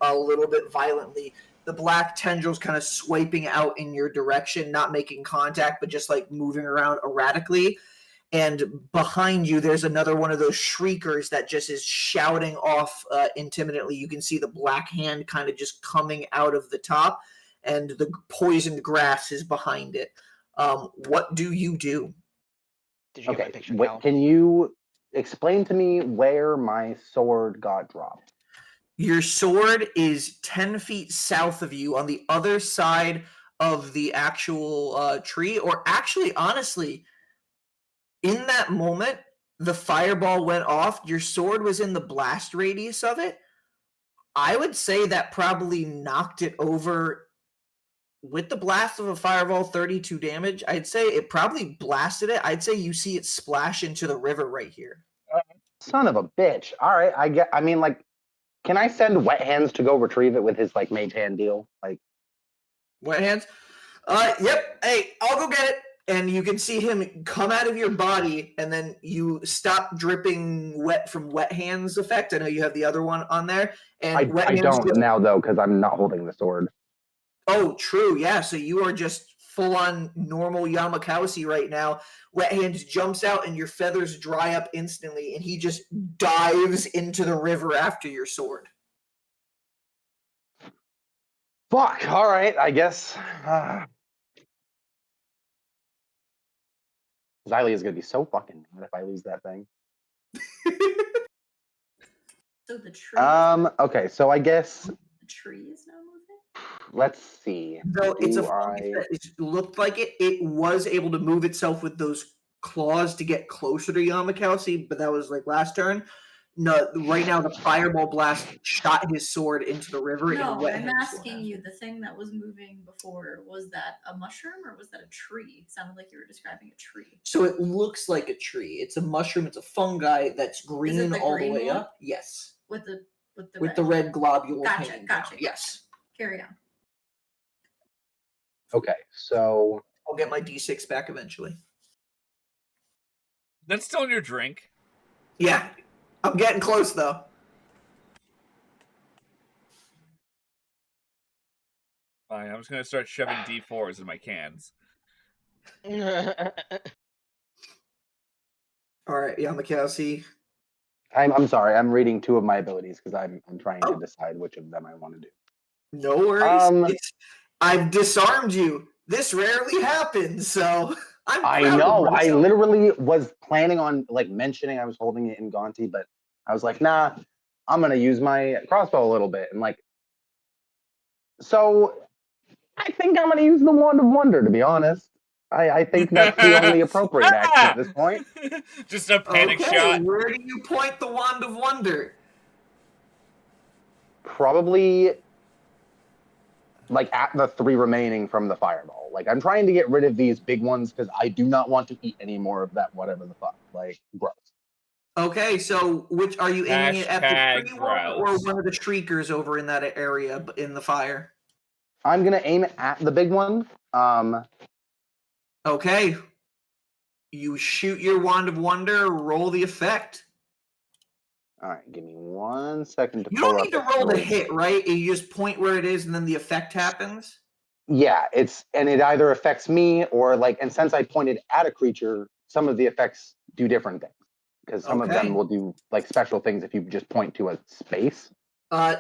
a little bit violently. The black tendrils kind of swiping out in your direction, not making contact, but just like moving around erratically. And behind you, there's another one of those shriekers that just is shouting off intimidately. You can see the black hand kind of just coming out of the top, and the poisoned grass is behind it. What do you do? Did you get my picture? Can you explain to me where my sword got dropped? Your sword is 10 feet south of you on the other side of the actual tree, or actually, honestly, in that moment, the fireball went off. Your sword was in the blast radius of it. I would say that probably knocked it over with the blast of a fireball, 32 damage. I'd say it probably blasted it. I'd say you see it splash into the river right here. Son of a bitch. All right, I mean, like, can I send Wet Hands to go retrieve it with his, like, mage hand deal? Like, Wet Hands? Yep. Hey, I'll go get it. And you can see him come out of your body, and then you stop dripping wet from Wet Hands effect. I know you have the other one on there. And I don't now, though, because I'm not holding the sword. Oh, true. Yeah, so you are just full-on normal Yamakasi right now. Wet Hands jumps out, and your feathers dry up instantly, and he just dives into the river after your sword. Fuck, all right, I guess. Xylee is going to be so fucking mad if I lose that thing. So the tree. Okay, so I guess The tree is now moving? let's see. So it's a fungus that it looked like it was able to move itself with those claws to get closer to Yamakasi, but that was like last turn. No, right now the fireball blast shot his sword into the river. No, I'm asking you, the thing that was moving before, was that a mushroom or was that a tree? It sounded like you were describing a tree. So it looks like a tree. It's a mushroom. It's a fungi that's green all the way up. Yes. With the red globule. Gotcha. Yes. Carry on. Okay, so I'll get my D6 back eventually. That's still in your drink. Yeah. I'm getting close, though. Fine, I'm just going to start shoving D4s in my cans. All right, Yamakasi. I'm sorry. I'm reading 2 of my abilities because I'm trying to Oh. decide which of them I want to do. No worries. Um, I've disarmed you. This rarely happens, so I'm I proud know. of I myself. literally was planning on like mentioning I was holding it in Gonti, but I was like, nah, I'm gonna use my crossbow a little bit, and like, so I think I'm gonna use the Wand of Wonder. To be honest, I think that's the only appropriate action at this point. Just a panic Okay, shot. where do you point the Wand of Wonder? Probably like at the 3 remaining from the fireball. Like I'm trying to get rid of these big ones because I do not want to eat any more of that whatever the fuck. Like gross. Okay, so which are you aiming it at the Hashtag tree one or gross. one of the shriekers over in that area in the fire? I'm gonna aim it at the big one. Okay. You shoot your Wand of Wonder, roll the effect. All right, give me 1 second to You pull don't up need to a roll the skill. hit, right? You just point where it is and then the effect happens. Yeah, it either affects me or like, and since I pointed at a creature, some of the effects do different things because some of them Okay. will do like special things if you just point to a space.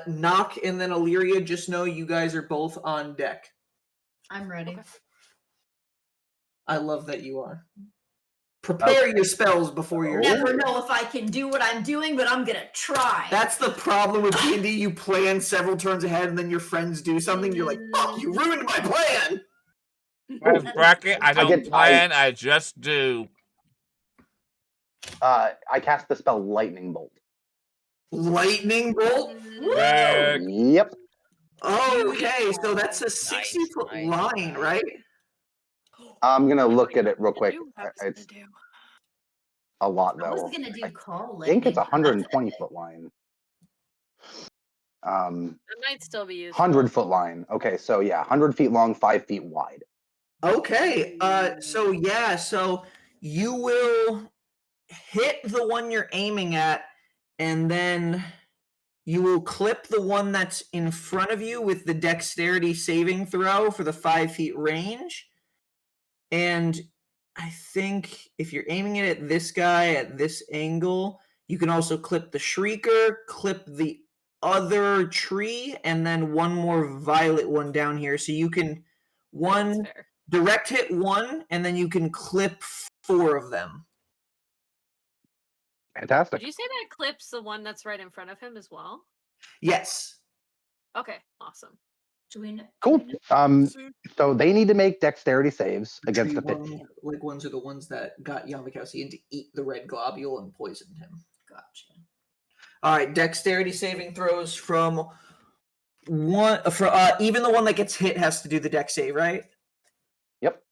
Knock and then Illyria, just know you guys are both on deck. I'm ready. Okay. I love that you are. Prepare your spells before your Never know if I can do what I'm doing, but I'm gonna try. That's the problem with D&D. You plan several turns ahead, and then your friends do something. You're like, "Fuck! You ruined my plan." Bracket, I don't get- plan, I just do. I cast the spell Lightning Bolt. Lightning bolt. Sick. Yep. Okay, so that's a 60-foot nice. line, right? I'm gonna look at it real quick. I It's a lot I was though. gonna do call I think it's a lightning. 120-foot line. It might still be useful. 100-foot line. Okay, so yeah, 100 feet long, 5 feet wide. Okay. So yeah. So you will hit the one you're aiming at, and then you will clip the one that's in front of you with the dexterity saving throw for the 5 feet range. And I think if you're aiming it at this guy at this angle, you can also clip the shrieker, clip the other tree, and then one more violet one down here. So you can That's fair. direct hit one, and then you can clip 4 of them. Fantastic. Did you say that clips the one that's right in front of him as well? Yes. Okay, awesome. Do we know? Cool. So they need to make dexterity saves against Tree a 15. one, like ones are the ones that got Yamakowski to eat the red globule and poisoned him. Gotcha. All right, dexterity saving throws from one for even the one that gets hit has to do the dex save, right? Yep.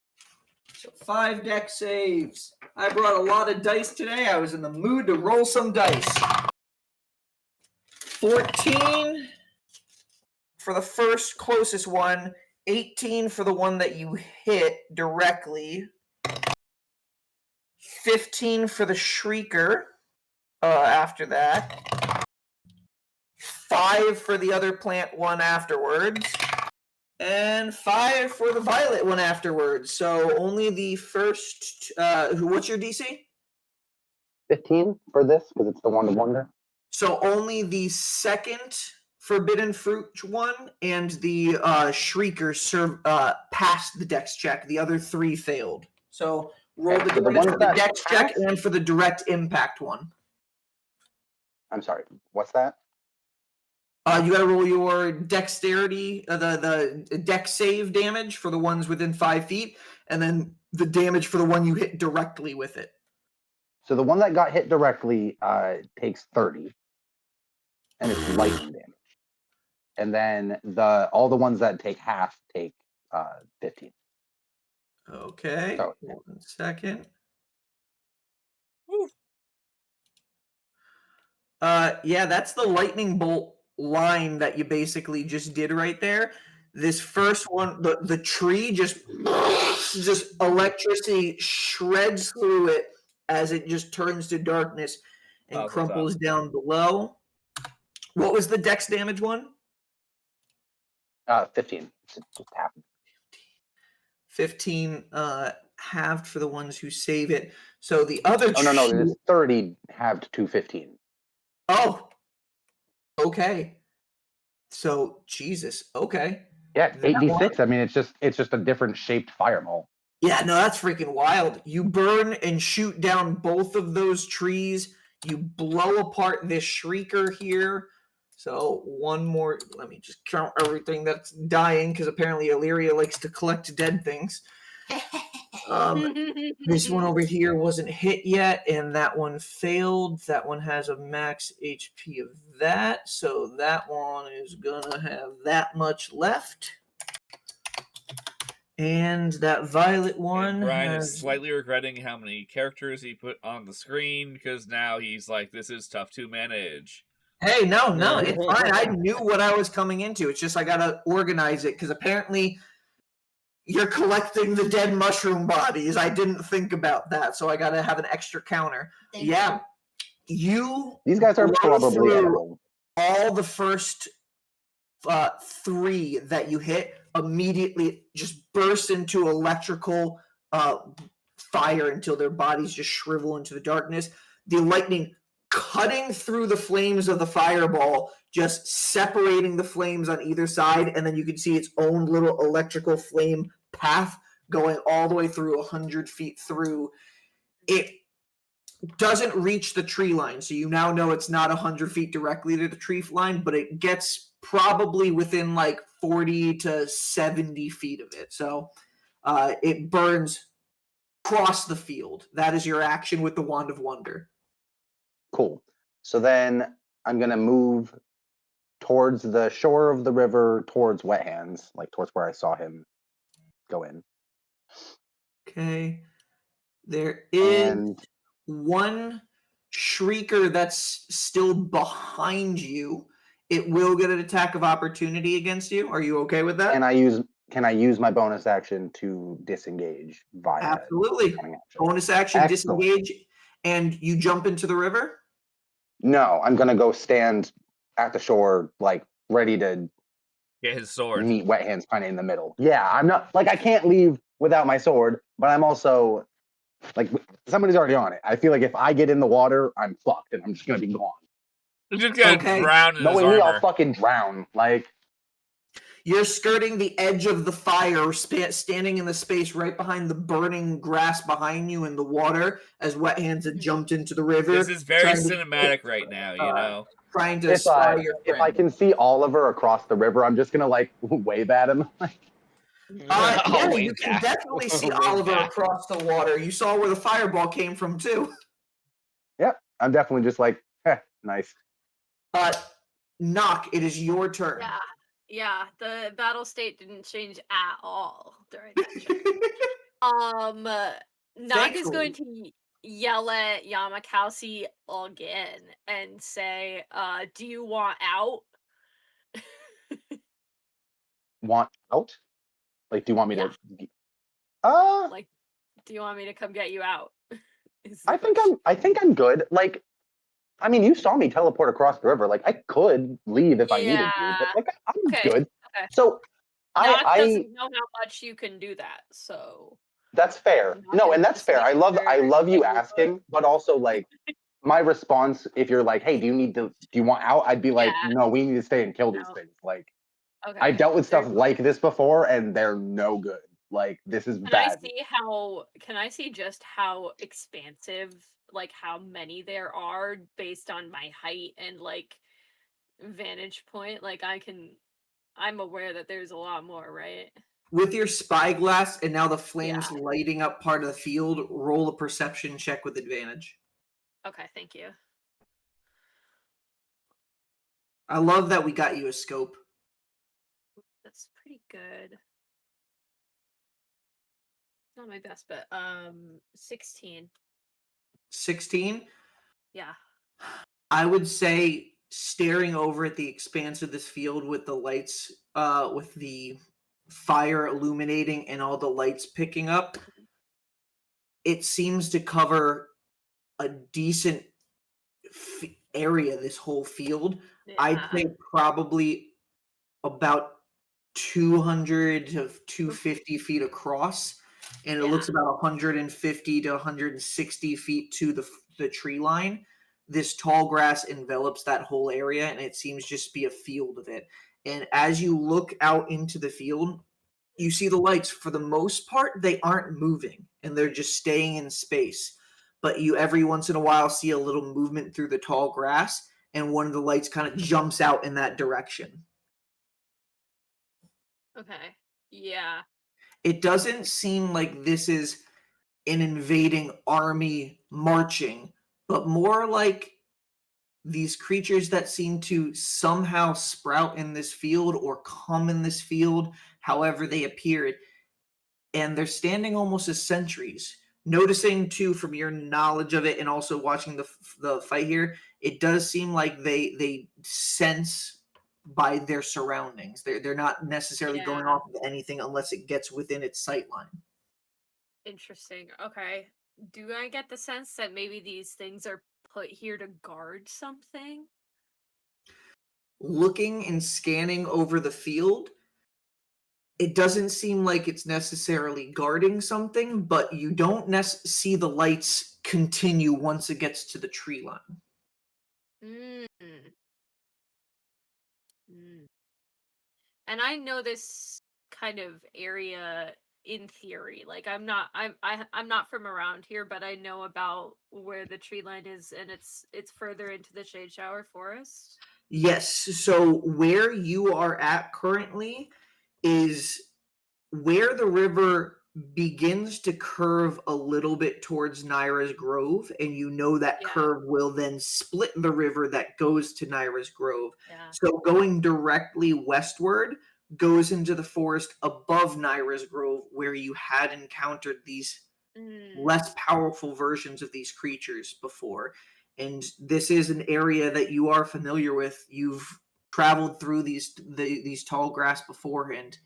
So 5 dex saves. I brought a lot of dice today. I was in the mood to roll some dice. 14 for the first closest one, 18 for the one that you hit directly, 15 for the shrieker after that, 5 for the other plant one afterwards, and 5 for the violet one afterwards. So only the first. What's your DC? 15 for this because it's the Wand of Wonder. So only the second forbidden fruit one and the shrieker passed the dex check. The other 3 failed. So roll Okay, the so the damage ones for the that dex check passed- and for the direct impact one. I'm sorry. What's that? You got to roll your dexterity, the dex save damage for the ones within 5 feet, and then the damage for the one you hit directly with it. So the one that got hit directly takes 30, and it's lightning damage. And then all the ones that take half take 15. Okay, So, 1 second. Yeah, that's the lightning bolt line that you basically just did right there. This first one, the tree just electricity shreds through it as it just turns to darkness and Puzzles crumples down below. What was the dex damage one? 15. It's just half. 15 halved for the ones who save it. So the other Oh no, tree- it's 30 halved to 15. Oh, okay. So Jesus, okay. Yeah, That one- 8d6. I mean, it's just a different shaped fireball. Yeah, no, that's freaking wild. You burn and shoot down both of those trees. You blow apart this shrieker here. So one more. Let me just count everything that's dying because apparently Illyria likes to collect dead things. This one over here wasn't hit yet, and that one failed. That one has a max HP of that, so that one is gonna have that much left. And that violet one And Brian has... is slightly regretting how many characters he put on the screen because now he's like, this is tough to manage. Hey, no, it's fine. I knew what I was coming into. It's just I gotta organize it because apparently you're collecting the dead mushroom bodies. I didn't think about that, so I gotta have an extra counter. Thank You These guys are blow probably through edible. all the first 3 that you hit immediately just burst into electrical fire until their bodies just shrivel into the darkness. The lightning cutting through the flames of the fireball, just separating the flames on either side, and then you can see its own little electrical flame path going all the way through 100 feet through. It doesn't reach the tree line, so you now know it's not 100 feet directly to the tree line, but it gets probably within like 40 to 70 feet of it. So it burns across the field. That is your action with the Wand of Wonder. Cool. So then I'm gonna move towards the shore of the river, towards Wet Hands, like towards where I saw him go in. Okay. There is And one shrieker that's still behind you. It will get an attack of opportunity against you. Are you okay with that? can I use my bonus action to disengage via Absolutely. cunning action? Bonus action, Excellent. disengage, and you jump into the river? No, I'm gonna go stand at the shore, like ready to Get his sword. meet Wet Hands kind of in the middle. Yeah, I'm not like I can't leave without my sword, but I'm also like somebody's already on it. I feel like if I get in the water, I'm fucked and I'm just gonna be gone. He's just gonna Okay. drown in his Knowing me, I'll armor. fucking drown. Like You're skirting the edge of the fire, standing in the space right behind the burning grass behind you in the water as Wet Hands had jumped into the river. This is very trying to- cinematic right now, you know. Trying to if spy I your if I friend. can see Oliver across the river, I'm just gonna like wave at him. Yeah, Way you can back. definitely see Way Oliver back. across the water. You saw where the fireball came from, too. Yep, I'm definitely just like, nice. Knock, it is your turn. Yeah, the battle state didn't change at all during that turn. Nog is going to yell at Yamakasi again and say, do you want out? Want out? Like, do you want me Yeah. to? Like, do you want me to come get you out? I think I'm good. Like, I mean, you saw me teleport across the river. Like, I could leave if I needed to, but like, I'm Okay. good. Okay. So, Nog I doesn't know how much you can do that, so that's fair. Nog No, is and that's just fair. I making love sure you that you're asking, but also like my response, if you're like, hey, do you want out? I'd be like, Yeah. no, we need to stay and kill these No. things. Like, Okay. I've dealt with stuff There's- like this before, and they're no good. Like, this is Can bad. I see just how expansive, like how many there are based on my height and like vantage point? Like I'm aware that there's a lot more, right? With your spyglass and now the flames lighting up part of the field, roll a perception check with advantage. Okay, thank you. I love that we got you a scope. That's pretty good. Not my best, but 16. 16? Yeah. I would say staring over at the expanse of this field with the lights, with the fire illuminating and all the lights picking up, it seems to cover a decent area, this whole field. Yeah. I'd say probably about 200 to 250 feet across, and it looks about 150 to 160 feet to the tree line. this tall grass envelops that whole area, and it seems just to be a field of it. And as you look out into the field, you see the lights. For the most part, they aren't moving, and they're just staying in space. But you every once in a while see a little movement through the tall grass, and one of the lights kind of jumps out in that direction. Okay. Yeah. It doesn't seem like this is an invading army marching, but more like these creatures that seem to somehow sprout in this field or come in this field, however they appeared, and they're standing almost as sentries. Noticing too, from your knowledge of it and also watching the fight here, it does seem like they sense by their surroundings. They're not necessarily going Yeah. off of anything unless it gets within its sight line. Interesting. Okay. Do I get the sense that maybe these things are put here to guard something? Looking and scanning over the field, it doesn't seem like it's necessarily guarding something, but you don't see the lights continue once it gets to the tree line. Mm. And I know this kind of area in theory. Like I'm not from around here, but I know about where the tree line is, and it's further into the shade shower forest. Yes, so where you are at currently is where the river begins to curve a little bit towards Naira's Grove, and you know that Yeah. curve will then split the river that goes to Naira's Grove. Yeah. So going directly westward goes into the forest above Naira's Grove, where you had encountered these less powerful versions of these creatures before. And this is an area that you are familiar with. You've traveled through these tall grass beforehand.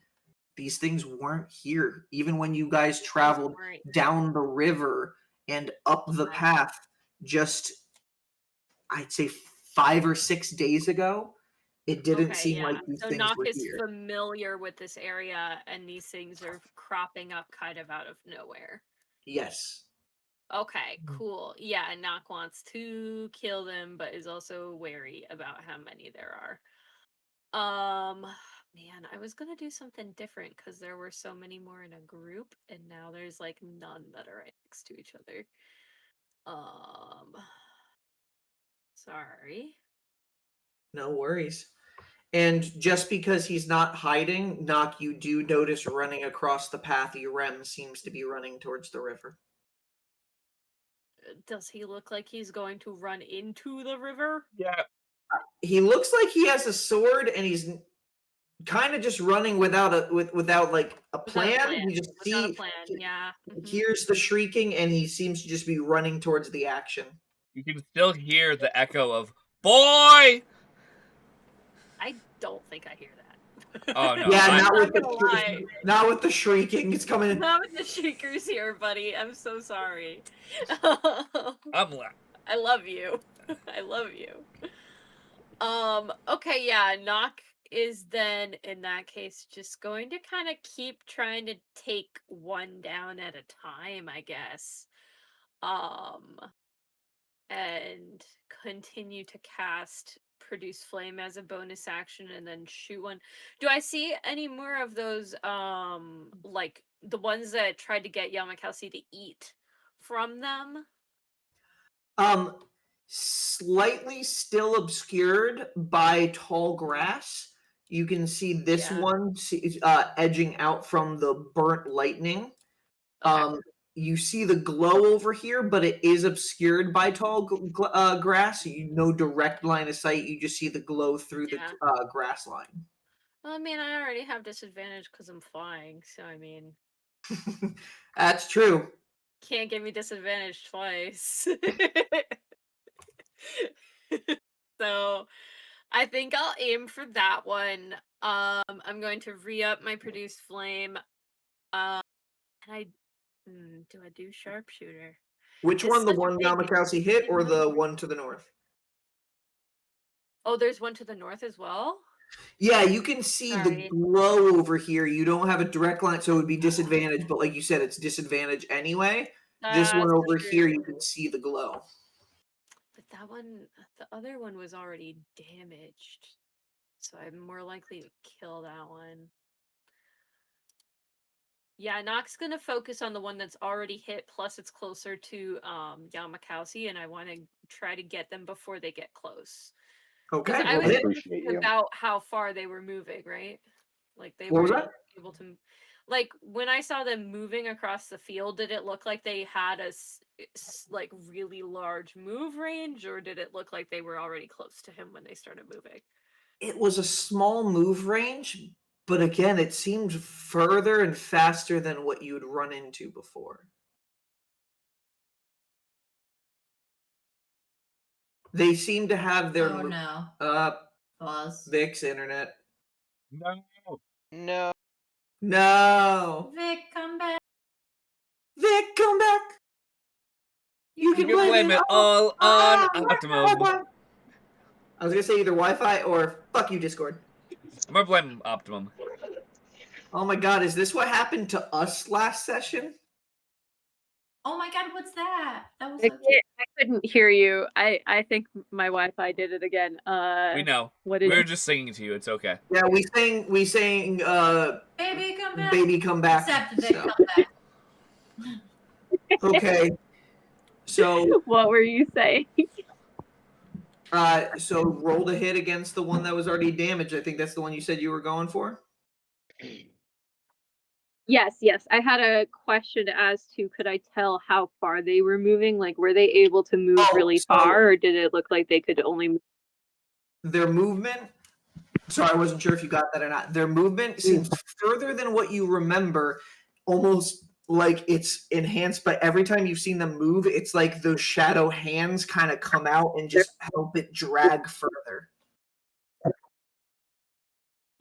These things weren't here. Even when you guys traveled down the river and up the path just, I'd say, 5 or 6 days ago, it didn't seem like these things Nock were is here. familiar with this area, and these things are cropping up kind of out of nowhere. Yes. Okay, cool. Yeah, and Nock wants to kill them, but is also wary about how many there are. Man, I was gonna do something different because there were so many more in a group, and now there's like none that are right next to each other. Sorry. No worries. And just because he's not hiding, Nock, you do notice running across the path, Urem seems to be running towards the river. Does he look like he's going to run into the river? Yeah. He looks like he has a sword, and he's kind of just running without like a plan. You just Without a plan, yeah. hears the shrieking, and he seems to just be running towards the action. You can still hear the echo of "Boy!" I don't think I hear that. Oh no! Yeah, not with the shrieking. It's coming. Not with the shriekers here, buddy. I'm so sorry. I love you. I love you. Okay, yeah, Nock is then in that case just going to kind of keep trying to take one down at a time, I guess. And continue to cast Produce Flame as a bonus action and then shoot one. Do I see any more of those like the ones that tried to get Yamakasi to eat from them? Slightly still obscured by tall grass. You can see this one edging out from the burnt lightning. You see the glow over here, but it is obscured by tall grass. So no direct line of sight. You just see the glow through the grass line. Well, I mean, I already have disadvantage because I'm flying, so I mean... That's true. Can't give me disadvantage twice. So, I think I'll aim for that one. I'm going to re-up my Produce Flame. And do I do Sharpshooter? Which one? The one Yamakasi hit or the one to the north? Oh, there's one to the north as well? Yeah, you can see the glow over here. You don't have a direct line, so it would be disadvantage, but like you said, it's disadvantage anyway. This one over here, you can see the glow. But that one, the other one was already damaged. So I'm more likely to kill that one. Yeah, Nock's gonna focus on the one that's already hit, plus it's closer to Yamakasi, and I want to try to get them before they get close. Okay. Because I roll was to hit. appreciate you. about how far they were moving, right? Like they What was were that? able to, like when I saw them moving across the field, did it look like they had a like really large move range, or did it look like they were already close to him when they started moving? It was a small move range, but again, it seemed further and faster than what you'd run into before. They seem to have their Oh no. Pause. Vic's internet. No. No. No. Vic, come back. Vic, come back. You can You can blame it all on Optimum. I was gonna say either Wi-Fi or fuck you, Discord. I'm gonna blame Optimum. Oh my god, is this what happened to us last session? Oh my god, what's that? That was I so cute. couldn't hear you. I think my Wi-Fi did it again. We know. What did We're just singing to you. It's okay. Yeah, we sang Baby, come back. Baby Come Back. Except Vic, so. come back. Okay. So what were you saying? so roll to hit against the one that was already damaged. I think that's the one you said you were going for. Yes. I had a question as to could I tell how far they were moving? Like, were they able to move really far, or did it look like they could only move? Their movement. Sorry, I wasn't sure if you got that or not. Their movement seems further than what you remember, almost like it's enhanced. But every time you've seen them move, it's like those shadow hands kind of come out and just help it drag further.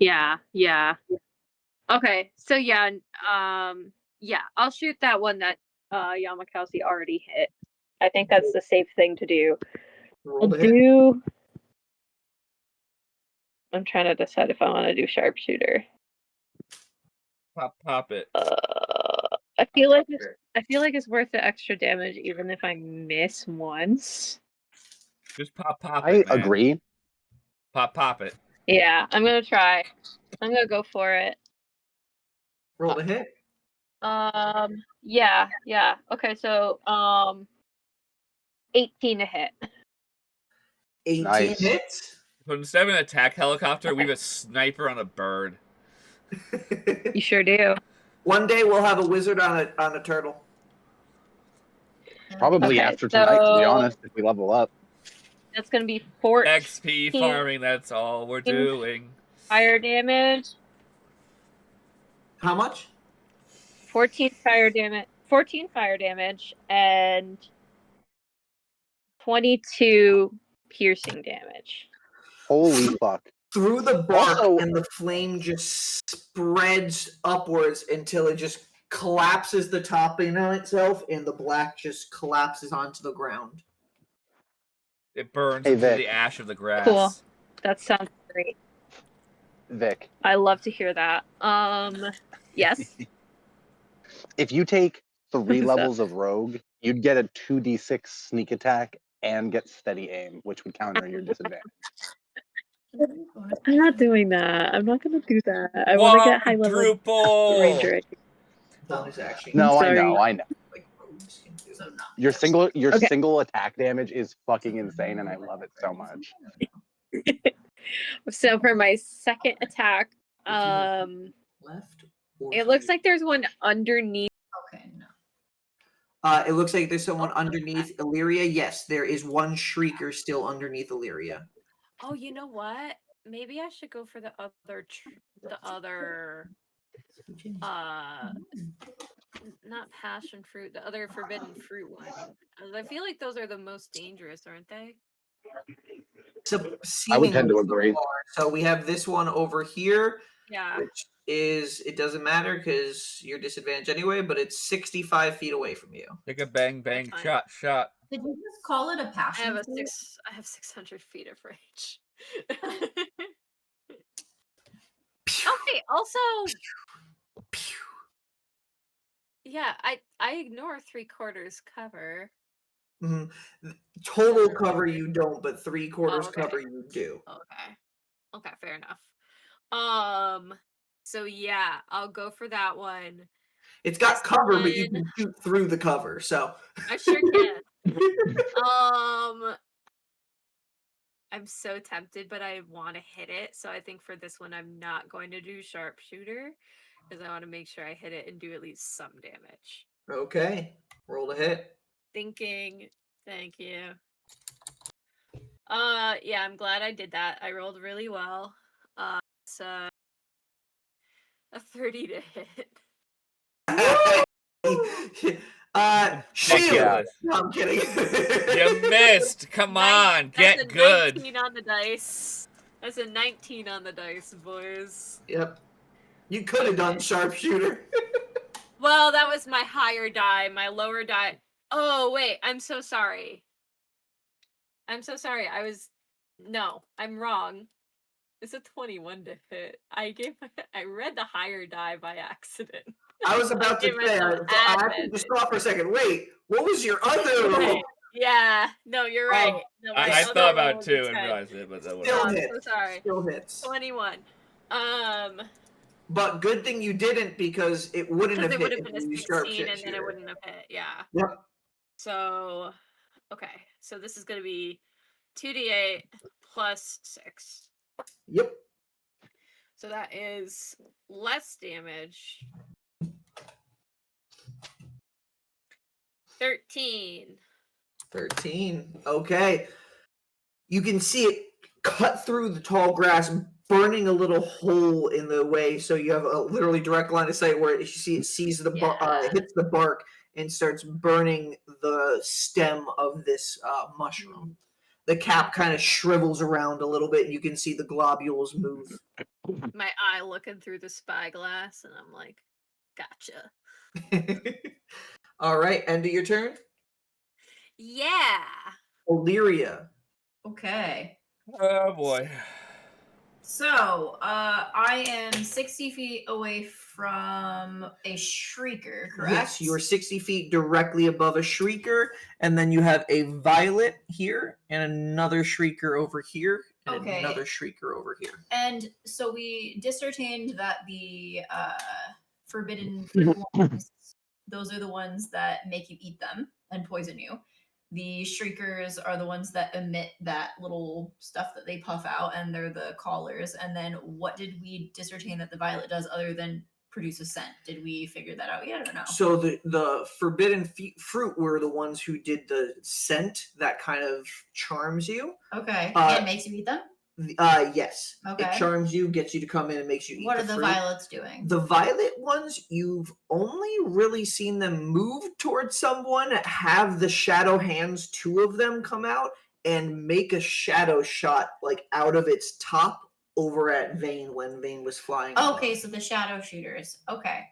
Yeah. Okay, so yeah, I'll shoot that one that Yamakasi already hit. I think that's the safe thing to do. Roll to hit. I'm trying to decide if I want to do sharpshooter. Pop it. I feel like it's worth the extra damage even if I miss once. Just pop I it, man. agree. Pop it. Yeah, I'm gonna try. I'm gonna go for it. Roll to hit. Yeah. Okay, so 18 to hit. 18 Nice. hits. So instead of an attack helicopter, we have a sniper on a bird. You sure do. One day we'll have a wizard on a turtle. Probably Okay, after tonight, to be honest, if we level up. That's gonna be 14 XP farming, that's all we're doing. fire damage. How much? 14 fire damage and 22 piercing damage. Holy fuck. Through the bark, Also- and the flame just spreads upwards until it just collapses the top in on itself, and the black just collapses onto the ground. It burns Hey, into Vic. the ash of the grass. Cool. That sounds great. Vic, I love to hear that. Yes. if you take 3 What's up? levels of rogue, you'd get a 2d6 sneak attack and get steady aim, which would counter your disadvantage. I'm not doing that. I'm not gonna do that. I want to get high level Quadruple! ranger. Bonus action. No, I sorry. know. Like rogues can do. So not Your Okay. single attack damage is fucking insane, and I love it so much. So for my second attack, Left. Or it looks like there's one underneath. Okay, no. It looks like there's someone underneath Illyria. Yes, there is one shrieker still underneath Illyria. Oh, you know what? Maybe I should go for the other not passion fruit, the other forbidden fruit one. I feel like those are the most dangerous, aren't they? So, I would tend to seemingly agree. so far. So we have this one over here, Yeah. which is, it doesn't matter because you're disadvantaged anyway, but it's 65 feet away from you. Take a bang, bang, That's fine. shot. Did you just call it a I passion have fruit? I have 600 feet of range. Okay, also yeah, I ignore 3/4 cover. Mhm. Total Doesn't cover matter. you don't, but 3/4 okay. cover you do. Okay. Okay, fair enough. So yeah, I'll go for that one. It's got This cover, but you one, can shoot through the cover. So I sure can. I'm so tempted, but I want to hit it. So I think for this one, I'm not going to do sharpshooter because I want to make sure I hit it and do at least some damage. okay, roll to hit. Thinking, thank you. Yeah, I'm glad I did that. I rolled really well. So a 30 to hit. Shield. yeah. No, I'm kidding. You missed. Come on, That's get a good. 19 on the dice. That's a 19 on the dice, boys. Yep. You could have done sharpshooter. Well, that was my higher die. My lower die. Oh, wait. I'm so sorry. No, I'm wrong. It's a 21 to hit. I read the higher die by accident. I was about to gave say, myself I have to advantage. stop for a second. Wait, what was your other roll? Yeah, no, you're right. No, my I other thought about roll it was too a and 10. realized it, but that Still was I'm hits. so sorry. Still hits. 21. But good thing you didn't because it wouldn't have Because it would hit have if been a you 16 and then it sharpshooter. wouldn't have hit. Yeah. Yep. So, okay. So this is going to be 2d8 plus 6. Yep. So that is less damage. 13. 13. Okay. You can see it cut through the tall grass, burning a little hole in the way, so you have a literally direct line of sight where you see it sees the Yeah. hits the bark and starts burning the stem of this mushroom. The cap kind of shrivels around a little bit, and you can see the globules move. My eye looking through the spyglass, and I'm like, gotcha. All right, end of your turn. Yeah. Illyria. Okay. Oh boy. So, I am 60 feet away from a shrieker, correct? Yes, you are 60 feet directly above a shrieker, and then you have a violet here, and another shrieker over here, and Okay. another shrieker over here. And so we discertained that the forbidden fruit ones, those are the ones that make you eat them and poison you. The shriekers are the ones that emit that little stuff that they puff out, and they're the callers. And then what did we discertain that the violet does other than produce a scent? Did we figure that out yet or no? So the forbidden fruit were the ones who did the scent that kind of charms you. Okay. Uh, It makes you eat them? Yes. Okay. It charms you, gets you to come in, and makes you eat What the are the fruit. violets doing? The violet ones, you've only really seen them move towards someone, have the shadow hands, two of them come out, and make a shadow shot like out of its top over at Vane when Vane was flying. Okay, above. so the shadow shooters. Okay.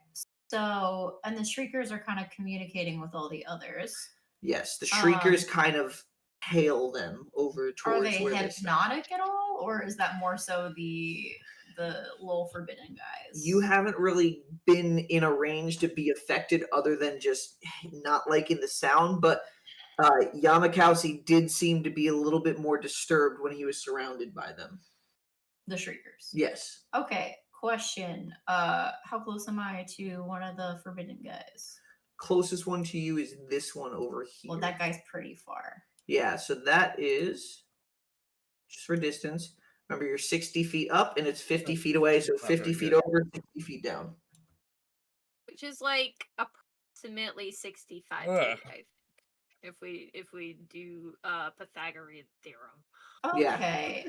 So, and the shriekers are kind of communicating with all the others. Yes, the shriekers kind of hail them over towards Are they where hypnotic at all, or is that more so the little forbidden guys? You haven't really been in a range to be affected other than just not liking the sound, but Yamakowski did seem to be a little bit more disturbed when he was surrounded by them. The shriekers. Yes. Okay. Question. How close am I to one of the forbidden guys? Closest one to you is this one over here. Well, that guy's pretty far. Yeah, so that is just for distance. Remember, you're 60 feet up and it's 50 feet away, so Not 50 very feet good. over, 60 feet down. Which is like approximately 65 feet, Ugh. I think. If we do Pythagorean theorem. Yeah. Okay.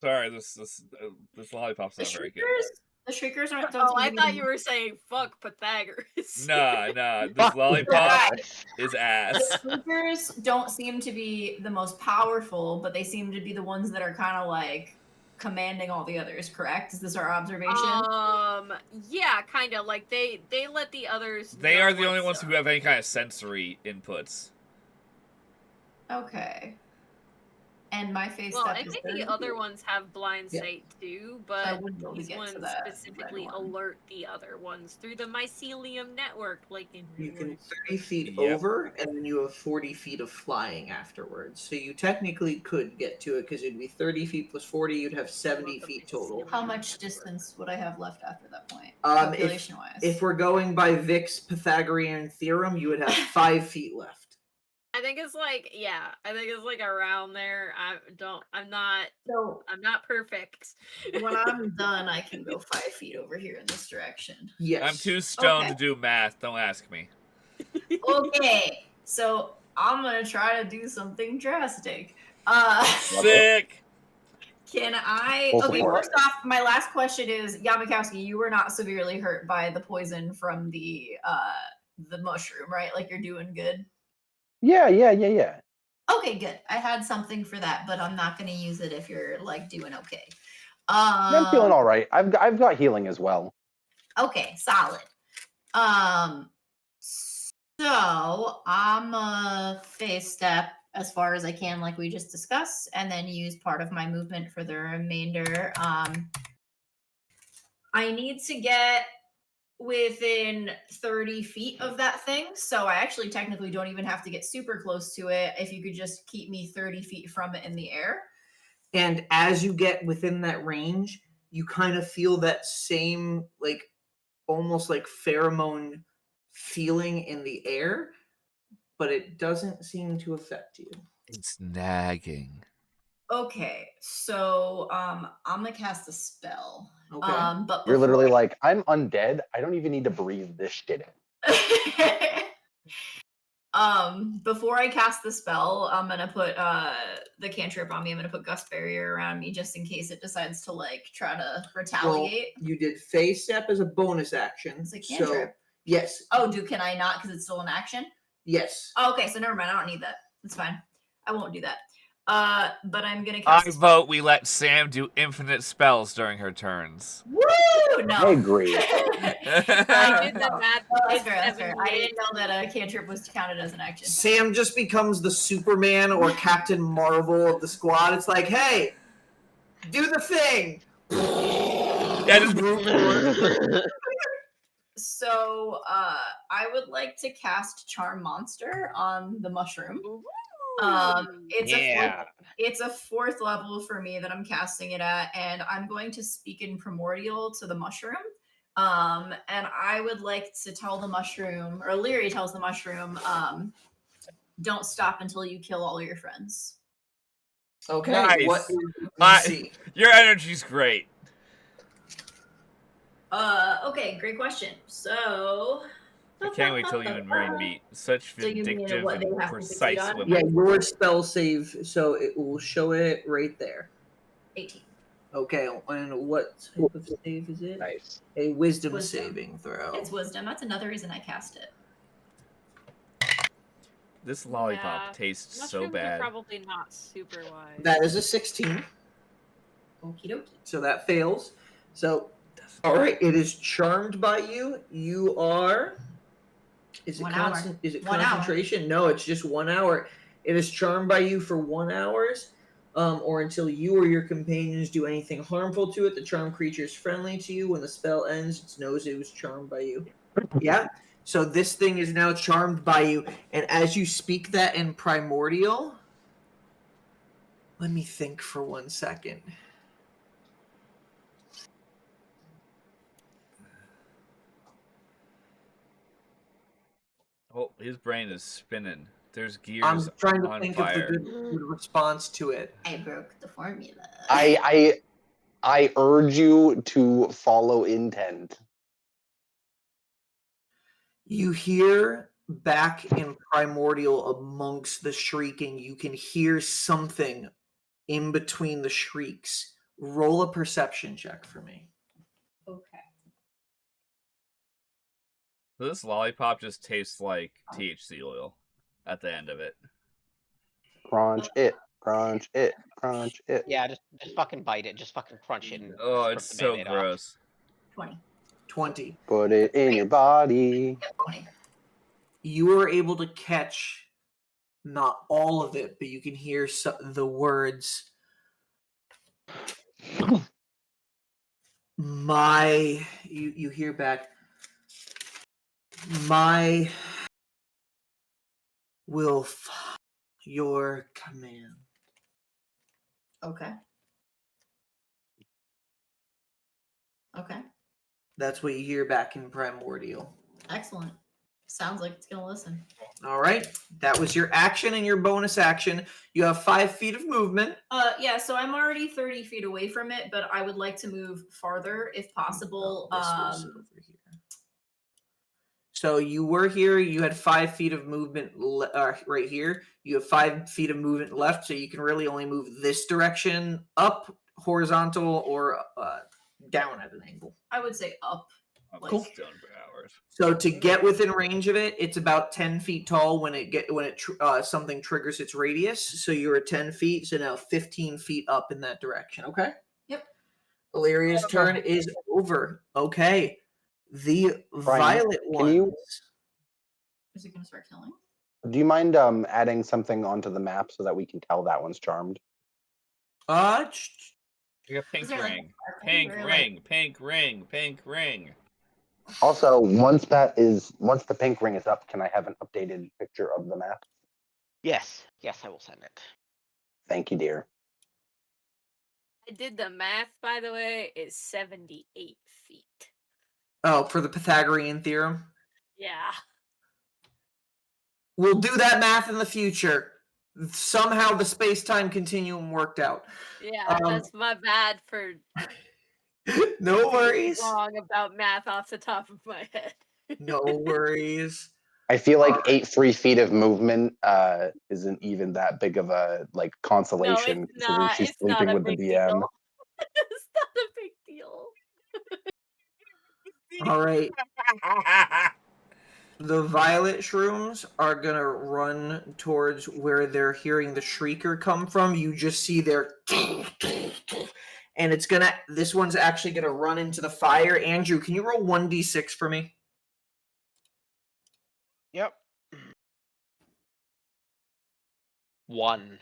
Sorry, this lollipop's The not very good. The shriekers aren't. Oh, I thought you were saying fuck Pythagoras. Nah, this lollipop is ass. The shriekers don't seem to be the most powerful, but they seem to be the ones that are kind of like commanding all the others. Correct? Is this our observation? Yeah, kind of like they let the others. They know are the only what's ones up. who have any kind of sensory inputs. Okay. And my face Well, step I is think 30 the other feet. ones have blind Yeah. sight too, So I but wouldn't be able to these get to ones that red specifically one. alert the other ones through the mycelium network, like in You real can life. 30 feet Yep. over, and then you have 40 feet of flying afterwards. So you technically could get to it because it'd be 30 feet plus 40. You'd have 70 Welcome feet to total. How Mycelium much Network. distance would I have left after that point? If, Population wise. if we're going by Vic's Pythagorean theorem, you would have 5 feet left. I think it's like, yeah, I think it's like around there. I'm not perfect. When I'm done, I can go 5 feet over here in this direction. Yes. I'm too stoned Okay. to do math. Don't ask me. Okay, so I'm gonna try to do something drastic. Sick. Can I? Full Okay, support. first off, my last question is Yamakowski. You were not severely hurt by the poison from the mushroom, right? Like you're doing good. Yeah. Okay, good. I had something for that, but I'm not gonna use it if you're like doing okay. I'm feeling all right. I've got healing as well. Okay, solid. So I'm a phase step as far as I can, like we just discussed, and then use part of my movement for the remainder. I need to get within 30 feet of that thing, so I actually technically don't even have to get super close to it. If you could just keep me 30 feet from it in the air. And as you get within that range, you kind of feel that same, like, almost like pheromone feeling in the air, but it doesn't seem to affect you. It's nagging. Okay, so I'm gonna cast a spell. Okay. But You're literally before- like, I'm undead. I don't even need to breathe this shit in. Before I cast the spell, I'm gonna put the cantrip on me. I'm gonna put Gust Barrier around me just in case it decides to like try to retaliate. Well, you did phase step as a bonus action. It's a So cantrip. yes, Oh, can I not because it's still an action? yes. Oh, okay, so never mind. I don't need that. It's fine. I won't do that. But I'm gonna I cast. a vote we let Sam do infinite spells during her turns. Woo! No. I agree. I did the math. Oh, that's It's fair. That's fair. I 78. didn't know that a cantrip was counted as an action. Sam just becomes the Superman or Captain Marvel of the squad. It's like, hey, do the thing. Yeah, just So, I would like to cast Charm Monster on the mushroom. Ooh. It's a fourth level for me that I'm casting it at, and I'm going to speak in Primordial to the mushroom. And I would like to tell the mushroom, or Leary tells the mushroom, don't stop until you kill all your friends. Okay, Nice. what is DC? Your energy's great. Okay, great question. So I can't wait till you and Mary meet. Such So you mean vindictive what they and have to succeed precise on? women. Yeah, your spell save, so it will show it right there. 18. Okay, and what type of save is it? Nice. A wisdom Wisdom. saving throw. It's wisdom. That's another reason I cast it. This lollipop Yeah. tastes so Mushrooms are bad. probably not super wise. That is a 16, Okie dokie. so that fails. So, all right, it is charmed by you. You are. Is it 1 hour. Is it 1 hour. concentration? No, it's just 1 hour. It is charmed by you for 1 hour, or until you or your companions do anything harmful to it. The charmed creature is friendly to you. When the spell ends, it knows it was charmed by you. Yeah. So this thing is now charmed by you, and as you speak that in Primordial, let me think for 1 second. Oh, his brain is spinning. There's gears I'm trying to on think fire. of the good response to it. I broke the formula. I urge you to follow intent. You hear back in Primordial amongst the shrieking, you can hear something in between the shrieks. Roll a perception check for me. Okay. This lollipop just tastes like THC oil at the end of it. Crunch it. Crunch it. Crunch it. Yeah, just fucking bite it. Just fucking crunch it. And Oh, rip it's the so Band-Aid off. gross. 20. 20. Put it in your body. Yep, 20. You are able to catch not all of it, but you can hear the words. You hear back. My will follow your command. Okay. Okay. That's what you hear back in Primordial. Excellent. Sounds like it's gonna listen. All right, that was your action and your bonus action. You have 5 feet of movement. Yeah, so I'm already 30 feet away from it, but I would like to move farther if possible. This was over here. So you were here. You had 5 feet of movement right here. You have 5 feet of movement left, so you can really only move this direction, up, horizontal, or down at an angle. I would say up. Cool. Done for hours. So to get within range of it, it's about 10 feet tall when something triggers its radius. So you're at 10 feet. So now 15 feet up in that direction. Okay. Yep. Illyria's turn is over. Okay. The Brian, violet can ones. you- Is it gonna start killing? Do you mind adding something onto the map so that we can tell that one's charmed? You got pink Is there, like, ring. a Pink or, ring. Pink ring. Pink ring. Also, once the pink ring is up, can I have an updated picture of the map? Yes, I will send it. Thank you, dear. I did the math, by the way. It's 78 feet. Oh, for the Pythagorean theorem. Yeah. We'll do that math in the future. Somehow the space-time continuum worked out. Yeah, that's my bad for No worries. wrong about math off the top of my head. No worries. I feel like Alright. 8 free feet of movement isn't even that big of a consolation, considering she's It's not sleeping a with the big DM. deal. It's not a big deal. All right. The violet shrooms are gonna run towards where they're hearing the shrieker come from. You just see their and this one's actually gonna run into the fire. Andrew, can you roll 1d6 for me? Yep. 1.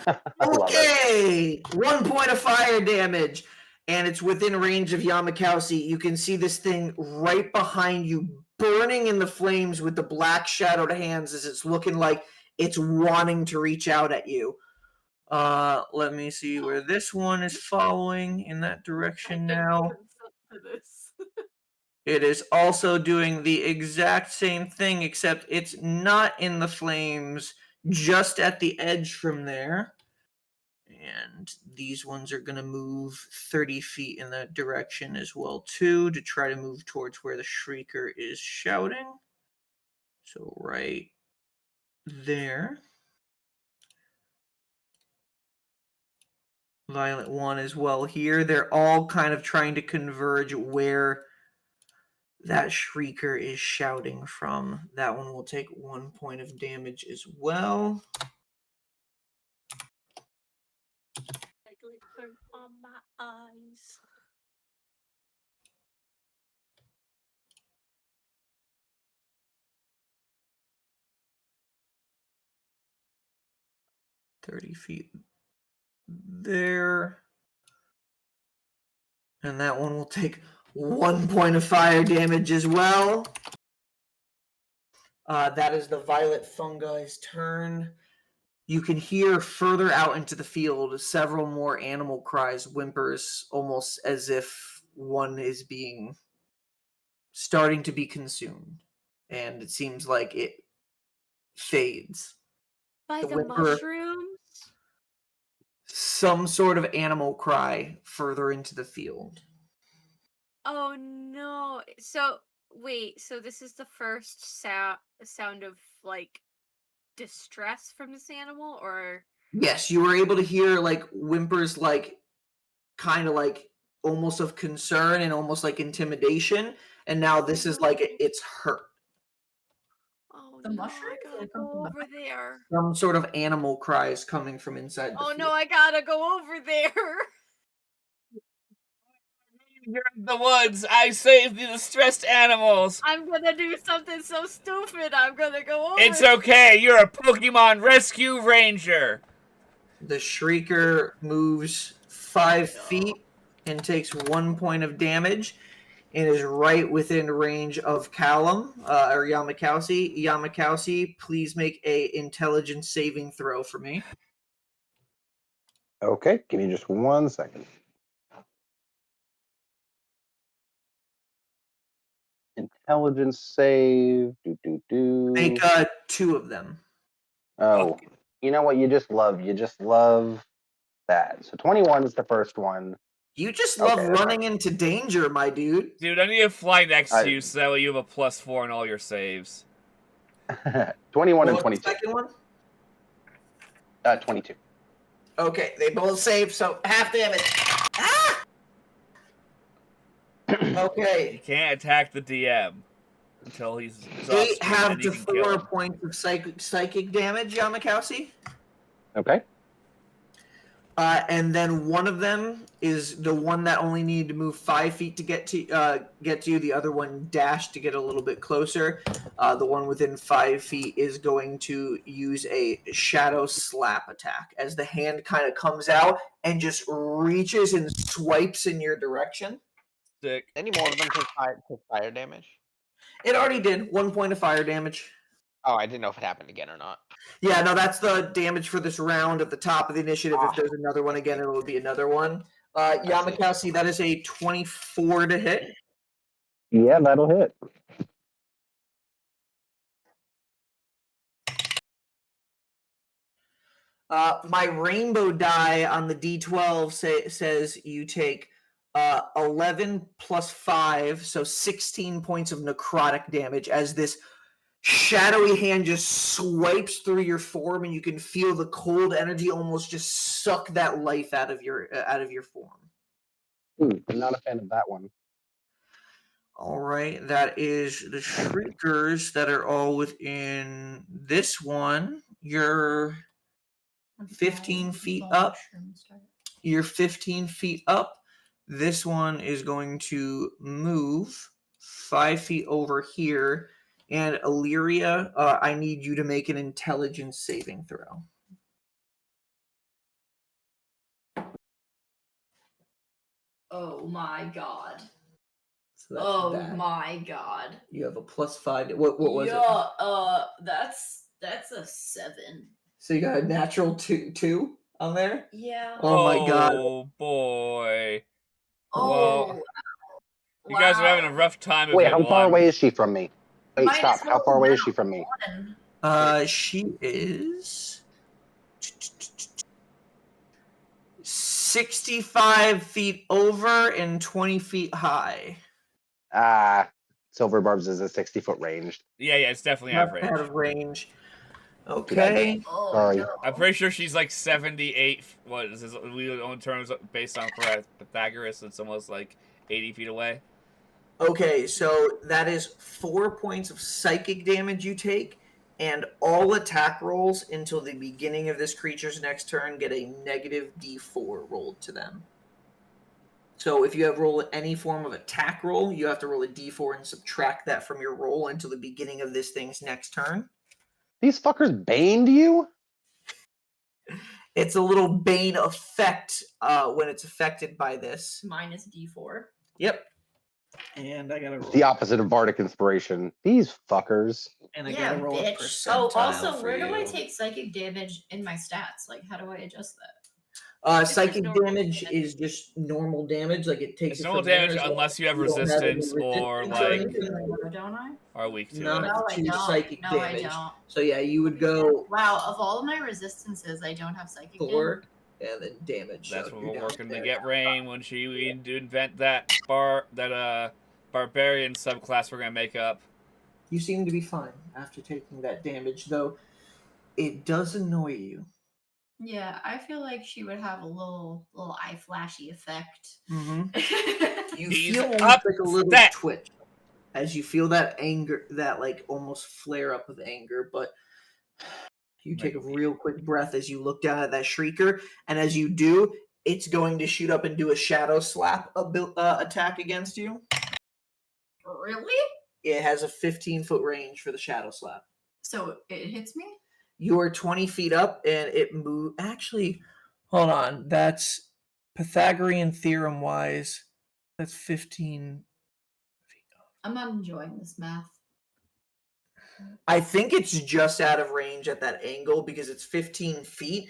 I love it. Okay, 1 point of fire damage, and it's within range of Yamakausi. You can see this thing right behind you, burning in the flames with the black shadowed hands as it's looking like it's wanting to reach out at you. Let me see where this one is following in that direction now. It is also doing the exact same thing, except it's not in the flames, just at the edge from there. And these ones are going to move 30 feet in that direction as well, too, to try to move towards where the shrieker is shouting. So right there. Violet one as well here. They're all kind of trying to converge where that shrieker is shouting from. That one will take 1 point of damage as well. On my eyes. $30 feet there. And that one will take 1 point of fire damage as well. That is the violet fungi's turn. You can hear further out into the field several more animal cries, whimpers, almost as if one is starting to be consumed. And it seems like it fades. By the whimper, mushrooms? some sort of animal cry further into the field. Oh no. So, wait, so this is the first sound of, like, distress from this animal, or? Yes, you were able to hear, like, whimpers, like, kind of like almost of concern and almost like intimidation. And now this is like it's hurt. Oh The no, mushrooms I gotta that come go from over there. Some sort of animal cries coming from inside the Oh field. no, I gotta go over there. You're in the woods. I saved the distressed animals. I'm gonna do something so stupid. I'm gonna go over. It's okay. You're a Pokemon Rescue Ranger. The Shrieker moves 5 feet and takes 1 point of damage and is right within range of Callum, or Yamakasi. Yamakasi, please make a intelligence saving throw for me. Okay, give me just 1 second. Intelligence save. Make 2 of them. Oh, you know what? You just love that. So 21 is the first one. You just love Okay, running into danger, my dude. Dude, I need to fly next to you so that way you have a +4 in all your saves. 21 and What was 22. the second one? 22. Okay, they both save, so half damage. Ah! Okay. You can't attack the DM until he's They exhausted, have and you the can kill 4 him. points of psychic damage, Yamakasi. Okay. And then one of them is the one that only needed to move 5 feet to get to you. The other one dashed to get a little bit closer. The one within 5 feet is going to use a shadow slap attack as the hand kind of comes out and just reaches and swipes in your direction. Sick. Any more of them take fire damage? It already did 1 point of fire damage. Oh, I didn't know if it happened again or not. Yeah, no, that's the damage for this round at the top of the initiative. If there's another one again, it will be another one. Yamakasi, that is a 24 to hit. Yeah, that'll hit. My rainbow die on the D12 says you take 11 plus 5, so 16 points of necrotic damage as this shadowy hand just swipes through your form, and you can feel the cold energy almost just suck that life out of your form. I'm not a fan of that one. All right, that is the Shriekers that are all within this one. You're 15 feet up. You're 15 feet up. This one is going to move 5 feet over here. And Illyria, I need you to make an intelligence saving throw. Oh my god. So that's Oh that. my god. You have a +5. What was it? Yeah, that's a 7. So you got a natural two on there? Yeah. Oh my god. Oh boy. Oh. Well, you guys are having a rough time. Wait, how far away is she from me? Wait, Might stop. as How well far away is now. she from me? She is 65 feet over and 20 feet high. Silver Barbs is a 60-foot range. Yeah, it's definitely Not average. out of range. Okay. Oh, Sorry. no. I'm pretty sure she's like 78. What is this? In terms based on Pythagoras, it's almost like 80 feet away. Okay, so that is 4 points of psychic damage you take, and all attack rolls until the beginning of this creature's next turn get a negative D4 rolled to them. So if you have rolled any form of attack roll, you have to roll a D4 and subtract that from your roll until the beginning of this thing's next turn. These fuckers baned you? It's a little bane effect when it's affected by this. Minus D4. Yep. And I gotta roll. The opposite of Bardic Inspiration. These fuckers. And I Yeah, gotta roll a bitch. percentile Oh, also, for where do I you. take psychic damage in my stats? Like, how do I adjust that? Psychic normal damage damage. is just normal damage. Like it takes It's it normal from there, damage so unless you have you don't have any resistance or resistance like anything. Don't I? are weak to Not it. No, I to don't. psychic No, damage. I don't. So yeah, you would go Wow, of all of my resistances, I don't have psychic 4 and then damage. That's so what you're we're down working to there. get Rain when we invent that barbarian subclass we're gonna make up. You seem to be fine after taking that damage, though. It does annoy you. Yeah, I feel like she would have a little eye flashy effect. Mm-hmm. You He's feel almost up like a little that. twitch as you feel that anger, that like almost flare up of anger, but you take a real quick breath as you look down at that Shrieker, and as you do, it's going to shoot up and do a shadow slap attack against you. Really? It has a 15-foot range for the shadow slap. So it hits me? You're 20 feet up and it moves. Actually, hold on. That's Pythagorean theorem wise. That's 15 feet up. I'm not enjoying this math. I think it's just out of range at that angle because it's 15 feet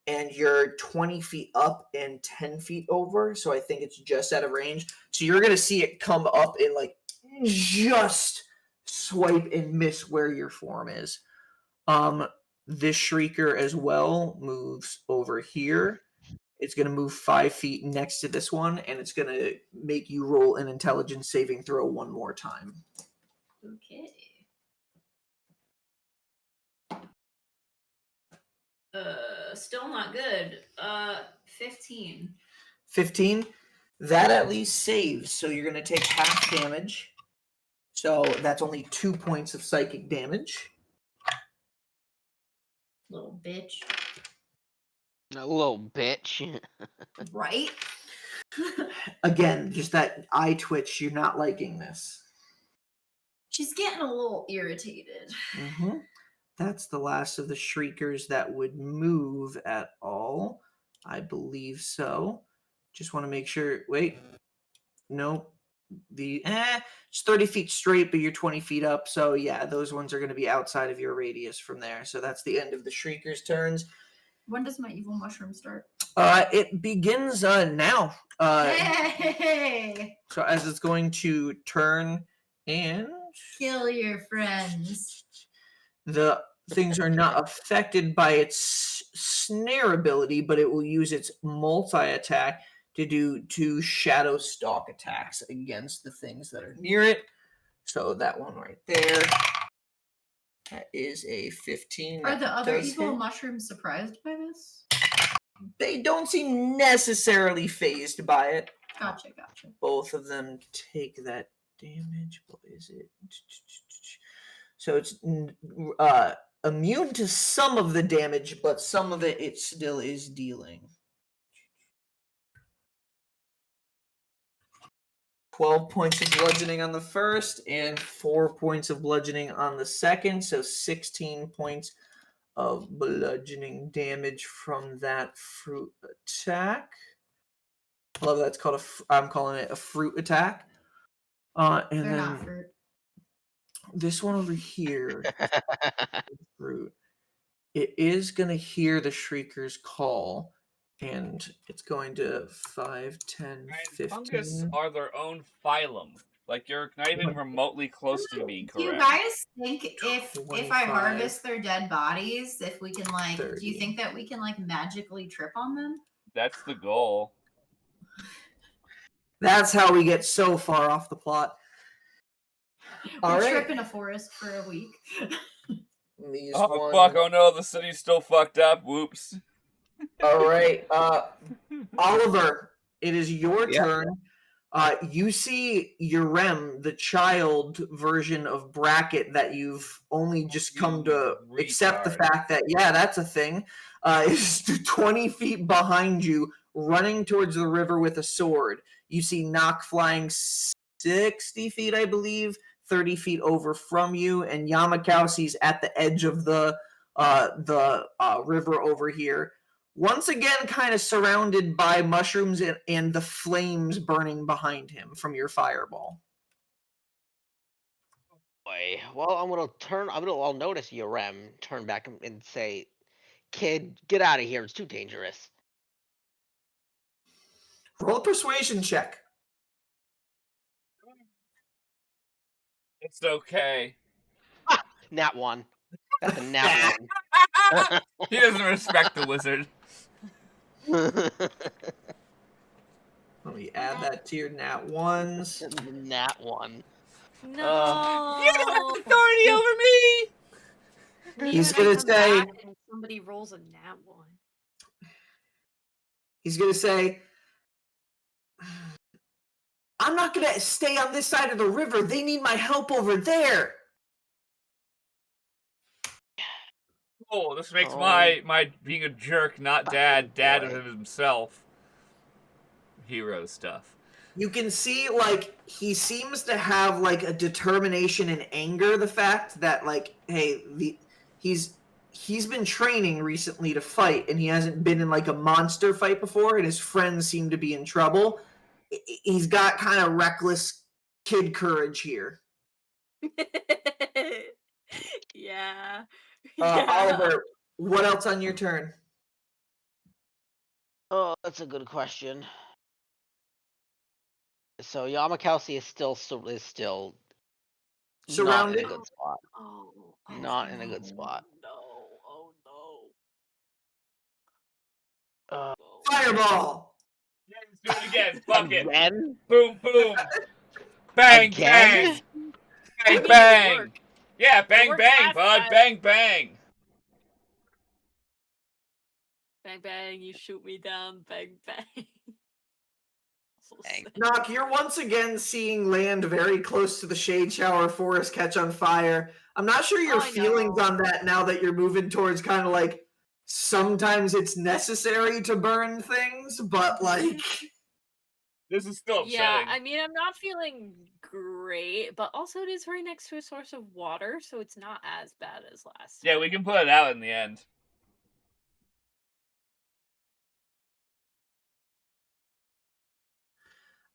and you're 20 feet up and 10 feet over. So I think it's just out of range. So you're going to see it come up and like just swipe and miss where your form is. This shrieker as well moves over here. It's going to move 5 feet next to this one, and it's going to make you roll an intelligence saving throw one more time. Okay. Still not good. 15. 15. That at least saves, so you're going to take half damage. So that's only 2 points of psychic damage. Little bitch. A little bitch. Right? Again, just that eye twitch. You're not liking this. She's getting a little irritated. Mm-hmm. That's the last of the shriekers that would move at all. I believe so. Just want to make sure. Wait. Nope. It's 30 feet straight, but you're 20 feet up. So yeah, those ones are going to be outside of your radius from there. So that's the end of the shriekers' turns. When does my evil mushroom start? It begins now. Hey! So as it's going to turn and Kill your friends. the things are not affected by its snare ability, but it will use its multi-attack to do 2 shadow stalk attacks against the things that are near it. So that one right there. That is a 15. Are the other does evil hit. mushrooms surprised by this? They don't seem necessarily phased by it. Gotcha. Both of them take that damage. What is it? So it's immune to some of the damage, but some of it still is dealing. 12 points of bludgeoning on the first and 4 points of bludgeoning on the second. So 16 points of bludgeoning damage from that fruit attack. I love that's called I'm calling it a fruit attack. And They're then not fruit. this one over here, fruit. It is going to hear the shrieker's call, and it's going to 5, 10, 15. Fungus are their own phylum. Like, you're not even remotely close to being Do you correct. guys think if I 25, harvest their dead bodies, if we can like, 30. do you think that we can like magically trip on them? That's the goal. That's how we get so far off the plot. All We right. trip in a forest for a week. These Oh, one... fuck. Oh, no. The city's still fucked up. Whoops. All right. Oliver, it is your turn. You see Urem, the child version of Bracket that you've only just come to accept the fact that, yeah, that's a thing, is 20 feet behind you, running towards the river with a sword. You see Nock flying 60 feet, I believe, 30 feet over from you, and Yamakausi's at the edge of the river over here. Once again, kind of surrounded by mushrooms and the flames burning behind him from your fireball. Boy, well, I'll notice Yorem turn back and say, "Kid, get out of here. It's too dangerous." Roll a persuasion check. It's okay. Nat 1. That's a nat 1. He doesn't respect the wizard. Let me add that to your nat ones. Nat 1. No. You don't have authority over me! He's Maybe gonna I come say- back and somebody rolls a nat 1. He's going to say, I'm not going to stay on this side of the river. They need my help over there. Oh, this makes Oh. my being a jerk, not dad of himself. hero stuff. You can see, like, he seems to have, like, a determination and anger. The fact that, like, hey, he's been training recently to fight, and he hasn't been in, like, a monster fight before, and his friends seem to be in trouble. He's got kind of reckless kid courage here. Yeah. Oliver, what else on your turn? Oh, that's a good question. So Yamakasi is still not in Surrounded? a good spot. Not in a good spot. No. Oh no. Fireball! Yeah, let's do it again. Fuck it. Again? Boom, boom. Bang, Again? bang. I mean, Bang, it worked. Yeah, bang, worked bang, last bud. time. Bang, bang. Bang bang, you shoot me down. Bang bang. So Bang. sick. Knock, you're once again seeing land very close to the Shade Shower Forest catch on fire. I'm not sure your I feelings know. on that now that you're moving towards kind of like sometimes it's necessary to burn things, but like This is still Yeah, upsetting. I mean, I'm not feeling great, but also it is right next to a source of water, so it's not as bad as last time. Yeah, we can put it out in the end.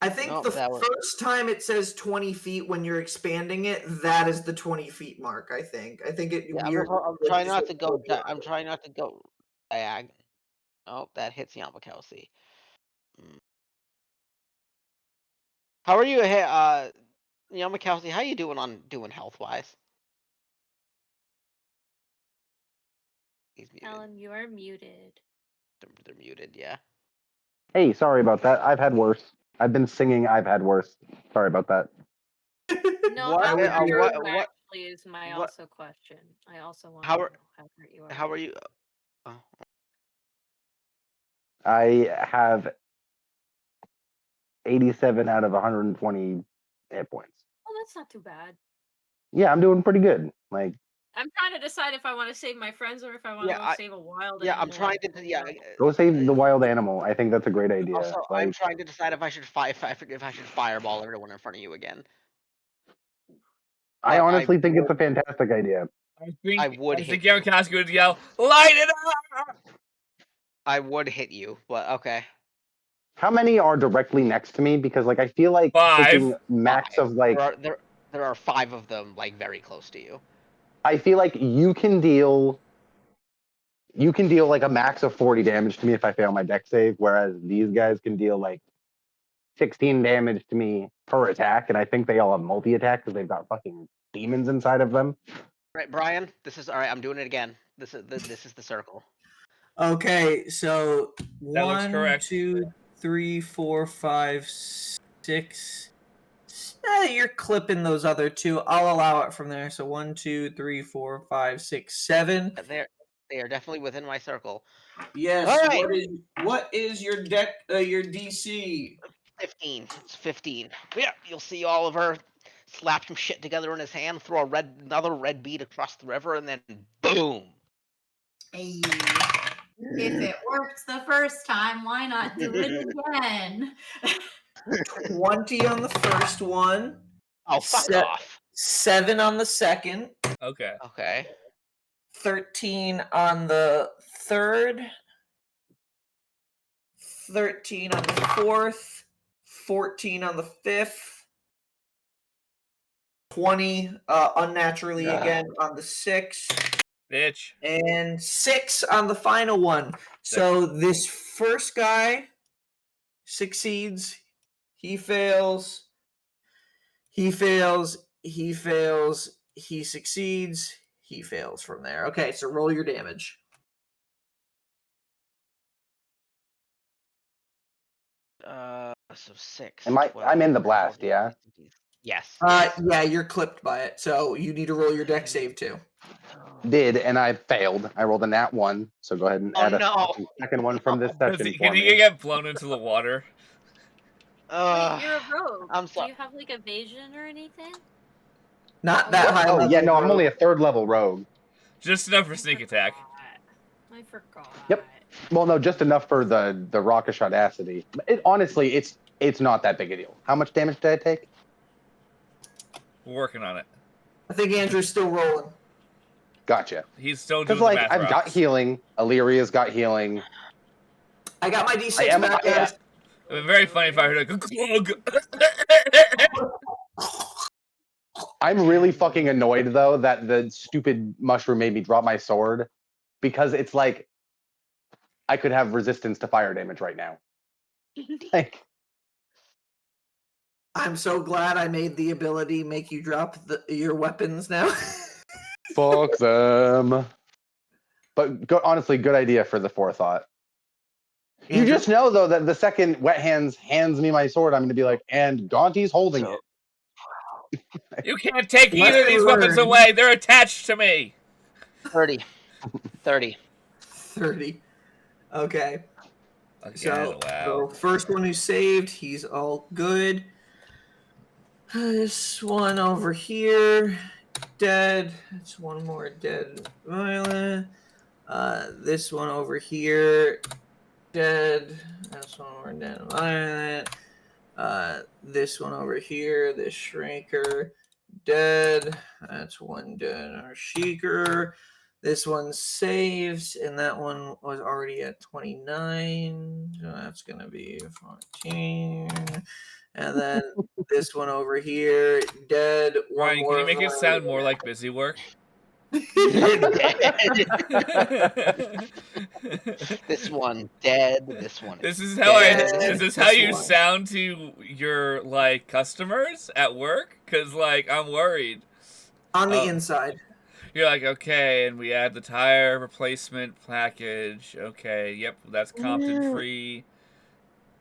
I think Nope, the that was- first time it says 20 feet when you're expanding it, that is the 20 feet mark, I think. I think it Yeah, weird. I'm trying not to go. I'm trying not to go. Oh, that hits Yamakasi. How are you, Yamakasi? How you doing health wise? He's muted. Ellen, you are muted. They're muted. Yeah. Hey, sorry about that. I've had worse. I've been singing. I've had worse. Sorry about that. No, What- how would hurt you- are what- you what- actually is my what- also question. I also want How to are- know how hurt you are. How are you? Oh, I have 87 out of 120 hit points. Oh, that's not too bad. Yeah, I'm doing pretty good. Like, I'm trying to decide if I want to save my friends or if I want to Yeah, go save a wild yeah. animal. I'm trying to. Yeah. go save the wild animal. I think that's a great idea. Also, Like, I'm trying to decide if I should fireball everyone in front of you again. I But honestly think it's a would- fantastic idea. I would think hit you. Yamakasi would yell, "Light it up!" I would hit you, but okay. How many are directly next to me? Because like I feel like 5. taking max Five. of like There are 5 of them, like very close to you. I feel like you can deal like a max of 40 damage to me if I fail my deck save, whereas these guys can deal like 16 damage to me per attack, and I think they all have multi-attack because they've got fucking demons inside of them. Right, Brian. This is all right. I'm doing it again. This is the circle. Okay, so That looks 1, correct. 2, 3, 4, 5, 6. You're clipping those other two. I'll allow it from there. So 1, 2, 3, 4, 5, 6, 7. They are definitely within my circle. Yes. All right. What is your deck? Your DC? 15. It's 15. Yeah, you'll see Oliver slap some shit together in his hand, throw another red bead across the river, and then boom. Hey, if it worked the first time, why not do it again? 20 on the first one. Oh, fuck off. 7 on the second. Okay. Okay. 13 on the third. 13 on the fourth. 14 on the fifth. 20 unnaturally again on the sixth. Bitch. And 6 on the final one. So this first guy succeeds. He fails. He fails. He fails. He succeeds. He fails from there. Okay, so roll your damage. So 6. I'm 12, in the blast, 12, yeah? Yes. Yeah, you're clipped by it. So you need to roll your deck save too. Did, and I failed. I rolled a nat 1, so go ahead and Oh, add a no. second one from this session for Can me. you get blown into the water? Wait, you're a rogue. I'm Do sorry. you have like evasion or anything? Not that high Oh level. yeah, no, I'm rogue. only a 3rd level rogue. Just enough for sneak attack. I forgot. Yep. Well, no, just enough for the raucous audacity. Honestly, it's not that big a deal. How much damage did I take? We're working on it. I think Andrew's still rolling. Gotcha. He's still Because doing the math I've got rocks. healing. Illyria's got healing. I got my D6 back, guys. It would be very funny if I heard a glug. I'm really fucking annoyed though that the stupid mushroom made me drop my sword, because it's like I could have resistance to fire damage right now. Like, I'm so glad I made the ability make you drop your weapons now. fuck them. But honestly, good idea for the forethought. You Andrew? just know though that the second Wet Hands hands me my sword, I'm going to be like, and Gaunty's holding it. You can't take Lesson either of these weapons learned. away. They're attached to me. 30. 30. 30. Okay. Again, So wow. the first one who saved, he's all good. This one over here, dead. That's one more dead violent. This one over here, dead. That's one more dead violent. This one over here, this shrinker, dead. That's one dead. Our sheeker. This one saves, and that one was already at 29. So that's going to be 14. And then this one over here, dead. One Ryan, more. can you make it sound more like busy work? This one dead. This one. This is how Dead. Is this how This you one. sound to your like customers at work? Cause like I'm worried. On the Oh. inside. You're like, okay, and we add the tire replacement package. Okay, yep, that's Compton free.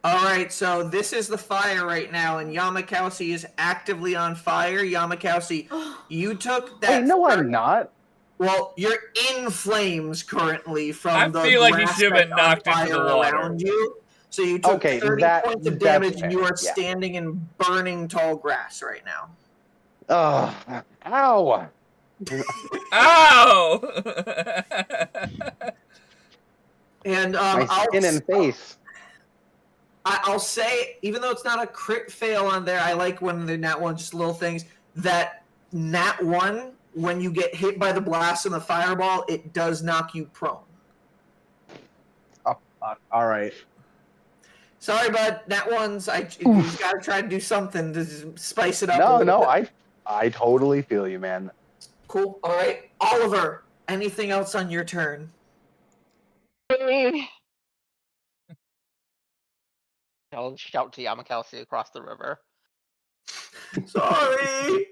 All right, so this is the fire right now, and Yamakowski is actively on fire. Yamakowski, you took that. Wait, no, I'm not. Well, you're in flames currently from I the feel like you grass should have been that's on knocked into the fire water. around you. So you took Okay, 30 points of that's damage, and you fair, are yeah. standing in burning tall grass right now. Ugh. Ow. Ow! And My skin and face. I'll say, even though it's not a crit fail on there, I like when the nat one, just little things. That nat one, when you get hit by the blast and the fireball, it does knock you prone. Oh, all right. Sorry, bud. Nat ones, you gotta try to do something to spice it up. a little No, bit. I totally feel you, man. Cool. All right, Oliver. Anything else on your turn? I'll shout to Yamakowski across the river. Sorry.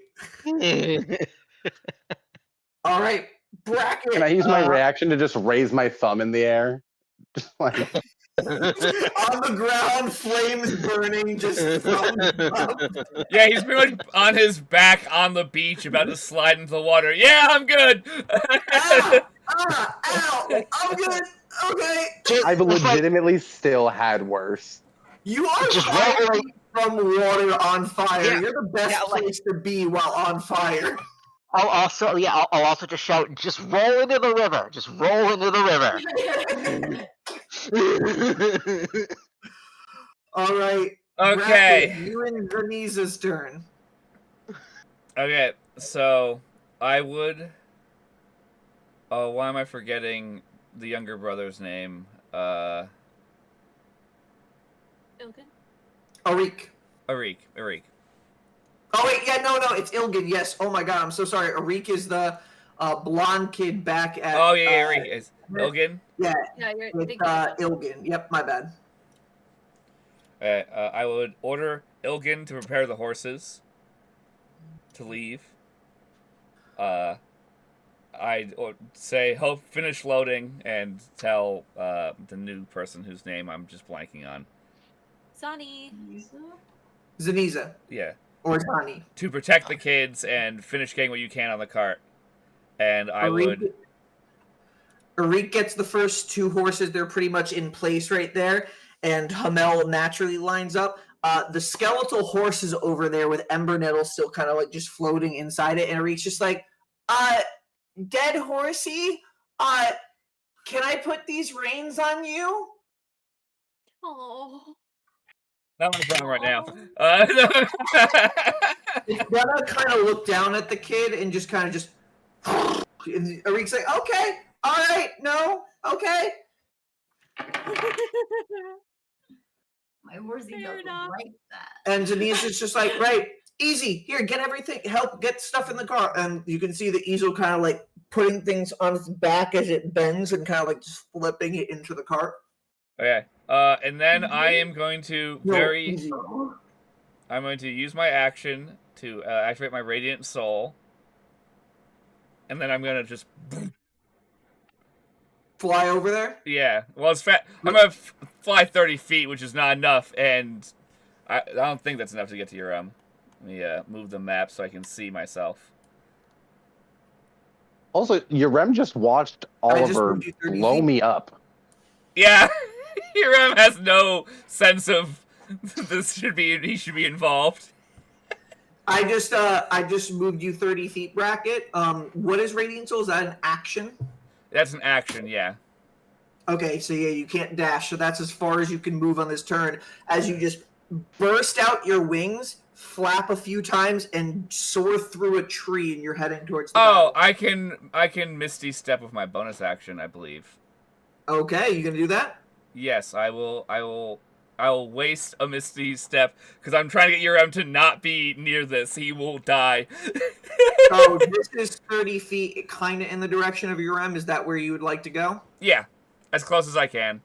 All right, Bracket. Can I use my reaction to just raise my thumb in the air? Just like on the ground, flames burning, just thumbs up. Yeah, he's pretty much on his back on the beach, about to slide into the water. Yeah, I'm good. Ow! I'm good. Okay. I've legitimately still had worse. You are Just firing from water on fire. Yeah. You're the best place to be while on fire. I'll also just shout, just roll into the river. Just roll into the river. All right. Okay. Bracket, you and Verniza's turn. Okay, so I would. Oh, why am I forgetting the younger brother's name? Ilkin? Arik. Arik. Oh wait, yeah, no, it's Ilgin. Yes. Oh my God, I'm so sorry. Arik is the blonde kid back at. Oh yeah, Arik is Ilgin. Yeah, Yeah, you're it's thinking of Ilgin. Yep, my bad. I would order Ilgin to prepare the horses to leave. I'd say, hope finish loading, and tell the new person whose name I'm just blanking on. Sonny. Zaniza. Yeah. Or Zani. To protect the kids and finish getting what you can on the cart. And I would. Arik gets the first two horses. They're pretty much in place right there. And Hamel naturally lines up. The skeletal horse is over there with Ember Nettle still kind of like just floating inside it. And Arik's just like, dead horsey, can I put these reins on you? Oh. Not my problem right now. It's gonna kind of look down at the kid and just kind of just. And Arik's like, okay, all right, no, okay. My horsey Fair goat enough. would like that. And Denise is just like, right, easy. Here, get everything. Help get stuff in the car. And you can see the easel kind of like putting things on its back as it bends and kind of like just flipping it into the cart. Okay. And then I am going to No, easy. I'm going to use my action to activate my Radiant Soul. And then I'm going to just... Fly over there? Yeah. Well, it's fat. I'm going to fly 30 feet, which is not enough, and I don't think that's enough to get to your, Let me move the map so I can see myself. Also, Yorem just watched Oliver moved you 30 blow feet. me up. Yeah. Hiram has no sense of he should be involved. I just moved you 30 feet bracket. What is Radiant Soul? Is that an action? That's an action, yeah. Okay, so yeah, you can't dash, so that's as far as you can move on this turn. As you just burst out your wings, flap a few times, and soar through a tree, and you're heading towards the battle. I can Misty Step with my bonus action, I believe. Okay, you gonna do that? Yes, I will waste a Misty Step because I'm trying to get Hiram to not be near this. He will die. Oh, this is 30 feet, kind of in the direction of Urem. Is that where you would like to go? Yeah, as close as I can.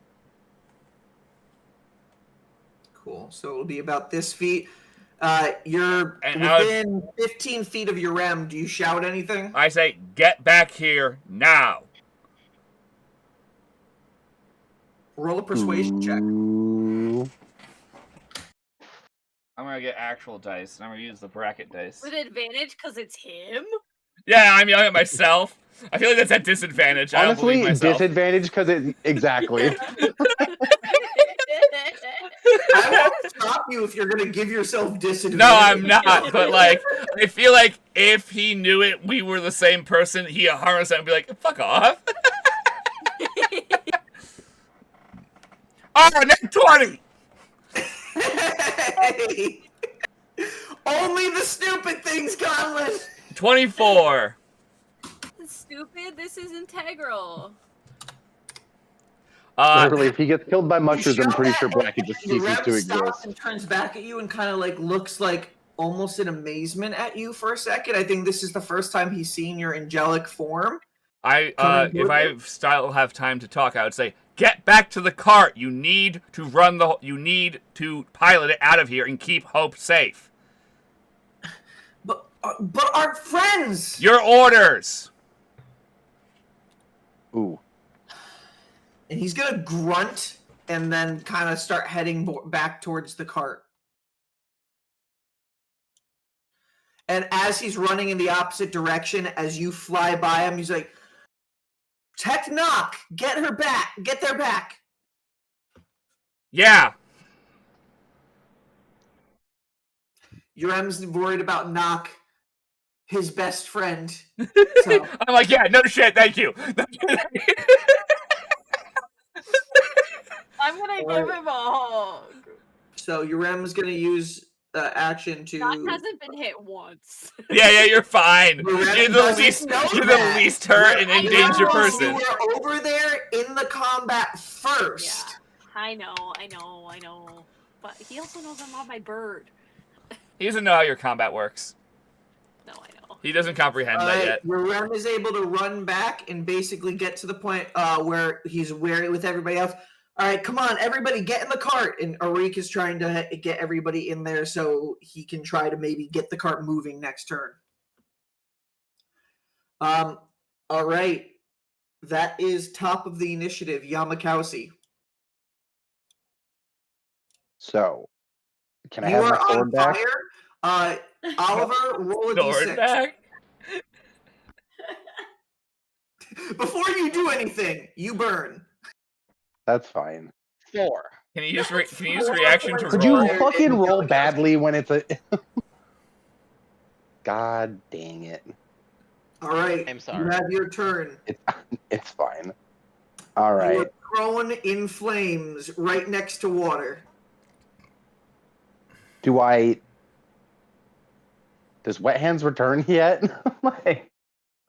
Cool. So it'll be about this feet. You're And within 15 feet of Urem. Do you shout anything? I say, get back here now. Roll a persuasion check. Ooh. I'm gonna get actual dice, and I'm gonna use the bracket dice. With advantage because it's him? Yeah, I'm yelling at myself. I feel like that's at disadvantage. I don't Honestly, believe myself. disadvantage because it exactly. I won't stop you if you're going to give yourself disadvantage. No, I'm not. But like, I feel like if he knew it, we were the same person. He 100% would be like, "Fuck off." Oh, net 20. Hey. Only the stupid things, Conlon. 24. Stupid, this is integral. Literally, if he gets killed by mushrooms, I'm show pretty that, sure Bracket just ceases Urem to stops exist. and turns back at you and kind of like looks like almost in amazement at you for a second. I think this is the first time he's seen your angelic form. If I still have time to talk, I would say, get back to the cart. You need to you need to pilot it out of here and keep Hope safe. But our friends. Your orders. Ooh. And he's gonna grunt and then kind of start heading back towards the cart. And as he's running in the opposite direction, as you fly by him, he's like, Tech Knock, get her back. Get their back. Yeah. Urem's worried about Knock, his best friend. So. I'm like, yeah, no shit, thank you. I'm gonna give him a hug. So Urem's gonna use action to. Knock hasn't been hit once. Yeah, you're fine. Urem You're the doesn't least. know You're that. the least hurt and in danger person. You were over there in the combat first. Yeah, I know. But he also knows I'm on my bird. He doesn't know how your combat works. No, I know. He doesn't comprehend that yet. Urem is able to run back and basically get to the point where he's wary with everybody else. All right, come on, everybody, get in the cart. And Arik is trying to get everybody in there so he can try to maybe get the cart moving next turn. All right, that is top of the initiative, Yamakowski. So, can I You have are my sword on back? fire. Oliver, roll a Sword d6. back. Before you do anything, you burn. That's fine. 4. Can you use reaction to Could roll? you fucking roll badly when it's a... God dang it. All right, I'm sorry. you have your turn. It's fine. All You right. are thrown in flames right next to water. Does Wet Hands return yet? Like,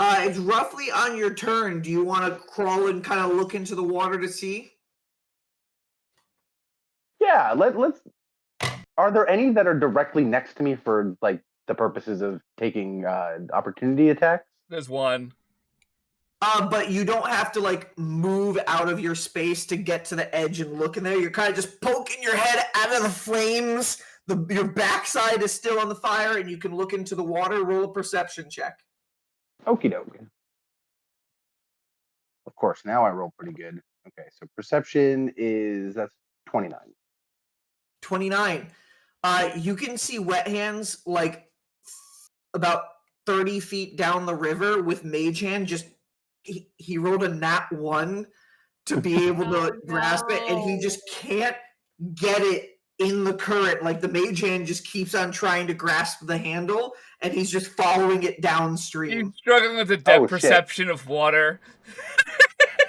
It's roughly on your turn. Do you want to crawl and kind of look into the water to see? yeah, let's. Are there any that are directly next to me for like the purposes of taking opportunity attacks? There's one. But you don't have to like move out of your space to get to the edge and look in there. You're kind of just poking your head out of the flames. Your backside is still on the fire, and you can look into the water. Roll a perception check. Okie doke. Of course, now I roll pretty good. Okay, so perception that's 29. 29. You can see Wet Hands like about 30 feet down the river with Mage Hand. Just he rolled a nat 1 to be able to grasp it, and he just can't get it in the current. Like the Mage Hand just keeps on trying to grasp the handle, and he's just following it downstream. He's struggling with the Oh, depth perception of water.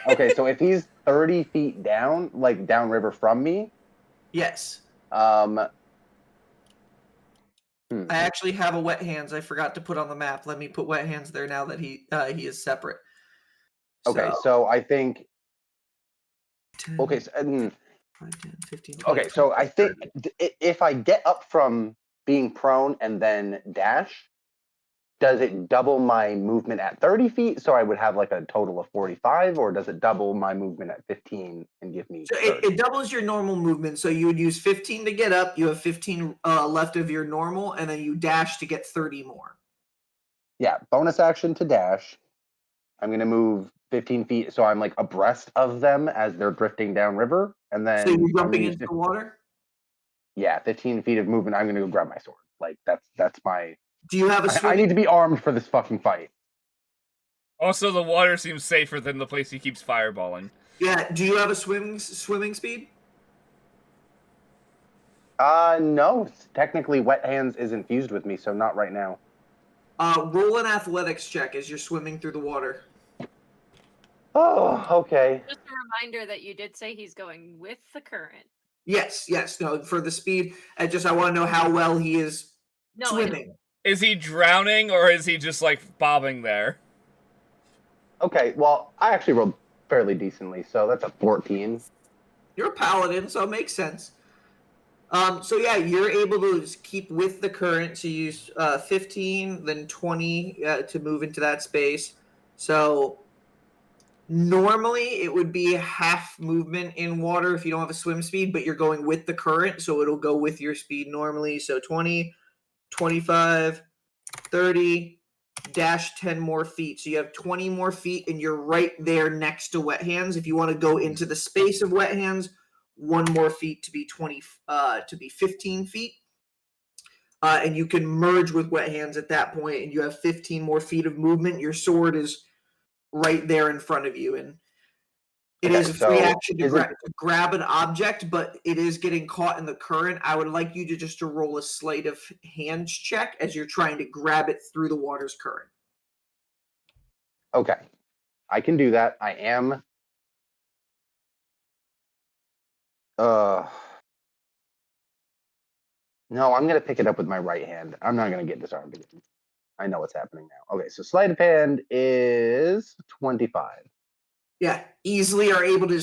Okay, so if he's 30 feet down, like downriver from me, Yes. I I actually have a Wet Hands I forgot to put on the map. Let me put Wet Hands there now that he is separate. Okay, so I think 10, okay, so, 5, 10, 15, 20, okay, so I 30. think if I get up from being prone and then dash, does it double my movement at 30 feet? So I would have like a total of 45, or does it double my movement at 15 and give me? So it doubles your normal movement. So you would use 15 to get up. You have 15 left of your normal, and then you dash to get 30 more. Yeah, bonus action to dash. I'm gonna move 15 feet, so I'm like abreast of them as they're drifting downriver, and then So you're I'm gonna jumping use into the water. yeah, 15 feet of movement. I'm gonna go grab my sword. Like that's my. Do you have a I swimming? need to be armed for this fucking fight. Also, the water seems safer than the place he keeps fireballing. Yeah. Do you have a swimming speed? No. Technically, Wet Hands is infused with me, so not right now. Roll an athletics check as you're swimming through the water. Oh, okay. Just a reminder that you did say he's going with the current. Yes. No, for the speed. I want to know how well he is swimming. Is he drowning or is he just like bobbing there? Okay, well, I actually rolled fairly decently, so that's a 14. You're a paladin, so it makes sense. So yeah, you're able to just keep with the current. So you use 15, then 20 to move into that space. So normally it would be half movement in water if you don't have a swim speed, but you're going with the current, so it'll go with your speed normally. So 20, 25, 30, dash 10 more feet. So you have 20 more feet, and you're right there next to Wet Hands. If you want to go into the space of Wet Hands, 1 more feet to be 15 feet. And you can merge with Wet Hands at that point, and you have 15 more feet of movement. Your sword is right there in front of you, and it is a free action to grab an object, but it is getting caught in the current. I would like you to roll a sleight of hand check as you're trying to grab it through the water's current. Okay, I can do that. I am. No, I'm gonna pick it up with my right hand. I'm not gonna get disarmed again. I know what's happening now. Okay, so sleight of hand is 25. Yeah, easily are able to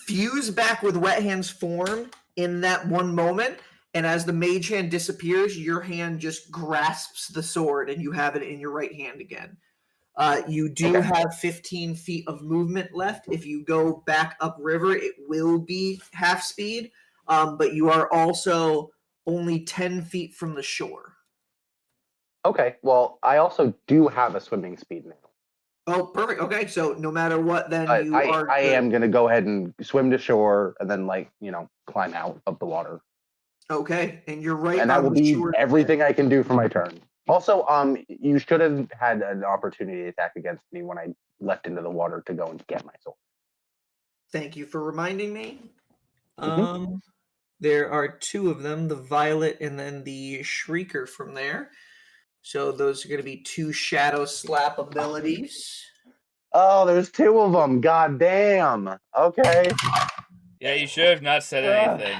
fuse back with Wet Hand's form in that one moment. And as the Mage Hand disappears, your hand just grasps the sword and you have it in your right hand again. You do have 15 feet of movement left. If you go back upriver, it will be half speed, but you are also only 10 feet from the shore. Okay, well, I also do have a swimming speed now. Oh, perfect. Okay, so no matter what, then I am going to go ahead and swim to shore and then, climb out of the water. Okay, and you're right. And that will be everything I can do for my turn. Also, you should have had an opportunity attack against me when I leapt into the water to go and get my sword. Thank you for reminding me. There are 2 of them, the Violet and then the Shrieker from there. So those are going to be 2 Shadow Slap abilities. Oh, there's two of them. God damn. Okay. Yeah, you should have not said anything.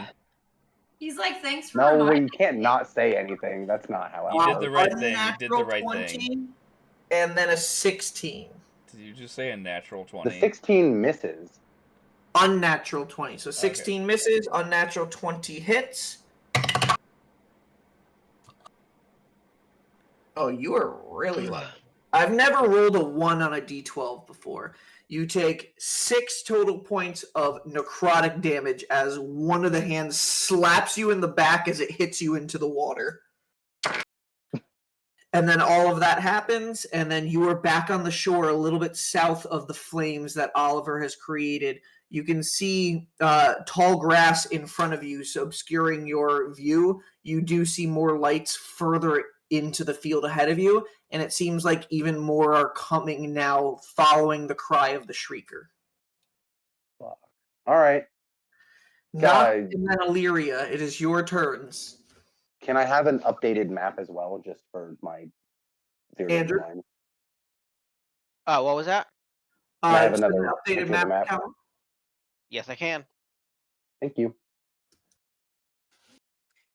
He's like, thanks for No, reminding you can't me. not say anything. That's not how You it did the works. right thing. You did the Unnatural right 20, thing. and then a 16. Did you just say a natural The 20? 16 misses. Unnatural 20. So 16 misses, unnatural 20 hits. Oh, you are really lucky. I've never rolled a 1 on a d12 before. You take 6 total points of necrotic damage as one of the hands slaps you in the back as it hits you into the water. And then all of that happens, and then you are back on the shore a little bit south of the flames that Oliver has created. You can see tall grass in front of you, so obscuring your view. You do see more lights further into the field ahead of you, and it seems like even more are coming now following the cry of the Shrieker. Fuck. All right. Not Guys. and then Illyria, it is your turns. Can I have an updated map as well, just for my theory of the Andrew? mind? What was that? Can I have Just an another updated picture of the map? count. Yes, I can. Thank you.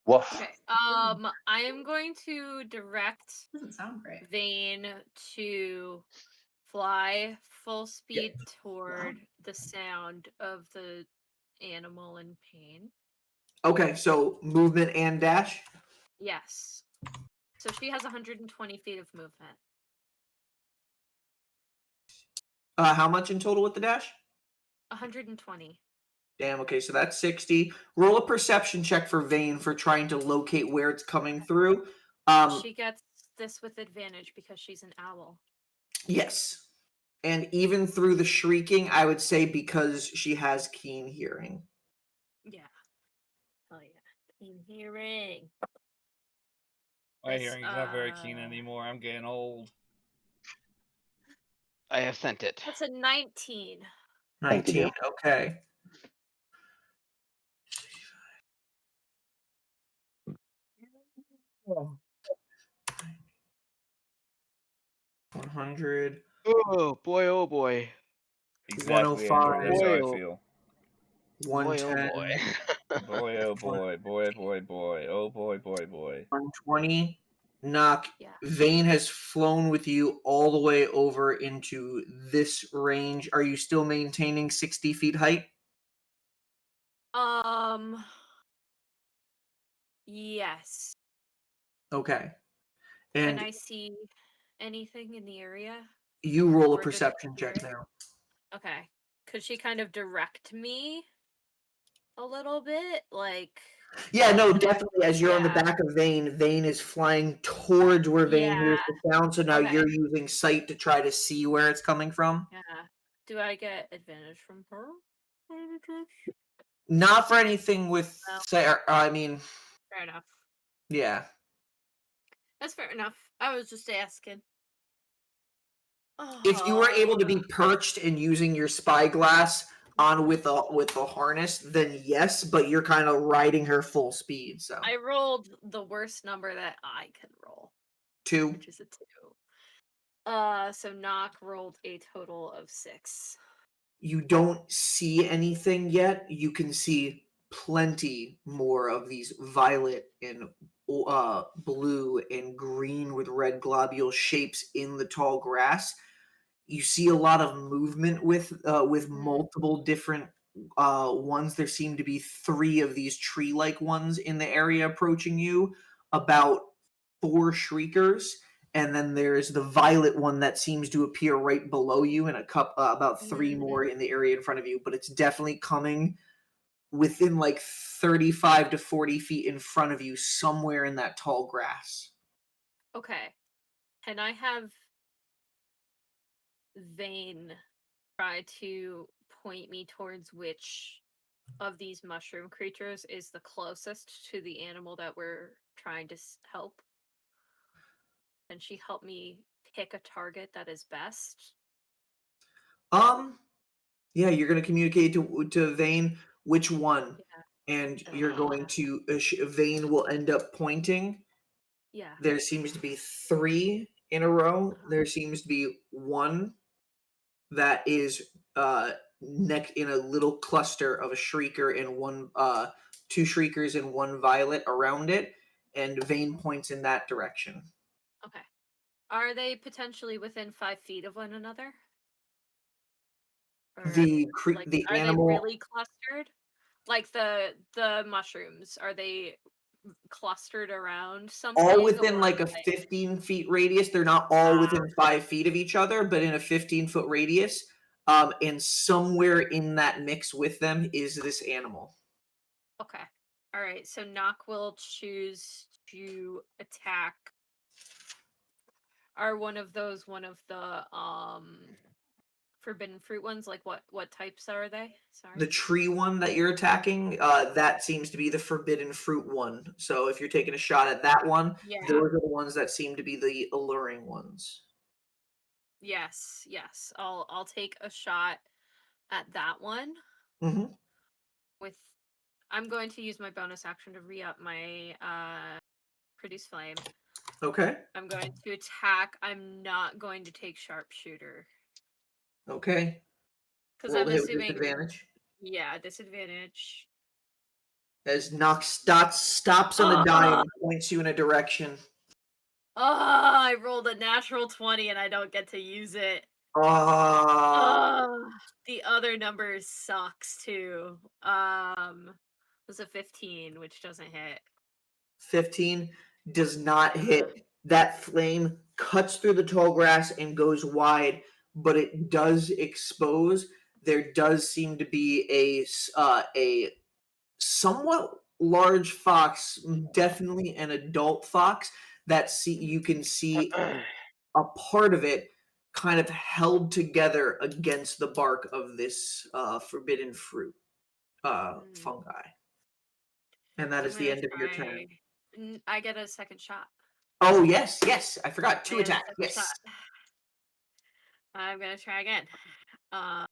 Woof. Okay. I am going to direct Doesn't sound great. Vane to fly full speed toward the sound of the animal in pain. Okay, so movement and dash. Yes. So she has 120 feet of movement. How much in total with the dash? 120. Damn, okay, so that's 60. Roll a perception check for Vane for trying to locate where it's coming through. She gets this with advantage because she's an owl. Yes. And even through the shrieking, I would say because she has keen hearing. Yeah. Oh yeah. Keen hearing. My hearing's not very keen anymore. I'm getting old. I have sent it. That's a 19. 19, okay. Oh. 100. Oh boy, oh boy. Exactly, 105. Andrew. That's how I Boy, feel. Boy, oh 110. boy. Boy, oh boy, boy, boy, boy, oh boy, boy, boy. 120. Knock. Yeah. Vane has flown with you all the way over into this range. Are you still maintaining 60 feet height? Yes. Okay. Can And I see anything in the area? you roll a Or just perception hear check it? now. Okay. Could she kind of direct me a little bit? Like, Yeah, no, definitely. As you're on the Yeah. back of Vane, Vane is flying towards where Vane hears Yeah. the sound. So now Okay. you're using sight to try to see where it's coming from. yeah. Do I get advantage from her? Not for anything with No. say. I mean, Fair enough. yeah. That's fair enough. I was just asking. If you were able to be Oh. perched and using your spyglass on with a harness, then yes. But you're kind of riding her full speed. So I rolled the worst number that I could roll, 2. which is a 2. So Knock rolled a total of 6. You don't see anything yet. You can see plenty more of these violet and blue and green with red globule shapes in the tall grass. You see a lot of movement with multiple different ones. There seem to be 3 of these tree-like ones in the area approaching you. About 4 shriekers, and then there's the violet one that seems to appear right below you, and about 3 more in the area in front of you. But it's definitely coming within like 35 to 40 feet in front of you, somewhere in that tall grass. Okay. Can I have Vane try to point me towards which of these mushroom creatures is the closest to the animal that we're trying to help? Can she help me pick a target that is best? Yeah, you're going to communicate to Vane which one, Yeah. and you're going to Vane will end up pointing. Yeah. There seems to be 3 in a row. There seems to be 1 that is next in a little cluster of a shrieker and one two shriekers and one violet around it, and Vane points in that direction. Okay. Are they potentially within 5 feet of one another? Or The like, the are animal they really clustered? Like the mushrooms, are they clustered around something? all within or like a are they- 15 feet radius. They're not all within 5 feet of each other, but in a 15-foot radius. And somewhere in that mix with them is this animal. Okay. All right. So Nock will choose to attack. Are one of the forbidden fruit ones? Like what types are they? Sorry. The tree one that you're attacking, that seems to be the forbidden fruit one. So if you're taking a shot at that one, Yeah. those are the ones that seem to be the alluring ones. Yes. Yes. I'll take a shot at that one. Mm-hmm. With I'm going to use my bonus action to re-up my produce flame. Okay. I'm going to attack. I'm not going to take sharpshooter. Okay. Because Roll I'm to hit with assuming disadvantage. yeah, disadvantage. As Nox stops on the die and points you in a direction. Oh, I rolled a natural 20 and I don't get to use it. Ah. Oh, the other number sucks too. It was a 15, which doesn't hit. 15 does not hit. That flame cuts through the tall grass and goes wide, but it does expose. There does seem to be a somewhat large fox, definitely an adult fox, that you can see a part of it kind of held together against the bark of this forbidden fruit fungi. And that I'm is the gonna end of your turn. I get a second shot. Oh, yes, yes. I forgot. I Two get a attacks. second Yes. shot. I'm gonna try again. My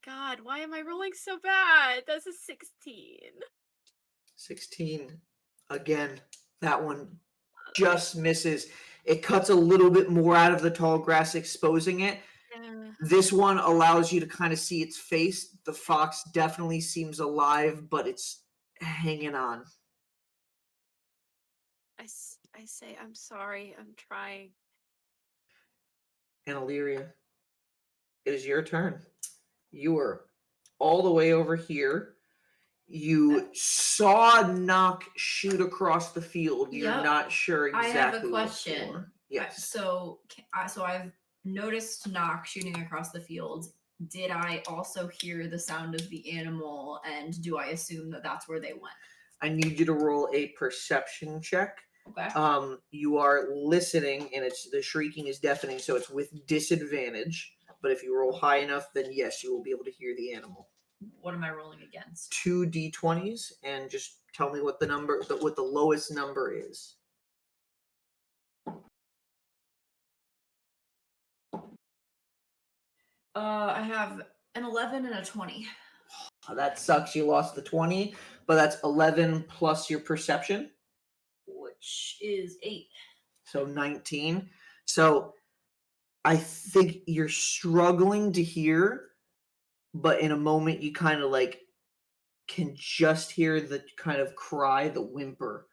God, why am I rolling so bad? That's a 16. 16. Again, that one just misses. It cuts a little bit more out of the tall grass, exposing it. Yeah. This one allows you to kind of see its face. The fox definitely seems alive, but it's hanging on. I say I'm sorry. I'm trying. And Illyria, it is your turn. You are all the way over here. You saw Nock shoot across the field. You're Yep. not sure exactly. I have a what question. for. Yes. So I've noticed Nock shooting across the field. Did I also hear the sound of the animal, and do I assume that that's where they went? I need you to roll a perception check. Okay. You are listening, and the shrieking is deafening, so it's with disadvantage. But if you roll high enough, then yes, you will be able to hear the animal. What am I rolling against? 2 d20s, and just tell me what the lowest number is. I have an 11 and a 20. Oh, that sucks. You lost the 20, but that's 11 plus your perception, Which is 8. so 19. So I think you're struggling to hear, but in a moment you kind of like can just hear the kind of cry, the whimper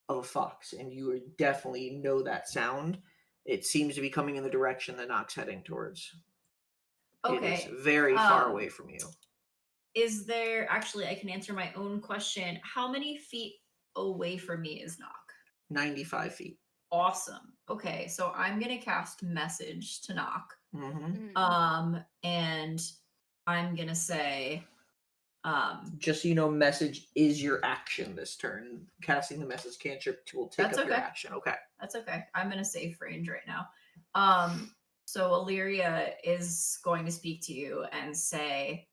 of a fox, and you definitely know that sound. It seems to be coming in the direction that Nock's heading towards. Okay. It is very far away from you. Is there actually? I can answer my own question. How many feet away from me is Nock? 95 feet. Awesome. Okay, so I'm gonna cast message to Nock. Mm-hmm. And I'm gonna say, just so you know, message is your action this turn. Casting the message cantrip will take up your action. Okay. That's okay. I'm in a safe range right now. So Illyria is going to speak to you and say,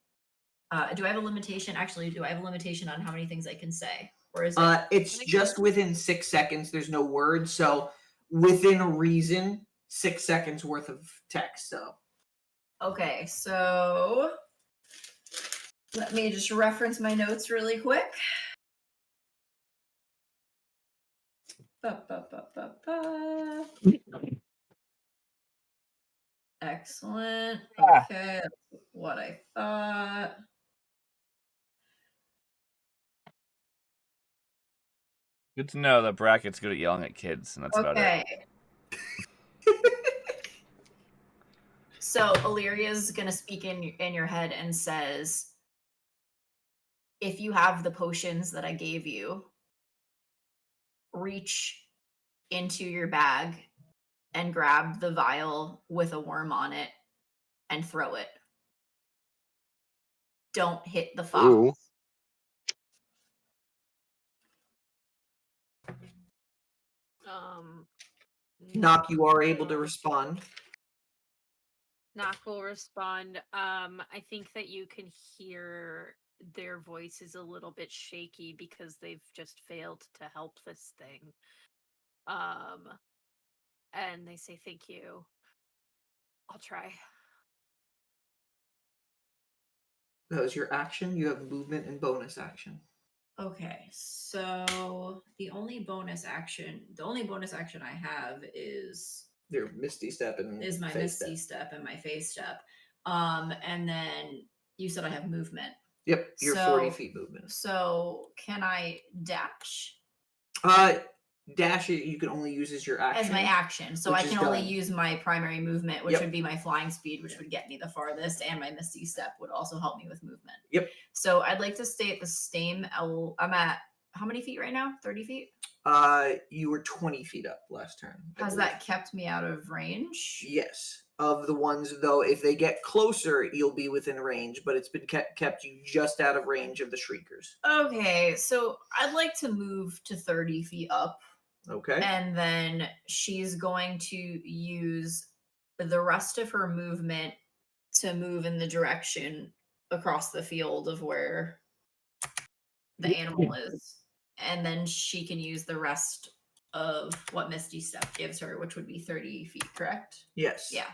do I have a limitation? Actually, do I have a limitation on how many things I can say? Or is it it's just within 6 seconds. There's no words, so within reason, 6 seconds worth of text. So okay, so let me just reference my notes really quick. Excellent. Ah. Okay, that's what I thought. Good to know that Bracket's good at yelling at kids, and that's about it. Okay. So Illyria's gonna speak in your head and says, if you have the potions that I gave you, reach into your bag and grab the vial with a worm on it and throw it. Don't hit the fox. Ooh. Knock, you are able to respond. Knock will respond. I think that you can hear their voice is a little bit shaky because they've just failed to help this thing. And they say thank you. I'll try. That was your action. You have movement and bonus action. Okay, so the only bonus action I have is Your Misty Step and my Phase Misty Step. Step and my Phase Step. And then you said I have movement. Yep, you're So- 40 feet movement. So can I dash? Dash it you can only use as your action. As my action. So I which is can only done. use my primary movement, which Yep. would be my flying speed, which would get me the farthest, and my Misty Step would also help me with movement. Yep. So I'd like to stay at the same I'm at how many feet right now? 30 feet? You were 20 feet up last turn. I Has believe. that kept me out of range? Yes. Of the ones, though, if they get closer, you'll be within range, but it's been kept you just out of range of the Shriekers. Okay, so I'd like to move to 30 feet up. Okay. And then she's going to use the rest of her movement to move in the direction across the field of where the animal is. And then she can use the rest of what Misty Step gives her, which would be 30 feet, correct? Yes. Yeah.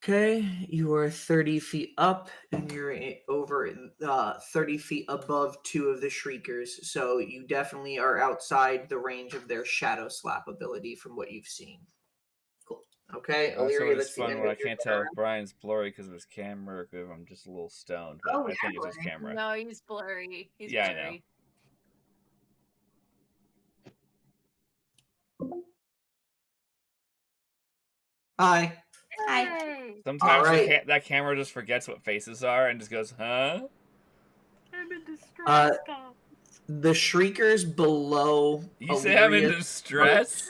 Okay, you are 30 feet up, and you're over 30 feet above two of the Shriekers, so you definitely are outside the range of their Shadow Slap ability from what you've seen. Cool. Okay, Also, Illyria, it's that's the fun end when I of your can't tell turn. if Brian's blurry because of his camera or if I'm just a little stoned, but Oh, I yeah, think it's his blurry. camera. No, he's blurry. He's Yeah, I know. blurry. Hi. Hi. Sometimes Alright. that camera just forgets what faces are and just goes, huh? I'm in distress, guys. The Shriekers below You say I'm in Illyria distress?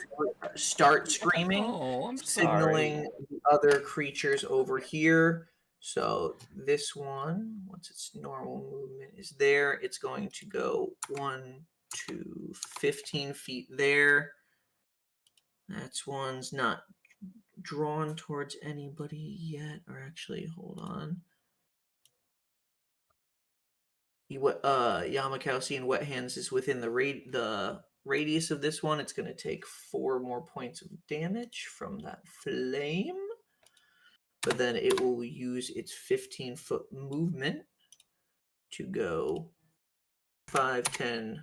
start screaming, Oh, I'm signaling sorry. the other creatures over here. So this one, once its normal movement is there, it's going to go 1 to 15 feet there. That's one's not drawn towards anybody yet, or actually, hold on. Yamakowski and Wet Hands is within the radius of this one. It's going to take 4 more points of damage from that flame. But then it will use its 15-foot movement to go 5, 10,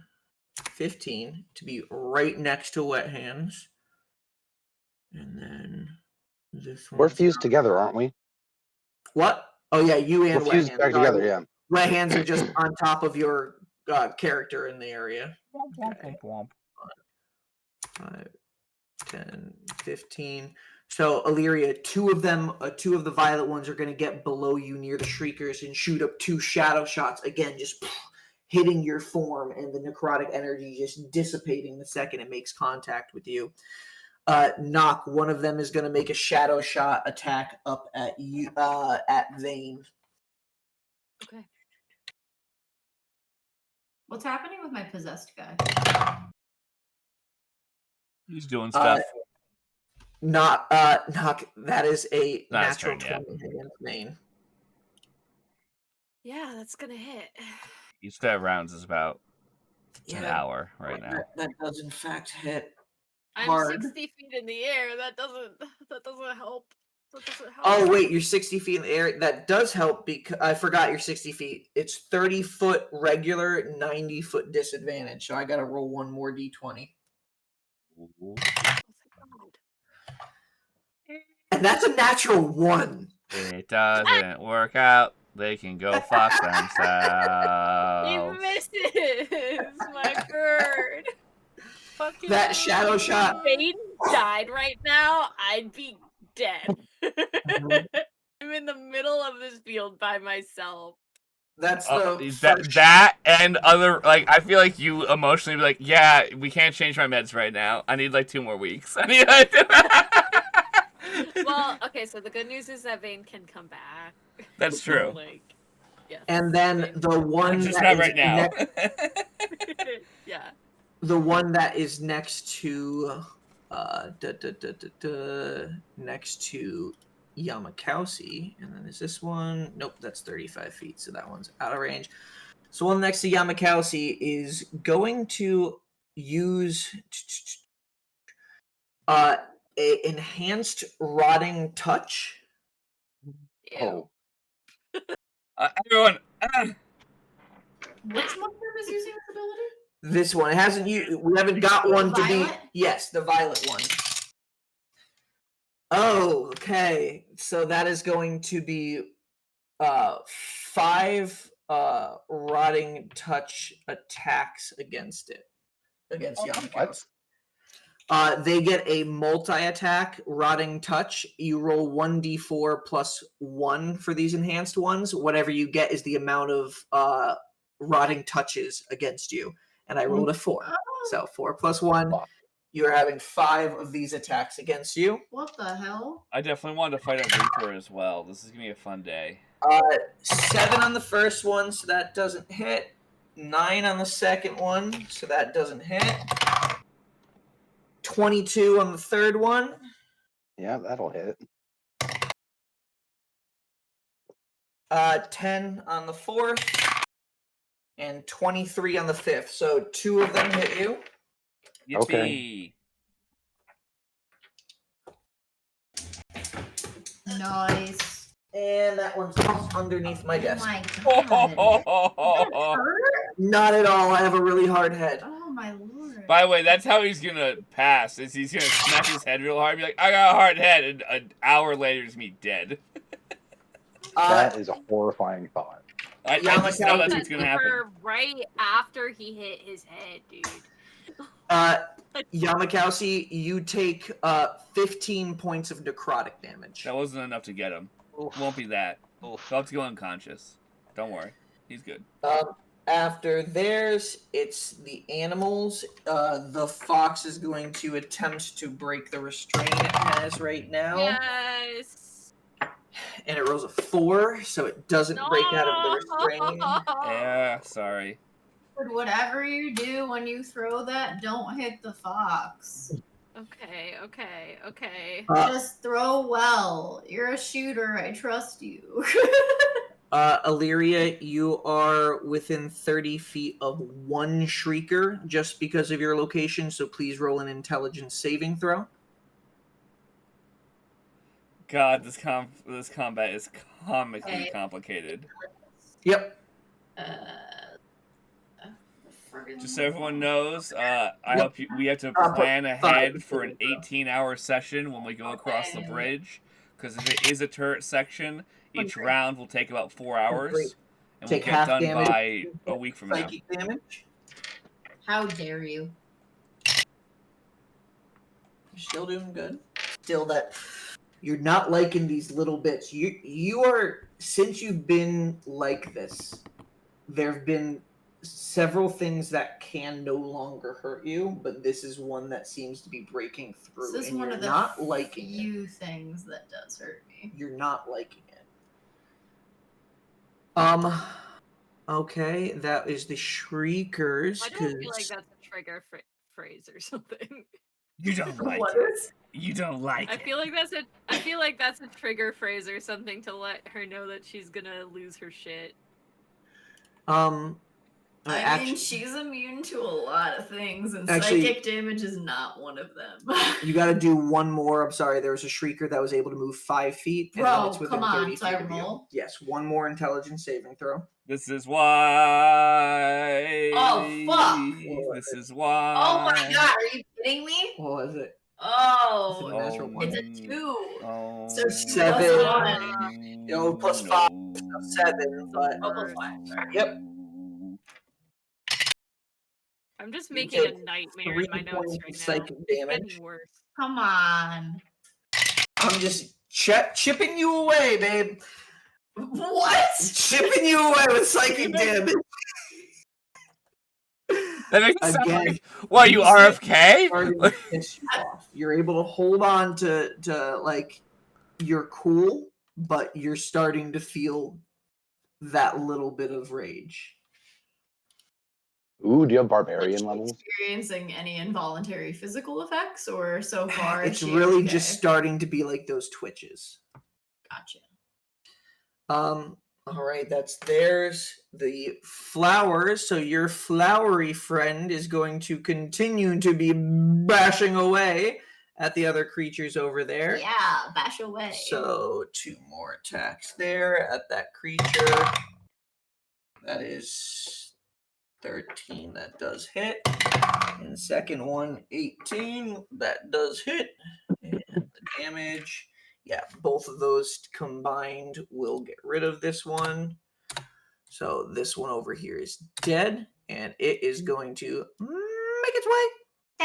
15 to be right next to Wet Hands. And then this one. We're fused together, aren't we? What? Oh, yeah, you and We're Wet fused Hands. back Sorry. together, yeah. Wet Hands are just on top of your character in the area. Okay. 5, 10, 15. So, Illyria, two of the violet ones are going to get below you near the Shriekers and shoot up 2 shadow shots. Again, just hitting your form and the necrotic energy just dissipating the second it makes contact with you. Knock, one of them is going to make a shadow shot attack up at you, at Vane. Okay. What's happening with my possessed guy? He's doing stuff. Knock, that is a Not his natural turn 20 against Vane. Yeah, that's gonna hit. Each set of rounds is about an Yeah, hour right now. that does in fact hit I'm hard. 60 feet in the air. That doesn't help. That doesn't help. Oh wait, you're 60 feet in the air. That does help because I forgot you're 60 feet. It's 30-foot regular, 90-foot disadvantage. So I gotta roll one more d20. Oh, thank God. And that's a natural 1. It doesn't work out. They can go fox He themselves. misses my bird. Fucking That shadow shot. If Bane died right now, I'd be dead. I'm in the middle of this field by myself. That's the That and other, like, I feel like you emotionally be like, yeah, we can't change my meds right now. I need like 2 more weeks. I need Well, okay, so the good news is that Vane can come back. That's true. Like, yes. And then the one Just that not right now. Yeah. The one that is next to next to Yamakausi, and then is this one? Nope, that's 35 feet, so that one's out of range. So one next to Yamakausi is going to use a enhanced rotting touch. Ew. Oh, Everyone, Which mushroom is using this ability? This one, it hasn't. We haven't got one to be. Violet? Yes, the violet one. Oh, okay. So that is going to be 5 rotting touch attacks against it. Against Yamako's. They get a multi-attack rotting touch. You roll 1d4 plus 1 for these enhanced ones. Whatever you get is the amount of rotting touches against you. And I rolled a 4. So 4 plus 1. You're having 5 of these attacks against you. What the hell? I definitely wanted to fight a Reaper as well. This is gonna be a fun day. 7 on the first one, so that doesn't hit. 9 on the second one, so that doesn't hit. 22 on the third one. yeah, that'll hit. 10 on the fourth. And 23 on the fifth. So 2 of them hit you. Yippee. Okay. Nice. And that one's underneath my Oh desk. my Oh, god. Not at all. I have a really hard head. Oh my lord. By the way, that's how he's gonna pass. Is he's gonna smack his head real hard, and be like, "I got a hard head," and an hour later, he's me dead. That is a horrifying thought. I just know that's what's gonna happen. Right after he hit his head, dude. Yamakausi, you take 15 points of necrotic damage. That wasn't enough to get him. Oof. Won't be that. Oof. He'll have to go unconscious. Don't worry, he's good. After theirs, it's the animals. The fox is going to attempt to break the restraint it has right now. Yes. And it rolls a 4, so it doesn't break out of the restraint. Yeah, sorry. But whatever you do when you throw that, don't hit the fox. Okay. Just throw well. You're a shooter. I trust you. Illyria, you are within 30 feet of one shrieker just because of your location, so please roll an intelligence saving throw. God, this combat is comically complicated. Yep. Just so everyone knows, I hope we have to plan ahead for an 18-hour session when we go across the bridge, because if it is a turret section, each round will take about 4 hours, and we'll get done by a week from now. Psychic damage. How dare you? You're still doing good. Still that you're not liking these little bits. You are, since you've been like this, there have been several things that can no longer hurt you, but this is one that seems to be breaking through. This is and one you're of the not liking it. few things that does hurt me. You're not liking it. Okay, that is the Shriekers. Why do I feel like that's a trigger phrase or something? You don't like What it. is? You don't like I it. feel like that's a trigger phrase or something to let her know that she's gonna lose her shit. I mean, she's immune to a lot of things, and Actually- psychic damage is not one of them. you got to do one more. I'm sorry, there was a shrieker that was able to move 5 feet. And then Bro, it's within come on, 30 so I feet of you. roll? Yes, one more intelligence saving throw. This is why. Oh, fuck. This is why. Oh my god, are you kidding me? What was it? Oh, Natural one. it's a 2. Oh, So 7. +1. Yo, plus 5, 7, but Oh, plus 5. Sorry. Yep. I'm just You making a take nightmare 3 in my notes points right of now. psychic It's damage. getting worse. Come on. I'm just chipping you away, babe. What? Chipping you away with psychic damage. That makes it sound Again, like, what, you you RFK? starting to piss you off. You're able to hold on to like you're cool, but you're starting to feel that little bit of rage. Ooh, do you have Is barbarian she levels? experiencing any involuntary physical effects, or so far is It's she really okay? just starting to be like those twitches. Gotcha. All right, that's theirs. The flowers. So your flowery friend is going to continue to be bashing away at the other creatures over there. Yeah, bash away. So 2 more attacks there at that creature. That is 13. That does hit. And the second one, 18. That does hit. And the damage. Yeah, both of those combined will get rid of this one. So this one over here is dead. And it is going to make its way